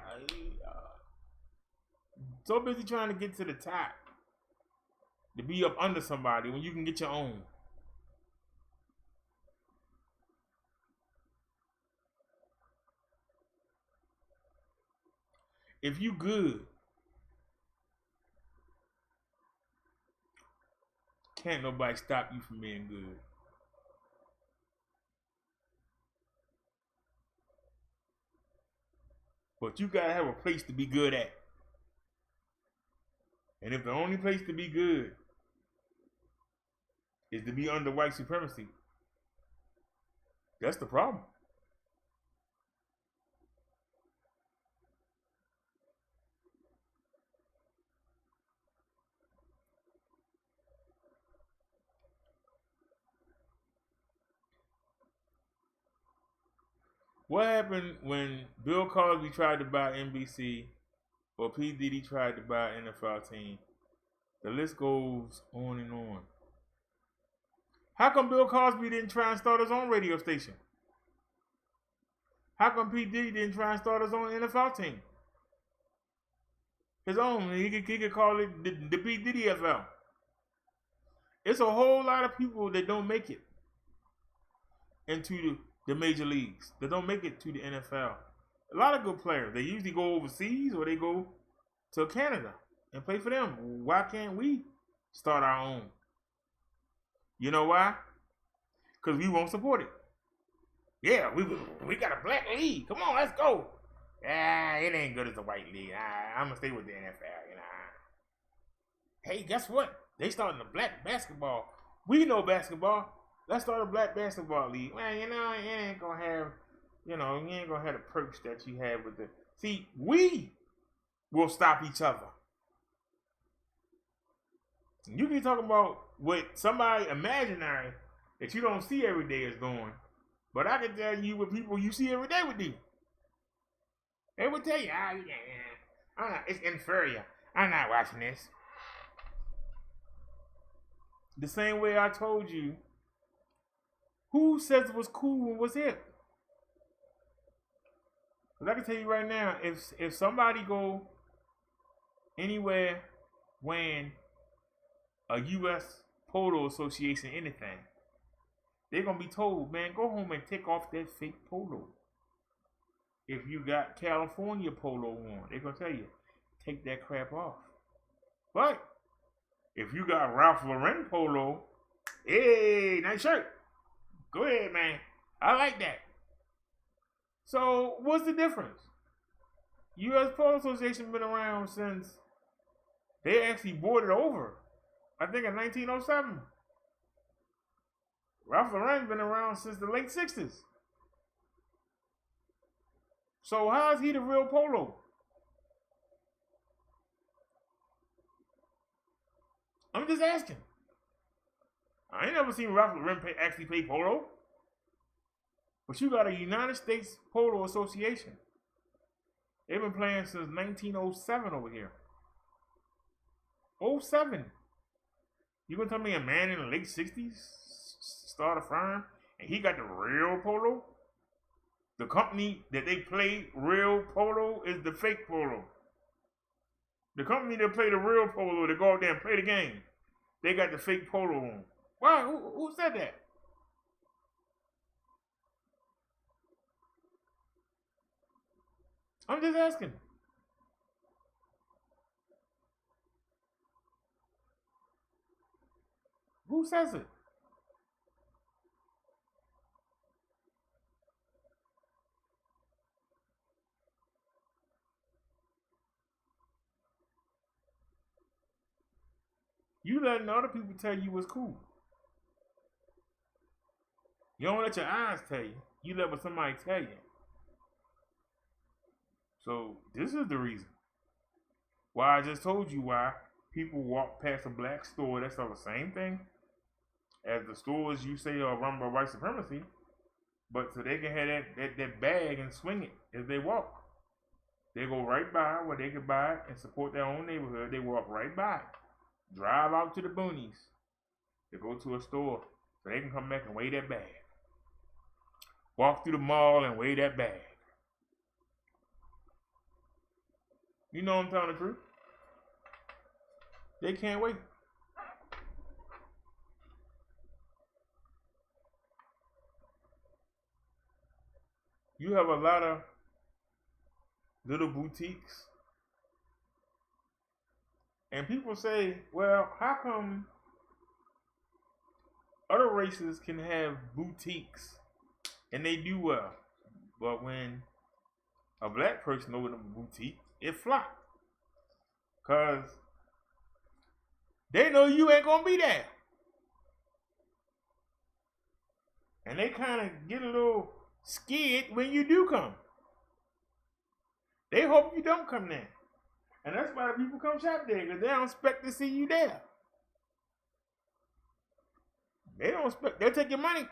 So busy trying to get to the top to be up under somebody when you can get your own. If you good, can't nobody stop you from being good. But you gotta have a place to be good at. And if the only place to be good is to be under white supremacy, that's the problem. What happened when Bill Cosby tried to buy NBC or P. Diddy tried to buy an NFL team? The list goes on and on. How come Bill Cosby didn't try and start his own radio station? How come P. Diddy didn't try and start his own NFL team? His own. He could call it the P. Diddy FL. It's a whole lot of people that don't make it into the major leagues. They don't make it to the NFL. A lot of good players. They usually go overseas or they go to Canada and play for them. Why can't we start our own? You know why? Because we won't support it. Yeah, we got a black league. Come on, let's go. It ain't good as a white league. I'm going to stay with the NFL. Hey, guess what? They starting a black basketball. We know basketball. Let's start a black basketball league. Well, it ain't going to have, you ain't going to have the perks that you have with the... See, we will stop each other. You can talk about what somebody imaginary that you don't see every day is doing. But I can tell you what people you see every day would do. They would tell you, it's inferior. I'm not watching this. The same way I told you, who says it was cool and was hip? Because I can tell you right now, if somebody go anywhere when a U.S. Polo Association anything, they're going to be told, man, go home and take off that fake polo. If you got California polo on, they're going to tell you, take that crap off. But if you got Ralph Lauren polo, hey, nice shirt. Go ahead, man. I like that. So what's the difference? U.S. Polo Association been around since they actually bought it over. I think in 1907. Ralph Lauren's been around since the late 60s. So how is he the real polo? I'm just asking. I ain't never seen Ralph Lauren actually play polo. But you got a United States Polo Association. They've been playing since 1907 over here. 07. You gonna tell me a man in the late 60s started a firm and he got the real polo? The company that they play real polo is the fake polo. The company that play the real polo, they go out there and play the game, they got the fake polo on. Why? Who said that? I'm just asking. Who says it? You letting other people tell you what's cool. You don't let your eyes tell you. You let what somebody tell you. So this is the reason why I just told you why people walk past a black store that sells the same thing as the stores you say are run by white supremacy, but so they can have that bag and swing it as they walk. They go right by where they can buy it and support their own neighborhood. They walk right by it. Drive out to the boonies to go to a store so they can come back and weigh that bag. Walk through the mall and weigh that bag. You know I'm telling the truth. They can't wait. You have a lot of little boutiques. And people say, well, how come other races can have boutiques and they do well, but when a black person opens a boutique, it flopped? Because they know you ain't going to be there. And they kind of get a little scared when you do come. They hope you don't come there. And that's why the people come shop there, because they don't expect to see you there. They don't expect, they'll take your money.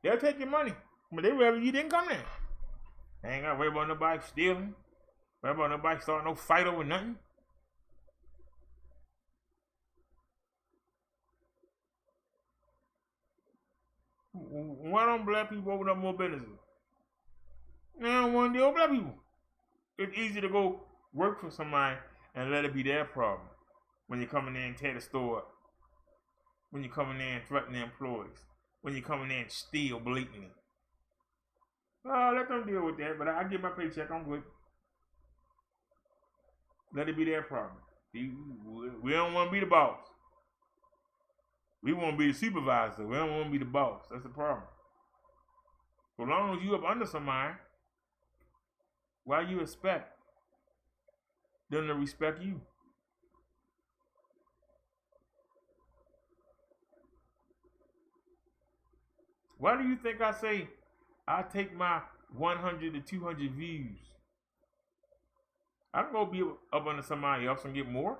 They'll take your money. But they rather you didn't come there. They ain't got to worry about nobody stealing. Worry about nobody starting no fight over nothing. Why don't black people open up more businesses? They don't want to deal with black people. It's easy to go work for somebody and let it be their problem when you come in there and tear the store up. When you come in there and threaten the employees. When you come in there and steal blatantly. Oh, let them deal with that, but I get my paycheck, I'm good. Let it be their problem. We don't want to be the boss. We want to be the supervisor. We don't want to be the boss. That's the problem. So long as you up under somebody, why you expect them to respect you? Why do you think I say I take my 100 to 200 views? I can go be up under somebody else and get more.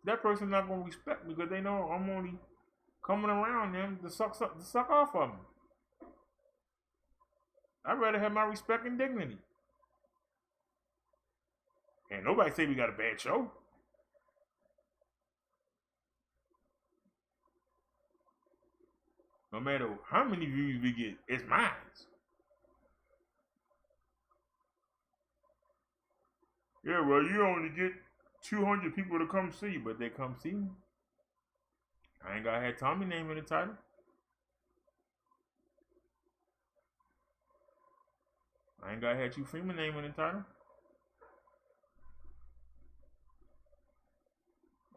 that person's not gonna respect me because they know I'm only coming around them to suck off of them. I'd rather have my respect and dignity. And nobody say we got a bad show. No matter how many views we get, it's mine. Yeah, well, you only get 200 people to come see, but they come see me. I ain't gotta have Tommy name in the title. I ain't gotta have you Freeman name in the title.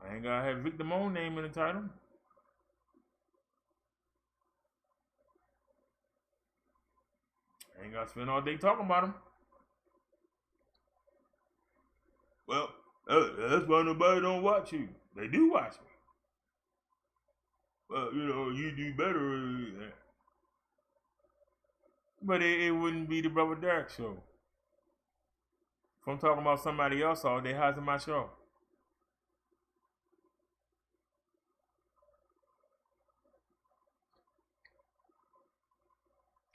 I ain't gotta have Victor Moan name in the title. I ain't gotta spend all day talking about him. Well, that's why nobody don't watch you. They do watch me. Well, you know, you do better. But it wouldn't be the Brother Derrick show. If I'm talking about somebody else all day, how's it my show?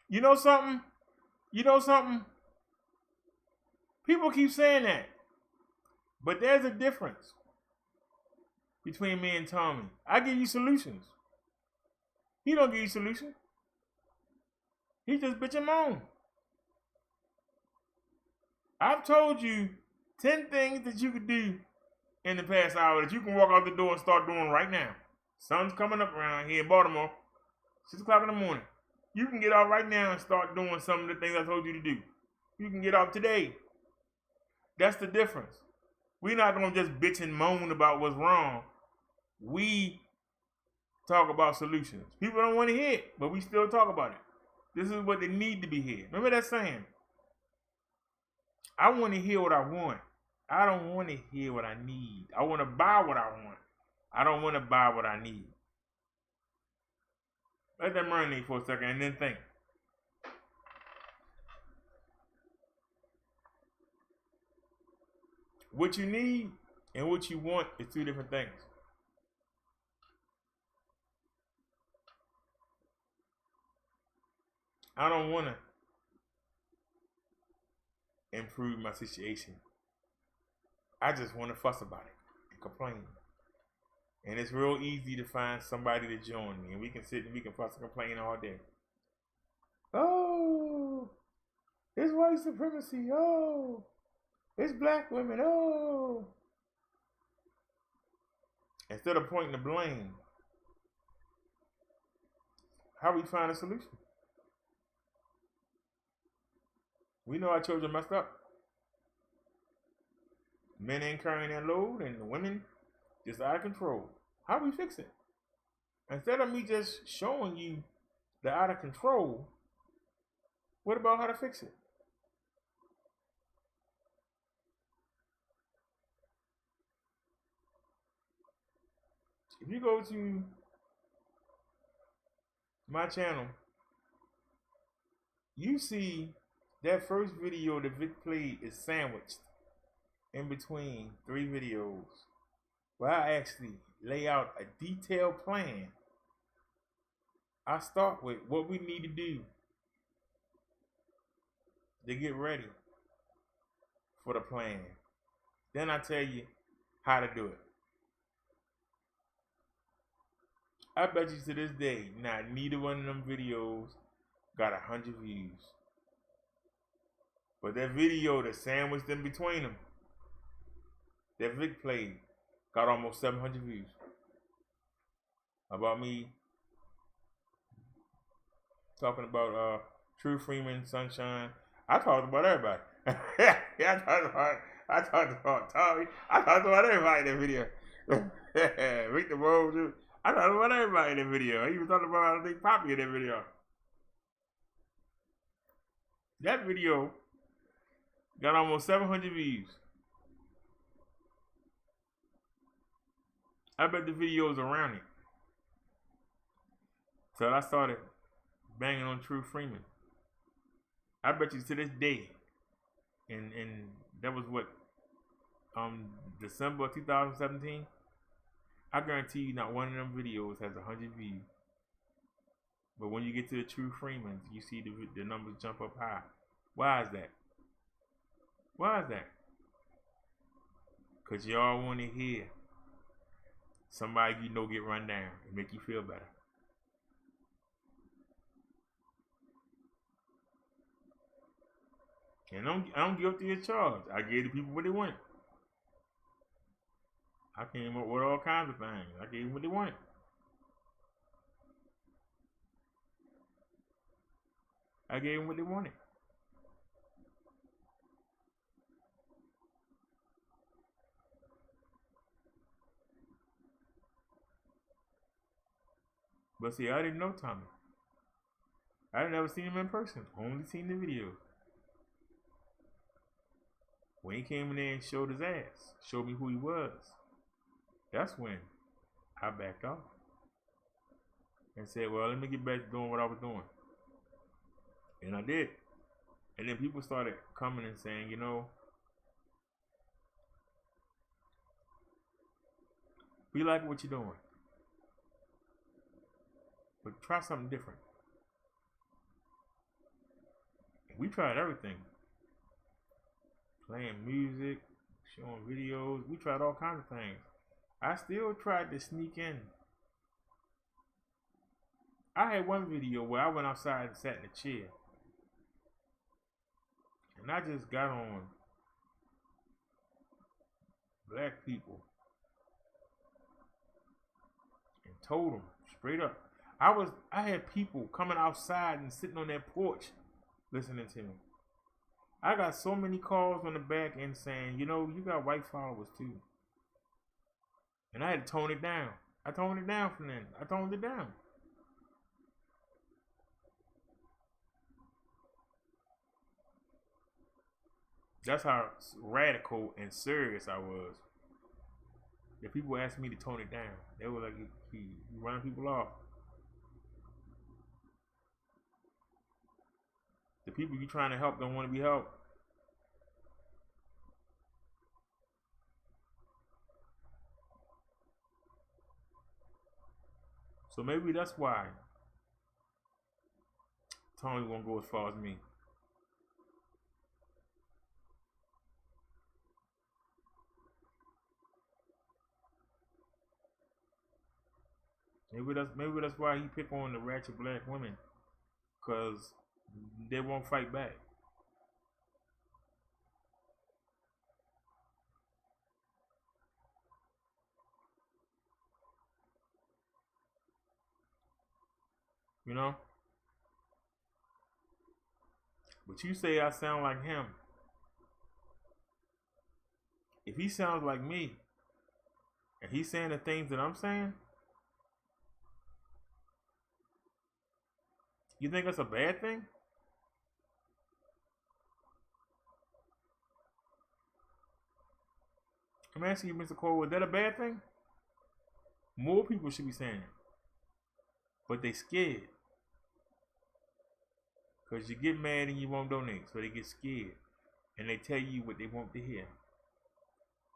You know something? You know something? People keep saying that. But there's a difference between me and Tommy. I give you solutions. He don't give you solutions. He just bitch and moan. I've told you 10 things that you could do in the past hour that you can walk out the door and start doing right now. Sun's coming up around here in Baltimore, 6 o'clock in the morning. You can get out right now and start doing some of the things I told you to do. You can get out today. That's the difference. We're not going to just bitch and moan about what's wrong. We talk about solutions. People don't want to hear it, but we still talk about it. This is what they need to be here. Remember that saying? I want to hear what I want. I don't want to hear what I need. I want to buy what I want. I don't want to buy what I need. Let that marinate for a second and then think. What you need and what you want is two different things. I don't want to improve my situation. I just want to fuss about it and complain. And it's real easy to find somebody to join me. And we can sit and we can fuss and complain all day. Oh, it's white supremacy. Oh, it's black women. Oh. Instead of pointing the blame, how we find a solution? We know our children messed up. Men ain't carrying that load and the women just out of control. How do we fix it? Instead of me just showing you the out of control, what about how to fix it? If you go to my channel, you see that first video that Vic played is sandwiched in between 3 videos where I actually lay out a detailed plan. I start with what we need to do to get ready for the plan. Then I tell you how to do it. I bet you to this day, not neither one of them videos got 100 views. But that video that sandwiched in between them, that Vic played, got almost 700 views. About me talking about True Freeman, Sunshine. I talked about everybody. Yeah, I talked about Tommy. I talked about everybody in that video. Rick the Rose. I talked about everybody in that video. I even talked about Big Poppy in that video. That video got almost 700 views. I bet the videos around it. So I started banging on True Freeman. I bet you to this day, and that was what, December 2017. I guarantee you not one of them videos has 100 views. But when you get to the true Freemans, you see the numbers jump up high. Why is that? Why is that? Because y'all want to hear somebody you know get run down and make you feel better. And I don't guilty of charge. I gave the people what they want. I came up with all kinds of things. I gave them what they want. I gave them what they wanted. But see, I didn't know Tommy. I had never seen him in person. Only seen the video. When he came in there and showed his ass, showed me who he was, that's when I backed off and said, well, let me get back to doing what I was doing. And I did. And then people started coming and saying, you know, we like what you're doing, but try something different. And we tried everything. Playing music, showing videos. We tried all kinds of things. I still tried to sneak in. I had one video where I went outside and sat in a chair. And I just got on black people and told them straight up. I had people coming outside and sitting on their porch listening to me. I got so many calls on the back end saying, you know, you got white followers too. And I had to tone it down. I toned it down from then. I toned it down. That's how radical and serious I was. The people asked me to tone it down. They were like, you running people off. The people you trying to help don't want to be helped. So maybe that's why Tony won't go as far as me. Maybe that's why he pick on the ratchet black women, cause they won't fight back. You know? But you say I sound like him. If he sounds like me, and he's saying the things that I'm saying, you think that's a bad thing? I'm asking you, Mr. Cole, is that a bad thing? More people should be saying it. But they scared. Because you get mad and you won't donate. So they get scared. And they tell you what they want to hear.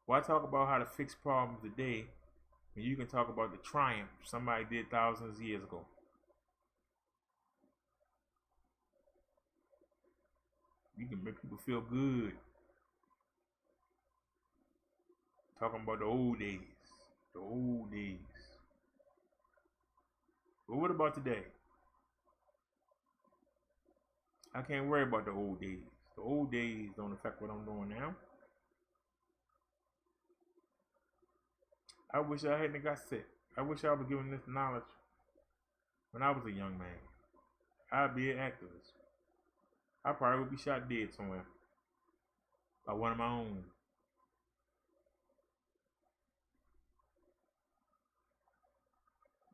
Why talk about how to fix problems today when you can talk about the triumph somebody did thousands of years ago? You can make people feel good. Talking about the old days. The old days. But what about today? I can't worry about the old days. The old days don't affect what I'm doing now. I wish I hadn't got sick. I wish I was given this knowledge when I was a young man. I'd be an activist. I probably would be shot dead somewhere by one of my own.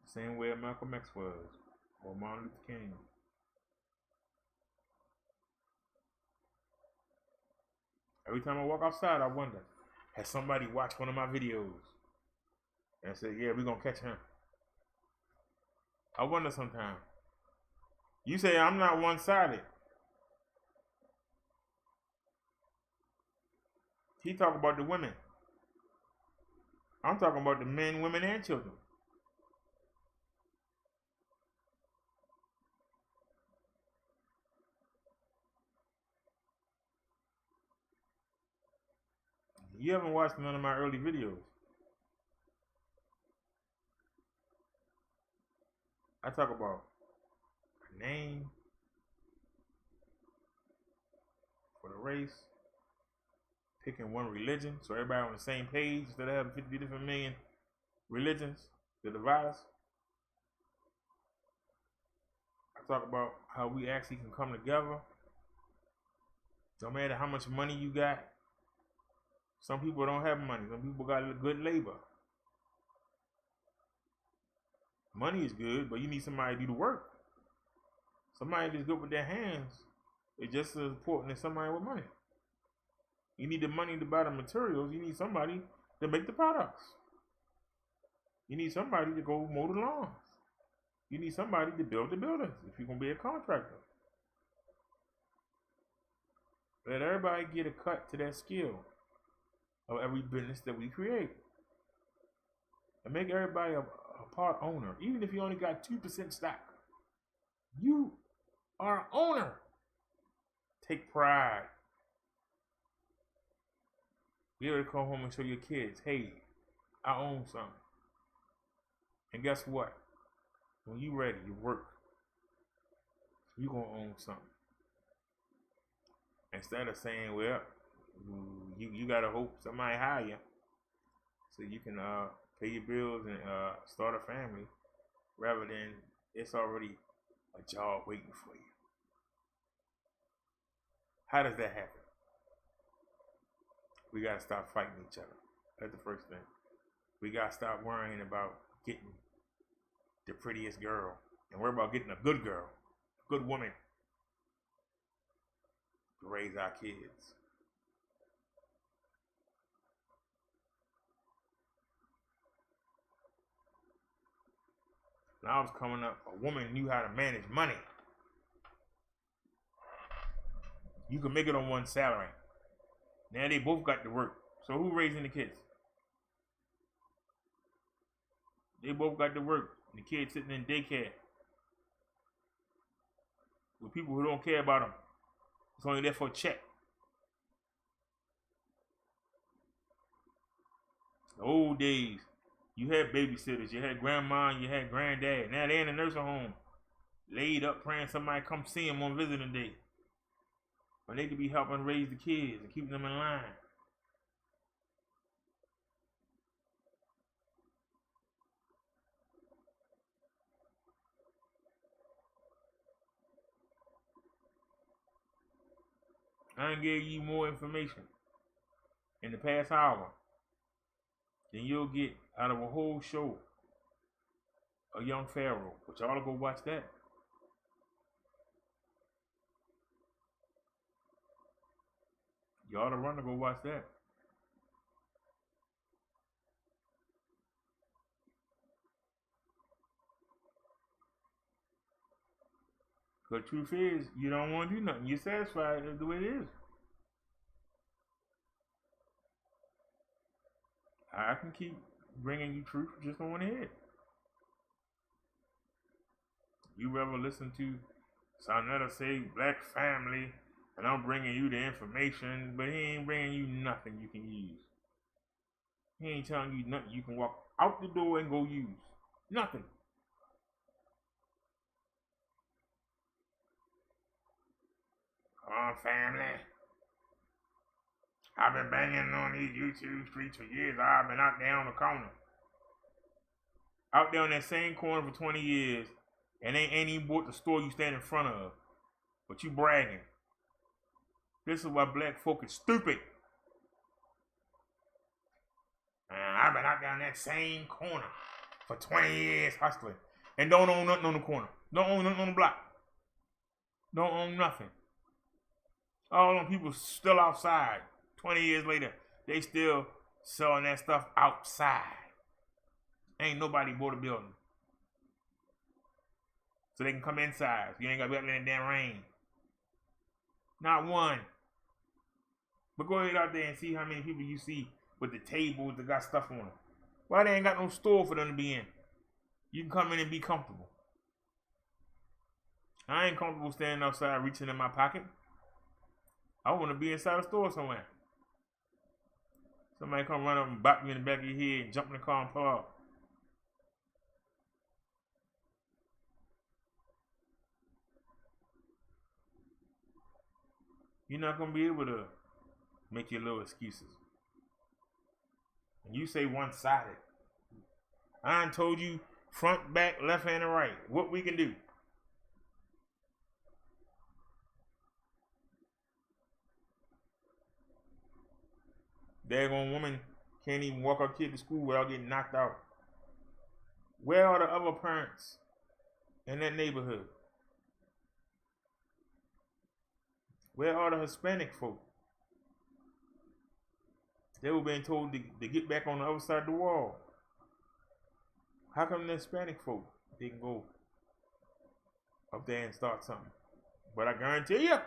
Same way Malcolm X was, or Martin Luther King. Every time I walk outside, I wonder, has somebody watched one of my videos and said, yeah, we're going to catch him? I wonder sometimes. You say I'm not one-sided. He talk about the women. I'm talking about the men, women, and children. You haven't watched none of my early videos. I talk about a name for the race, picking one religion so everybody on the same page instead of having 50 different million religions to divide us. I talk about how we actually can come together. No matter how much money you got. Some people don't have money. Some people got good labor. Money is good, but you need somebody to do the work. Somebody that's good with their hands is just as important as somebody with money. You need the money to buy the materials. You need somebody to make the products. You need somebody to go mow the lawns. You need somebody to build the buildings if you're going to be a contractor. Let everybody get a cut to that skill of every business that we create. And make everybody a part owner. Even if you only got 2% stock. You are an owner. Take pride. Be able to come home and show your kids, hey, I own something. And guess what? When you ready, you work. You're going to own something. Instead of saying, well, you got to hope somebody hire you so you can pay your bills and start a family, rather than it's already a job waiting for you. How does that happen? We got to stop fighting each other. That's the first thing. We got to stop worrying about getting the prettiest girl and worry about getting a good girl, a good woman to raise our kids. When I was coming up, a woman knew how to manage money. You could make it on one salary. Now they both got to work. So who raising the kids? They both got to work. The kids sitting in daycare with people who don't care about them. It's only there for a check. The old days, you had babysitters, you had grandma, you had granddad. Now they're in a nursing home, laid up praying somebody come see them on visiting day. But they could be helping raise the kids and keeping them in line. I done gave you more information in the past hour than you'll get out of a whole show, A Young Pharaoh. But y'all to go watch that. Y'all to run to go watch that. The truth is, you don't want to do nothing. You're satisfied the way it is. I can keep bringing you truth, just don't want to hear it. You rather listen to Sonetta say black family, and I'm bringing you the information, but he ain't bringing you nothing you can use. He ain't telling you nothing you can walk out the door and go use. Nothing. Come on, family. I've been banging on these YouTube streets for years. I've been out there on the corner. Out there on that same corner for 20 years, and they ain't even bought the store you stand in front of. But you bragging. This is why black folk is stupid. I've been out there on that same corner for 20 years hustling. And don't own nothing on the corner. Don't own nothing on the block. Don't own nothing. All them people still outside. 20 years later, they still selling that stuff outside. Ain't nobody bought a building. So they can come inside. You ain't got to be out there in the damn rain. Not one. But go ahead out there and see how many people you see with the tables that got stuff on them. Why they ain't got no store for them to be in? You can come in and be comfortable. I ain't comfortable standing outside reaching in my pocket. I want to be inside a store somewhere. Somebody come run up and bop you in the back of your head and jump in the car and pull off. You're not going to be able to make your little excuses. And you say one-sided. I done told you front, back, left hand, and right. What we can do. Daggone woman can't even walk her kid to school without getting knocked out. Where are the other parents in that neighborhood? Where are the Hispanic folk? They were being told to get back on the other side of the wall. How come the Hispanic folk didn't go up there and start something? But I guarantee you,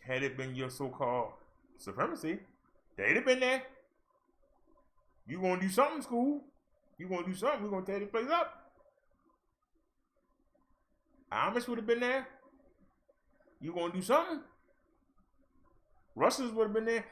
had it been your so-called supremacy, they'd have been there. You gonna do something, school? You gonna do something? We're gonna tear this place up. Amish would have been there. You gonna do something? Russians would have been there.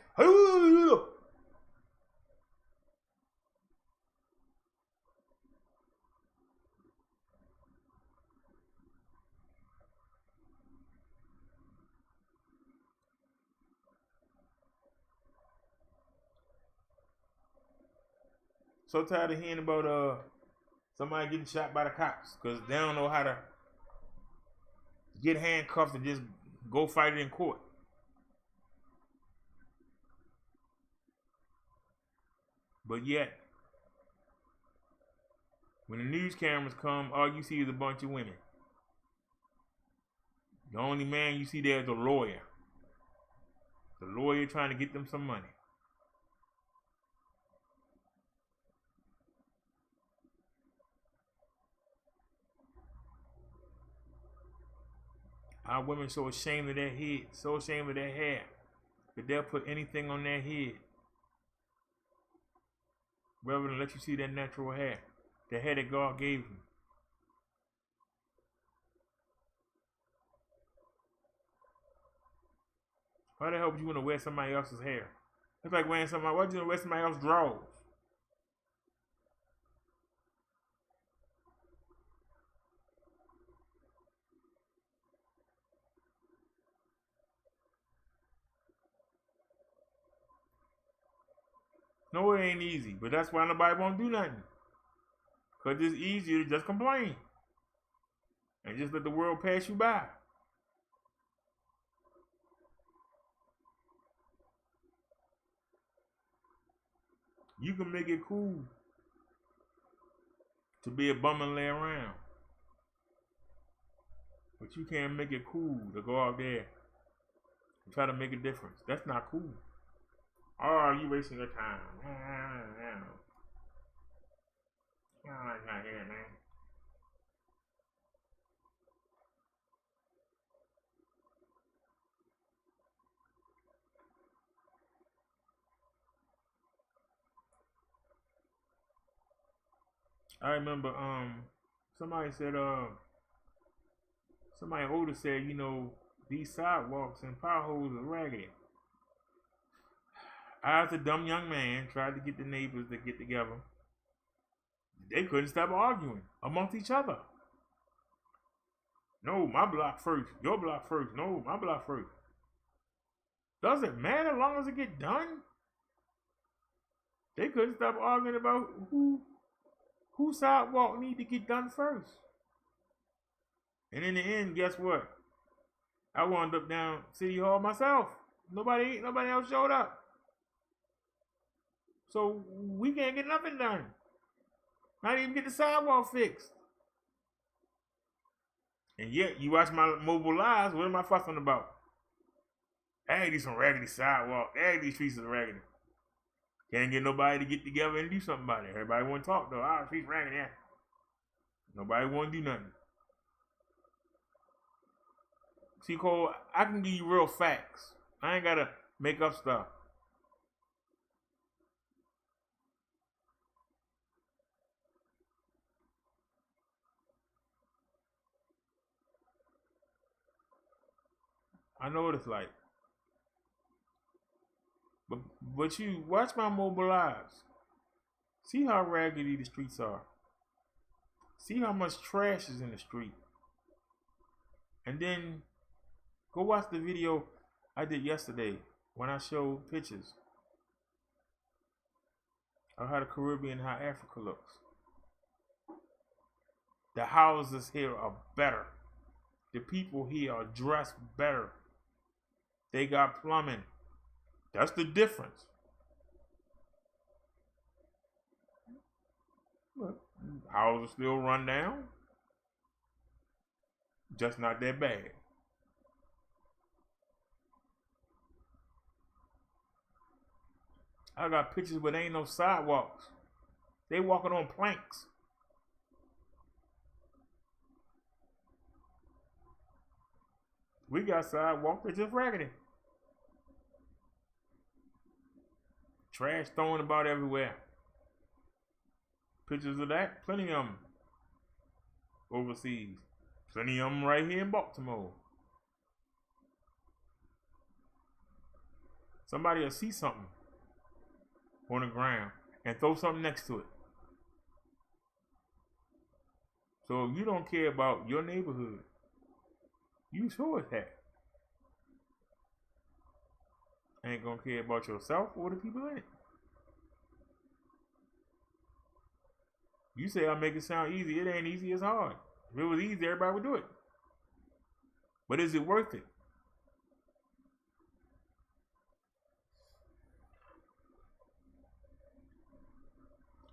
So tired of hearing about somebody getting shot by the cops because they don't know how to get handcuffed and just go fight it in court. But yet, when the news cameras come, all you see is a bunch of women. The only man you see there is the lawyer. The lawyer trying to get them some money. Our women so ashamed of their head, so ashamed of their hair, that they'll put anything on their head rather than let you see their natural hair, the hair that God gave them. Why the hell would you want to wear somebody else's hair? It's like wearing somebody. Why would you want to wear somebody else's drawers? No, it ain't easy, but that's why nobody won't do nothing. Because it's easier to just complain and just let the world pass you by. You can make it cool to be a bum and lay around, but you can't make it cool to go out there and try to make a difference. That's not cool. Oh, you wasting your time. That's not here, man. I remember somebody said somebody older said, you know, these sidewalks and potholes are raggedy. I, as a dumb young man, tried to get the neighbors to get together. They couldn't stop arguing amongst each other. No, my block first. Your block first. No, my block first. Doesn't matter as long as it get done. They couldn't stop arguing about who sidewalk need to get done first. And in the end, guess what? I wound up down City Hall myself. Nobody else showed up. So we can't get nothing done. Not even get the sidewalk fixed. And yet, you watch my mobile lives, what am I fussing about? Hey, these some raggedy sidewalk. Hey, these streets are raggedy. Can't get nobody to get together and do something about it. Everybody want to talk though. Ah, streets raggedy. Yeah. Nobody want to do nothing. See, Cole, I can give you real facts. I ain't gotta make up stuff. I know what it's like. But you watch my mobile lives. See how raggedy the streets are. See how much trash is in the street. And then go watch the video I did yesterday when I showed pictures of how the Caribbean, how Africa looks. The houses here are better. The people here are dressed better. They got plumbing. That's the difference. Look, houses still run down. Just not that bad. I got pictures where there ain't no sidewalks. They walking on planks. We got sidewalks, they're just raggedy. Trash thrown about everywhere. Pictures of that, plenty of them overseas. Plenty of them right here in Baltimore. Somebody will see something on the ground and throw something next to it. So if you don't care about your neighborhood, you sure as heck ain't gonna care about yourself or the people in it. You say I make it sound easy. It ain't easy, it's hard. If it was easy, everybody would do it. But is it worth it?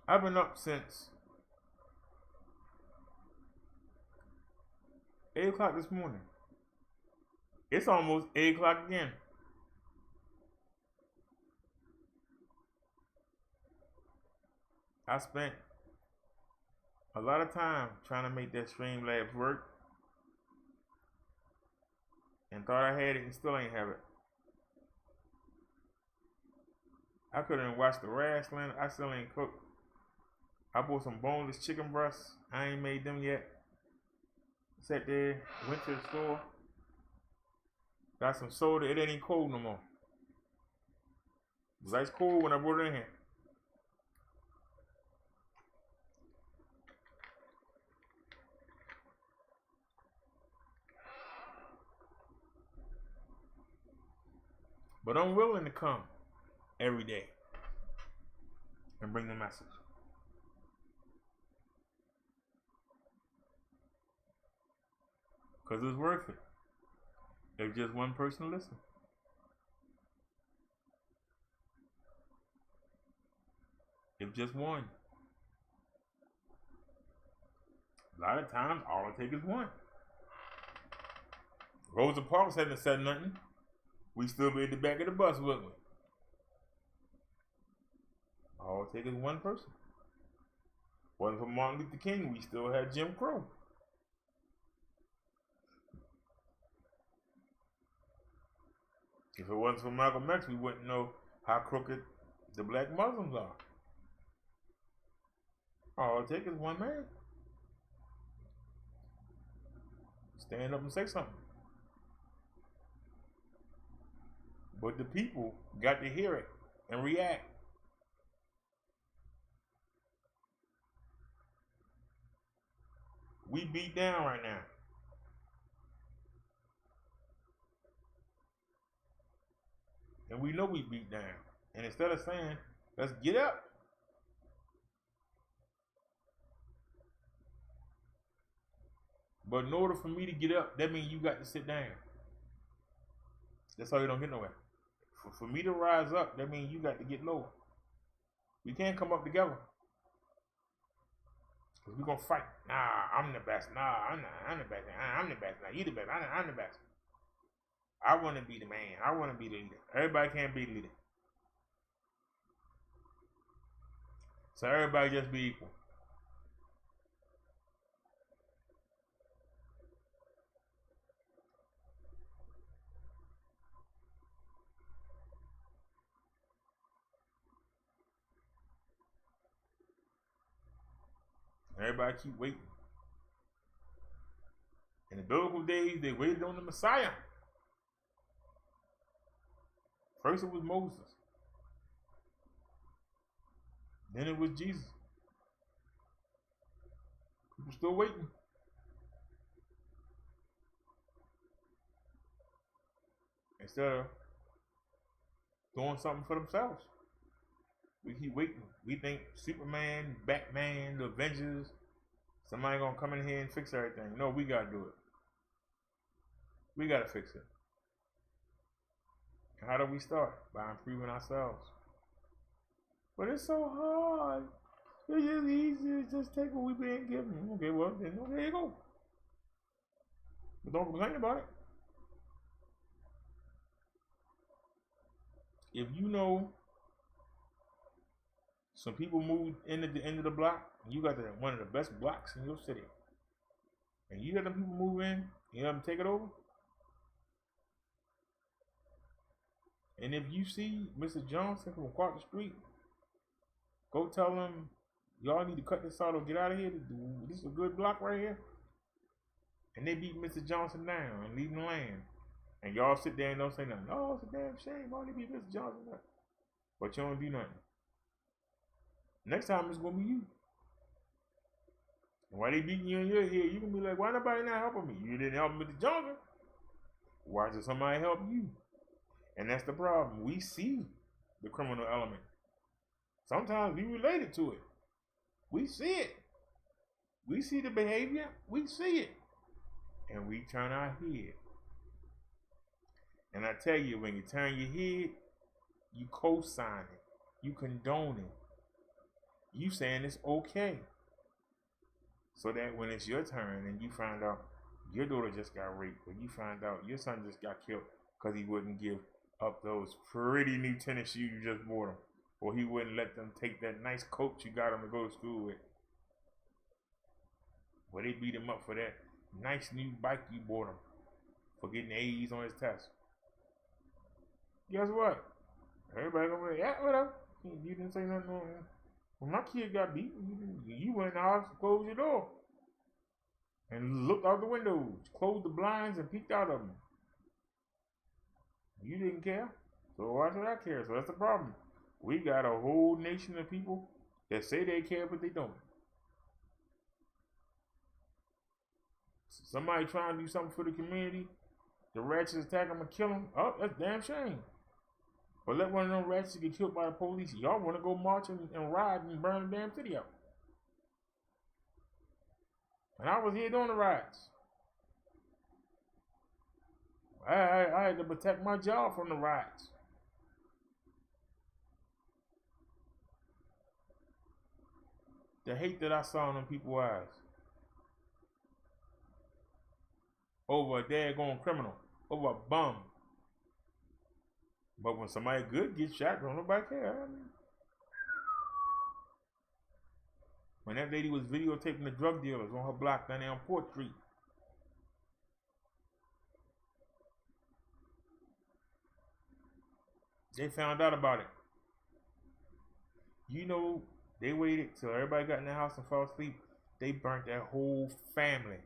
I've been up since 8 o'clock this morning. It's almost 8 o'clock again. I spent a lot of time trying to make that Streamlabs work and thought I had it and still ain't have it. I couldn't watch the wrestling. I still ain't cooked. I bought some boneless chicken breasts. I ain't made them yet. Sat there, went to the store, got some soda. It ain't even cold no more. It was ice cold when I brought it in here. But I'm willing to come every day and bring the message. Because it's worth it. If just one person listens. If just one. A lot of times, all it takes is one. Rosa Parks hadn't said nothing. We still be at the back of the bus, wouldn't we? All it takes is one person. Wasn't for Martin Luther King, we still had Jim Crow. If it wasn't for Malcolm X, we wouldn't know how crooked the black Muslims are. All it takes is one man. Stand up and say something. But the people got to hear it and react. We beat down right now. And we know we beat down. And instead of saying, let's get up, but in order for me to get up, that means you got to sit down. That's how you don't get nowhere. For me to rise up, that means you got to get lower. We can't come up together. Because we're going to fight. Nah, I'm the best. Nah, I'm the best. I'm the best. Nah, you the best. I'm the best. I want to be the man. I want to be the leader. Everybody can't be the leader. So everybody just be equal. Everybody keep waiting. In the biblical days, they waited on the Messiah. First it was Moses. Then it was Jesus. People still waiting. Instead of doing something for themselves. We keep waiting. We think Superman, Batman, the Avengers, somebody gonna come in here and fix everything. No, we gotta do it. We gotta fix it. And how do we start? By improving ourselves. But it's so hard. It's just easy to just take what we've been given. Okay, well, then there you go. But don't complain about it. If you know some people moved in at the end of the block, and you got one of the best blocks in your city, and you let them people move in, you let them take it over, and if you see Mr. Johnson from across the street, go tell them, y'all need to cut this out or get out of here. This is a good block right here. And they beat Mr. Johnson down and leave him land. And y'all sit there and don't say nothing. Oh, it's a damn shame. Why they beat Mr. Johnson down? But you don't do nothing. Next time it's going to be you. And while they beating you in your head, you can be like, why nobody not helping me? You didn't help Mr. Johnson. Why should somebody help you? And that's the problem. We see the criminal element. Sometimes we related to it. We see it. We see the behavior. We see it. And we turn our head. And I tell you, when you turn your head, you co-sign it. You condone it. You saying it's okay. So that when it's your turn and you find out your daughter just got raped, or you find out your son just got killed because he wouldn't give up those pretty new tennis shoes you just bought him, or he wouldn't let them take that nice coat you got him to go to school with, or they beat him up for that nice new bike you bought him for getting A's on his test. Guess what? Everybody gonna be like, yeah, whatever. You didn't say nothing on him. When my kid got beat, you went in the house, closed your door, and looked out the windows, closed the blinds, and peeked out of them. You didn't care, so why should I care? So that's the problem. We got a whole nation of people that say they care, but they don't. Somebody trying to do something for the community, the ratchets attack them and kill them. Oh, that's a damn shame. But let one of them ratchets get killed by the police. Y'all want to go march and ride and burn the damn city out. And I was here doing the riots. I had to protect my job from the riots. The hate that I saw in them people's eyes. Over a daggone criminal. Over a bum. But when somebody good gets shot, don't nobody care. When that lady was videotaping the drug dealers on her block down there on Port Street. They found out about it. You know, they waited till everybody got in the house and fell asleep. They burnt that whole family.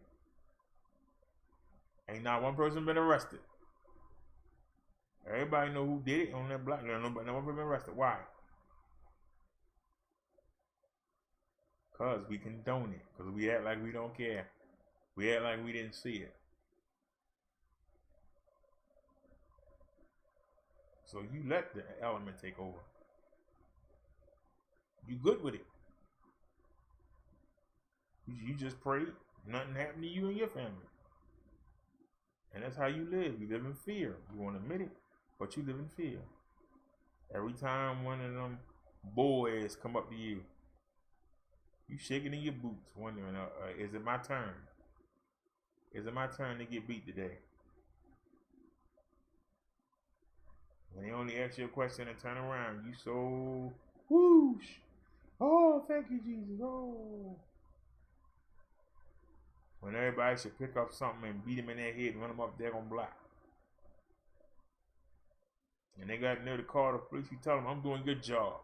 Ain't not one person been arrested. Everybody know who did it on that block. No one been arrested. Why? Because we condone it. Because we act like we don't care. We act like we didn't see it. So you let the element take over. You good with it. You just pray nothing happened to you and your family. And that's how you live. You live in fear. You won't admit it, but you live in fear. Every time one of them boys come up to you, you shaking in your boots, wondering, is it my turn? Is it my turn to get beat today? When they only ask you a question and turn around, you so whoosh. Oh, thank you, Jesus. Oh. When everybody should pick up something and beat him in their head and run them up there on block. And they got near to call the police, you tell them, I'm doing your job.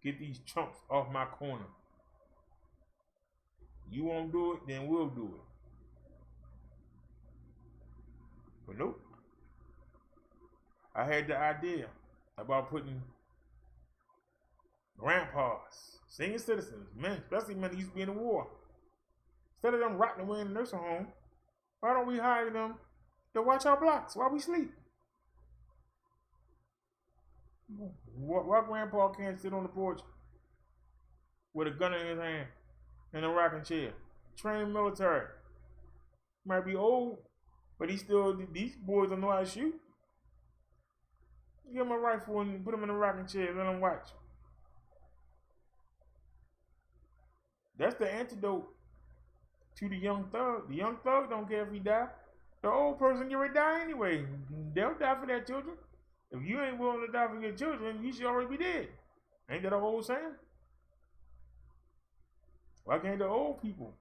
Get these chumps off my corner. You won't do it, then we'll do it. But nope. I had the idea about putting grandpas, senior citizens, men, especially men that used to be in the war. Instead of them rotting away in the nursing home, why don't we hire them to watch our blocks while we sleep? Why grandpa can't sit on the porch with a gun in his hand in a rocking chair? Trained military. Might be old, but these boys don't know how to shoot. Give him a rifle and put him in a rocking chair and let him watch. That's the antidote to the young thug. The young thug don't care if he die. The old person get ready to die anyway. They'll die for their children. If you ain't willing to die for your children, you should already be dead. Ain't that an old saying? Why can't the old people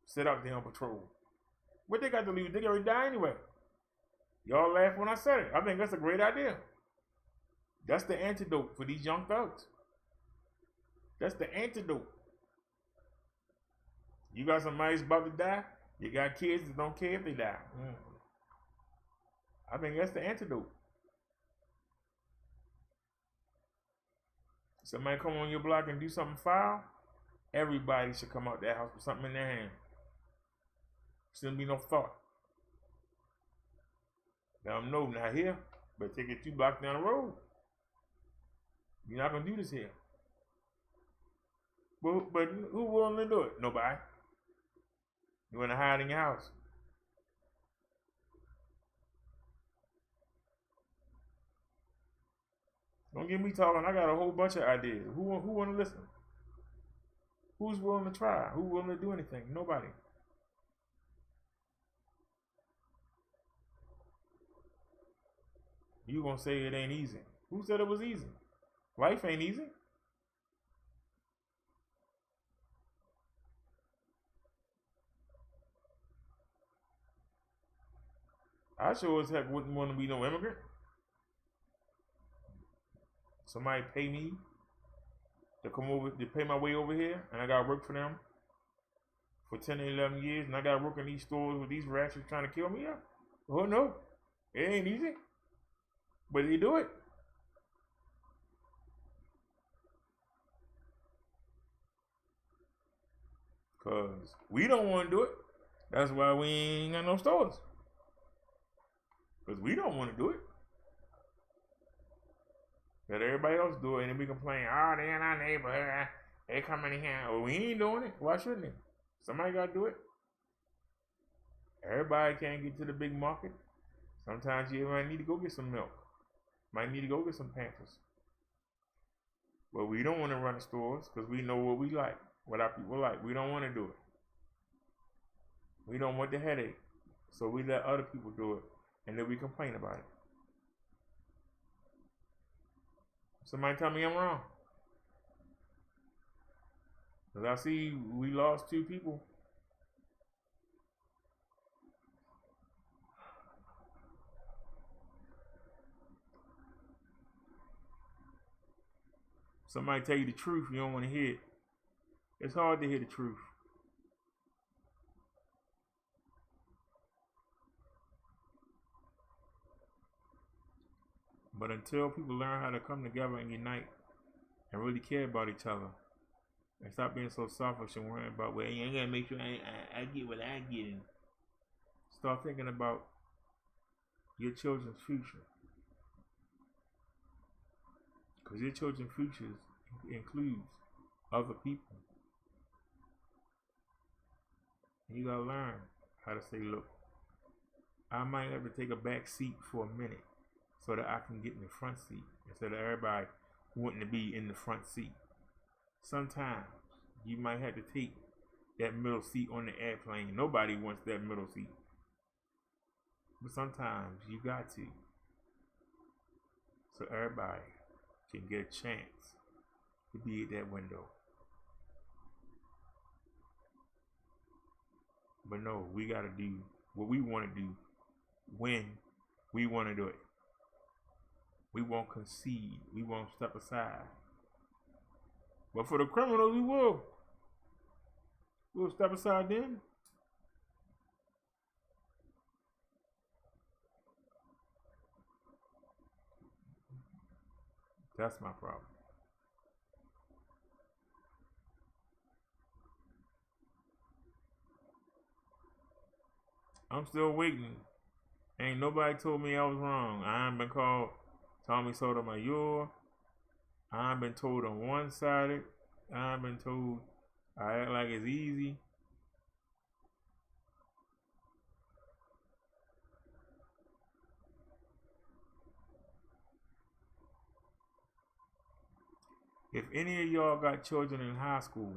sit out there on patrol? What they got to lose? They get ready to die anyway. Y'all laugh when I said it. I think that's a great idea. That's the antidote for these young thugs. That's the antidote. You got somebody who's about to die. You got kids that don't care if they die. I think that's the antidote. Somebody come on your block and do something foul, everybody should come out that house with something in their hand. Shouldn't be no thought. Let them know, not here, but take it 2 blocks down the road. You're not going to do this here. But who willing to do it? Nobody. You want to hide in your house. Don't get me talking. I got a whole bunch of ideas. Who want to listen? Who's willing to try? Who's willing to do anything? Nobody. You gonna say it ain't easy? Who said it was easy? Life ain't easy. I sure as heck wouldn't want to be no immigrant. Somebody pay me to come over, to pay my way over here, and I gotta work for them for 10 or 11 years, and I gotta work in these stores with these rats trying to kill me up. Oh no, it ain't easy, but they do it. Cause we don't want to do it. That's why we ain't got no stores. Cause we don't want to do it. Let everybody else do it, and then we complain, oh, they in our neighborhood, they come in here. Well, we ain't doing it. Why shouldn't they? Somebody got to do it. Everybody can't get to the big market. Sometimes you might need to go get some milk. Might need to go get some Pampers. But we don't want to run the stores because we know what we like, what our people like. We don't want to do it. We don't want the headache. So we let other people do it, and then we complain about it. Somebody tell me I'm wrong. Because I see we lost 2 people. Somebody tell you the truth, you don't want to hear it. It's hard to hear the truth. But until people learn how to come together and unite and really care about each other and stop being so selfish and worrying about, well, I gotta make sure I get what I get, and start thinking about your children's future. Because your children's future includes other people. And you gotta learn how to say, look, I might have to take a back seat for a minute so that I can get in the front seat instead of everybody wanting to be in the front seat. Sometimes you might have to take that middle seat on the airplane. Nobody wants that middle seat. But sometimes you got to. So everybody can get a chance to be at that window. But no, we got to do what we want to do when we want to do it. We won't concede. We won't step aside. But for the criminals, we will. We'll step aside then. That's my problem. I'm still waiting. Ain't nobody told me I was wrong. I ain't been called Tommy Sotomayor. I ain't been told I'm one-sided. I ain't been told I act like it's easy. If any of y'all got children in high school,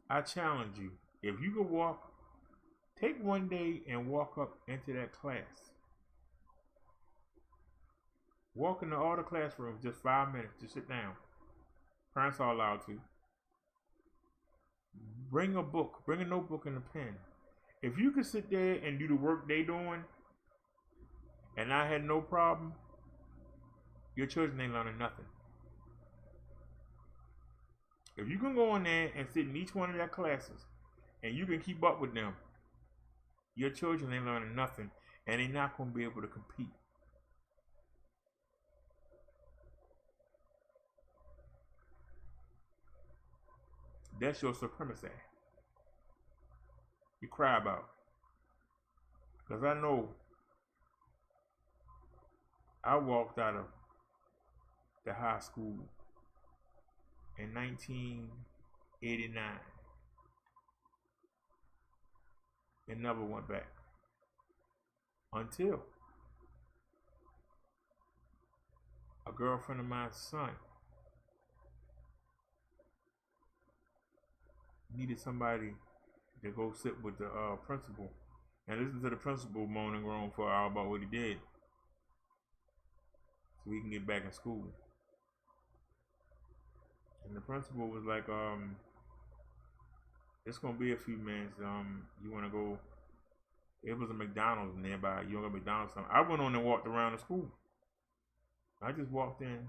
I challenge you. If you could take one day and walk up into that class. Walk into all the classrooms, just 5 minutes, just sit down. Parents are allowed to. Bring a book, bring a notebook and a pen. If you could sit there and do the work they doing, and I had no problem, your children ain't learning nothing. If you can go in there and sit in each one of their classes, and you can keep up with them, your children ain't learning nothing, and they're not going to be able to compete. That's your supremacy. You cry about. Because I know I walked out of the high school in 1989 and never went back until a girlfriend of mine's son needed somebody to go sit with the principal and listen to the principal moan and groan for an hour about what he did so he can get back in school. And the principal was like, it's gonna be a few minutes. You wanna go? It was a McDonald's nearby. You wanna go to McDonald's? I went on and walked around the school. I just walked in,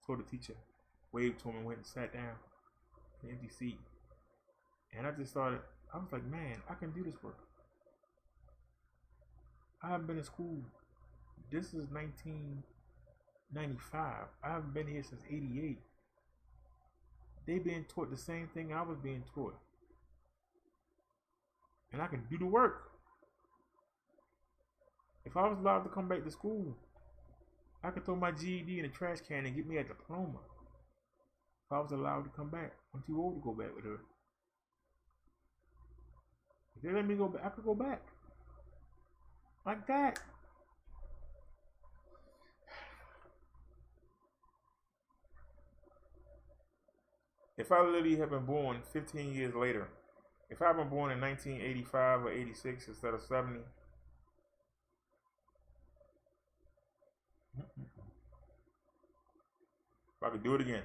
told the teacher, waved to him, and went and sat down in an empty seat. And I just started. I was like, man, I can do this work. I haven't been in school. This is 1995. I haven't been here since '88. They being taught the same thing I was being taught. And I can do the work. If I was allowed to come back to school, I could throw my GED in the trash can and get me a diploma. If I was allowed to come back. I'm too old to go back with her. If they let me go back, I could go back. Like that. If I literally had been born 15 years later, if I'd been born in 1985 or 86 instead of 70, if I could do it again,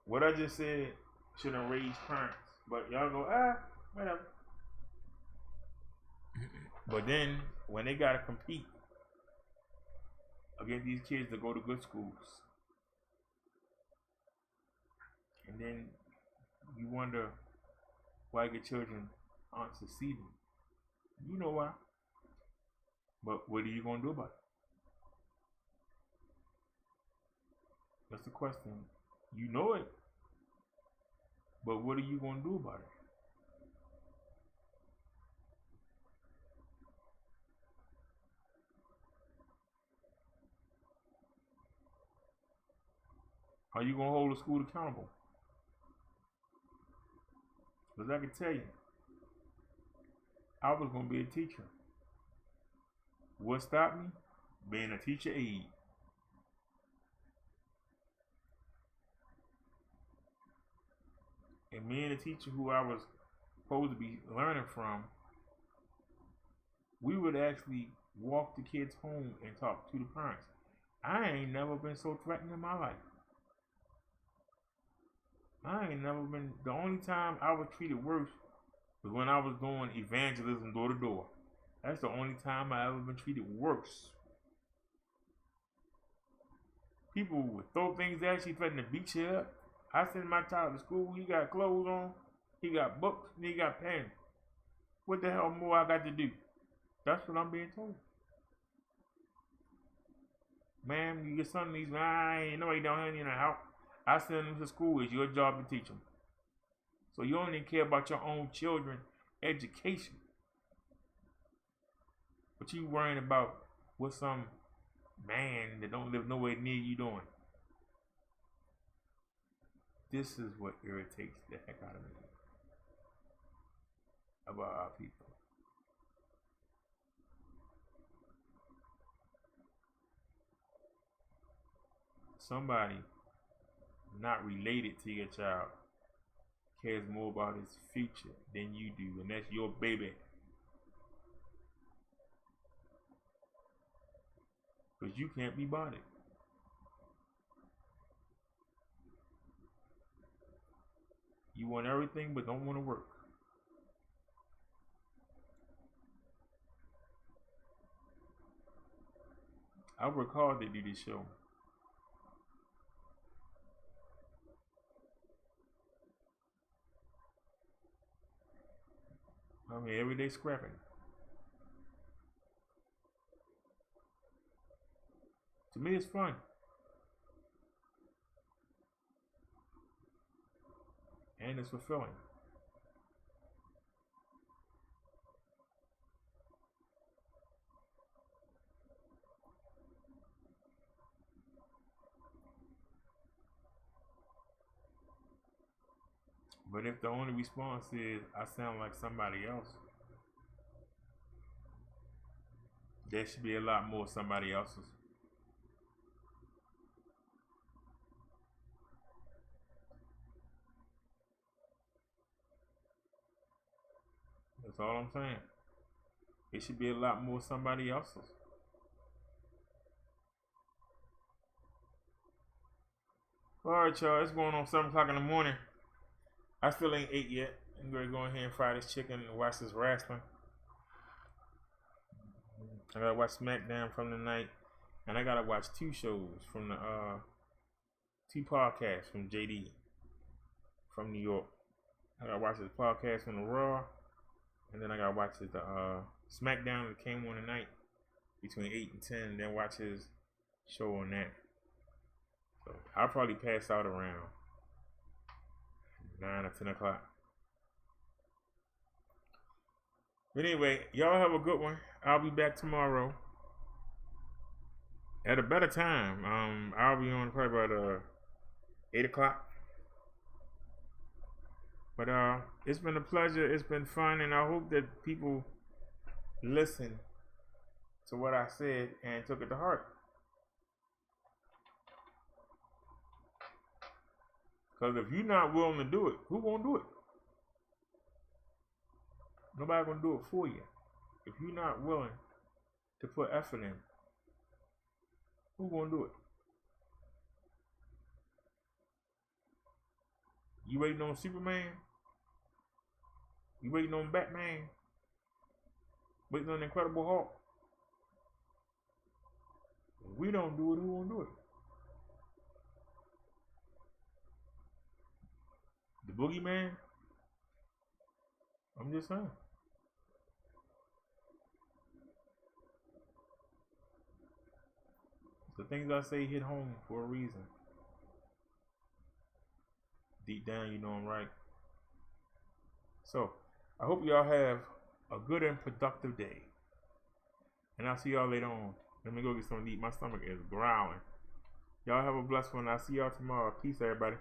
what I just said should enrage parents, but y'all go, whatever. But then, when they gotta compete against these kids that go to good schools, and then you wonder why your children aren't succeeding. You know why. But what are you going to do about it? That's the question. You know it. But what are you going to do about it? Are you going to hold the school accountable? Because I can tell you, I was going to be a teacher. What stopped me? Being a teacher aide. And me and the teacher who I was supposed to be learning from, we would actually walk the kids home and talk to the parents. I ain't never been so threatened in my life. I ain't never been. The only time I was treated worse was when I was doing evangelism door to door. That's the only time I ever been treated worse. People would throw things at you, threatening to beat you up. I send my child to school. He got clothes on. He got books. And he got pens. What the hell more I got to do? That's what I'm being told. Ma'am, your son needs, ain't nobody down here need no help. I send him to school. It's your job to teach him. So you don't even care about your own children education. But you worrying about what some man that don't live nowhere near you doing. This is what irritates the heck out of me about our people. Somebody not related to your child cares more about his future than you do, and that's your baby. Because you can't be bothered. You want everything but don't want to work. I work hard to do this show. I mean, every day scrapping. To me, it's fun. And it's fulfilling. But if the only response is, I sound like somebody else, there should be a lot more somebody else's. That's all I'm saying. It should be a lot more somebody else's. Alright, y'all, it's going on 7 o'clock in the morning. I still ain't ate yet. I'm going to go in here and fry this chicken and watch this wrestling. I got to watch SmackDown from the night. And I got to watch 2 shows from the, 2 podcasts from JD from New York. I got to watch this podcast from the Raw. And then I got to watch the SmackDown that came on tonight between 8 and 10. And then watch his show on that. So I'll probably pass out around 9 or 10 o'clock. But anyway, y'all have a good one. I'll be back tomorrow at a better time. I'll be on probably about 8 o'clock. But it's been a pleasure. It's been fun, and I hope that people listen to what I said and took it to heart. Because if you're not willing to do it, who gonna do it? Nobody gonna do it for you. If you're not willing to put effort in, who gonna do it? You waiting on Superman? You waiting on Batman? Waiting on the Incredible Hulk? If we don't do it, who gonna do it? The Boogeyman? I'm just saying. The things I say hit home for a reason. Deep down, you know I'm right. So, I hope y'all have a good and productive day. And I'll see y'all later on. Let me go get something to eat. My stomach is growling. Y'all have a blessed one. I'll see y'all tomorrow. Peace, everybody.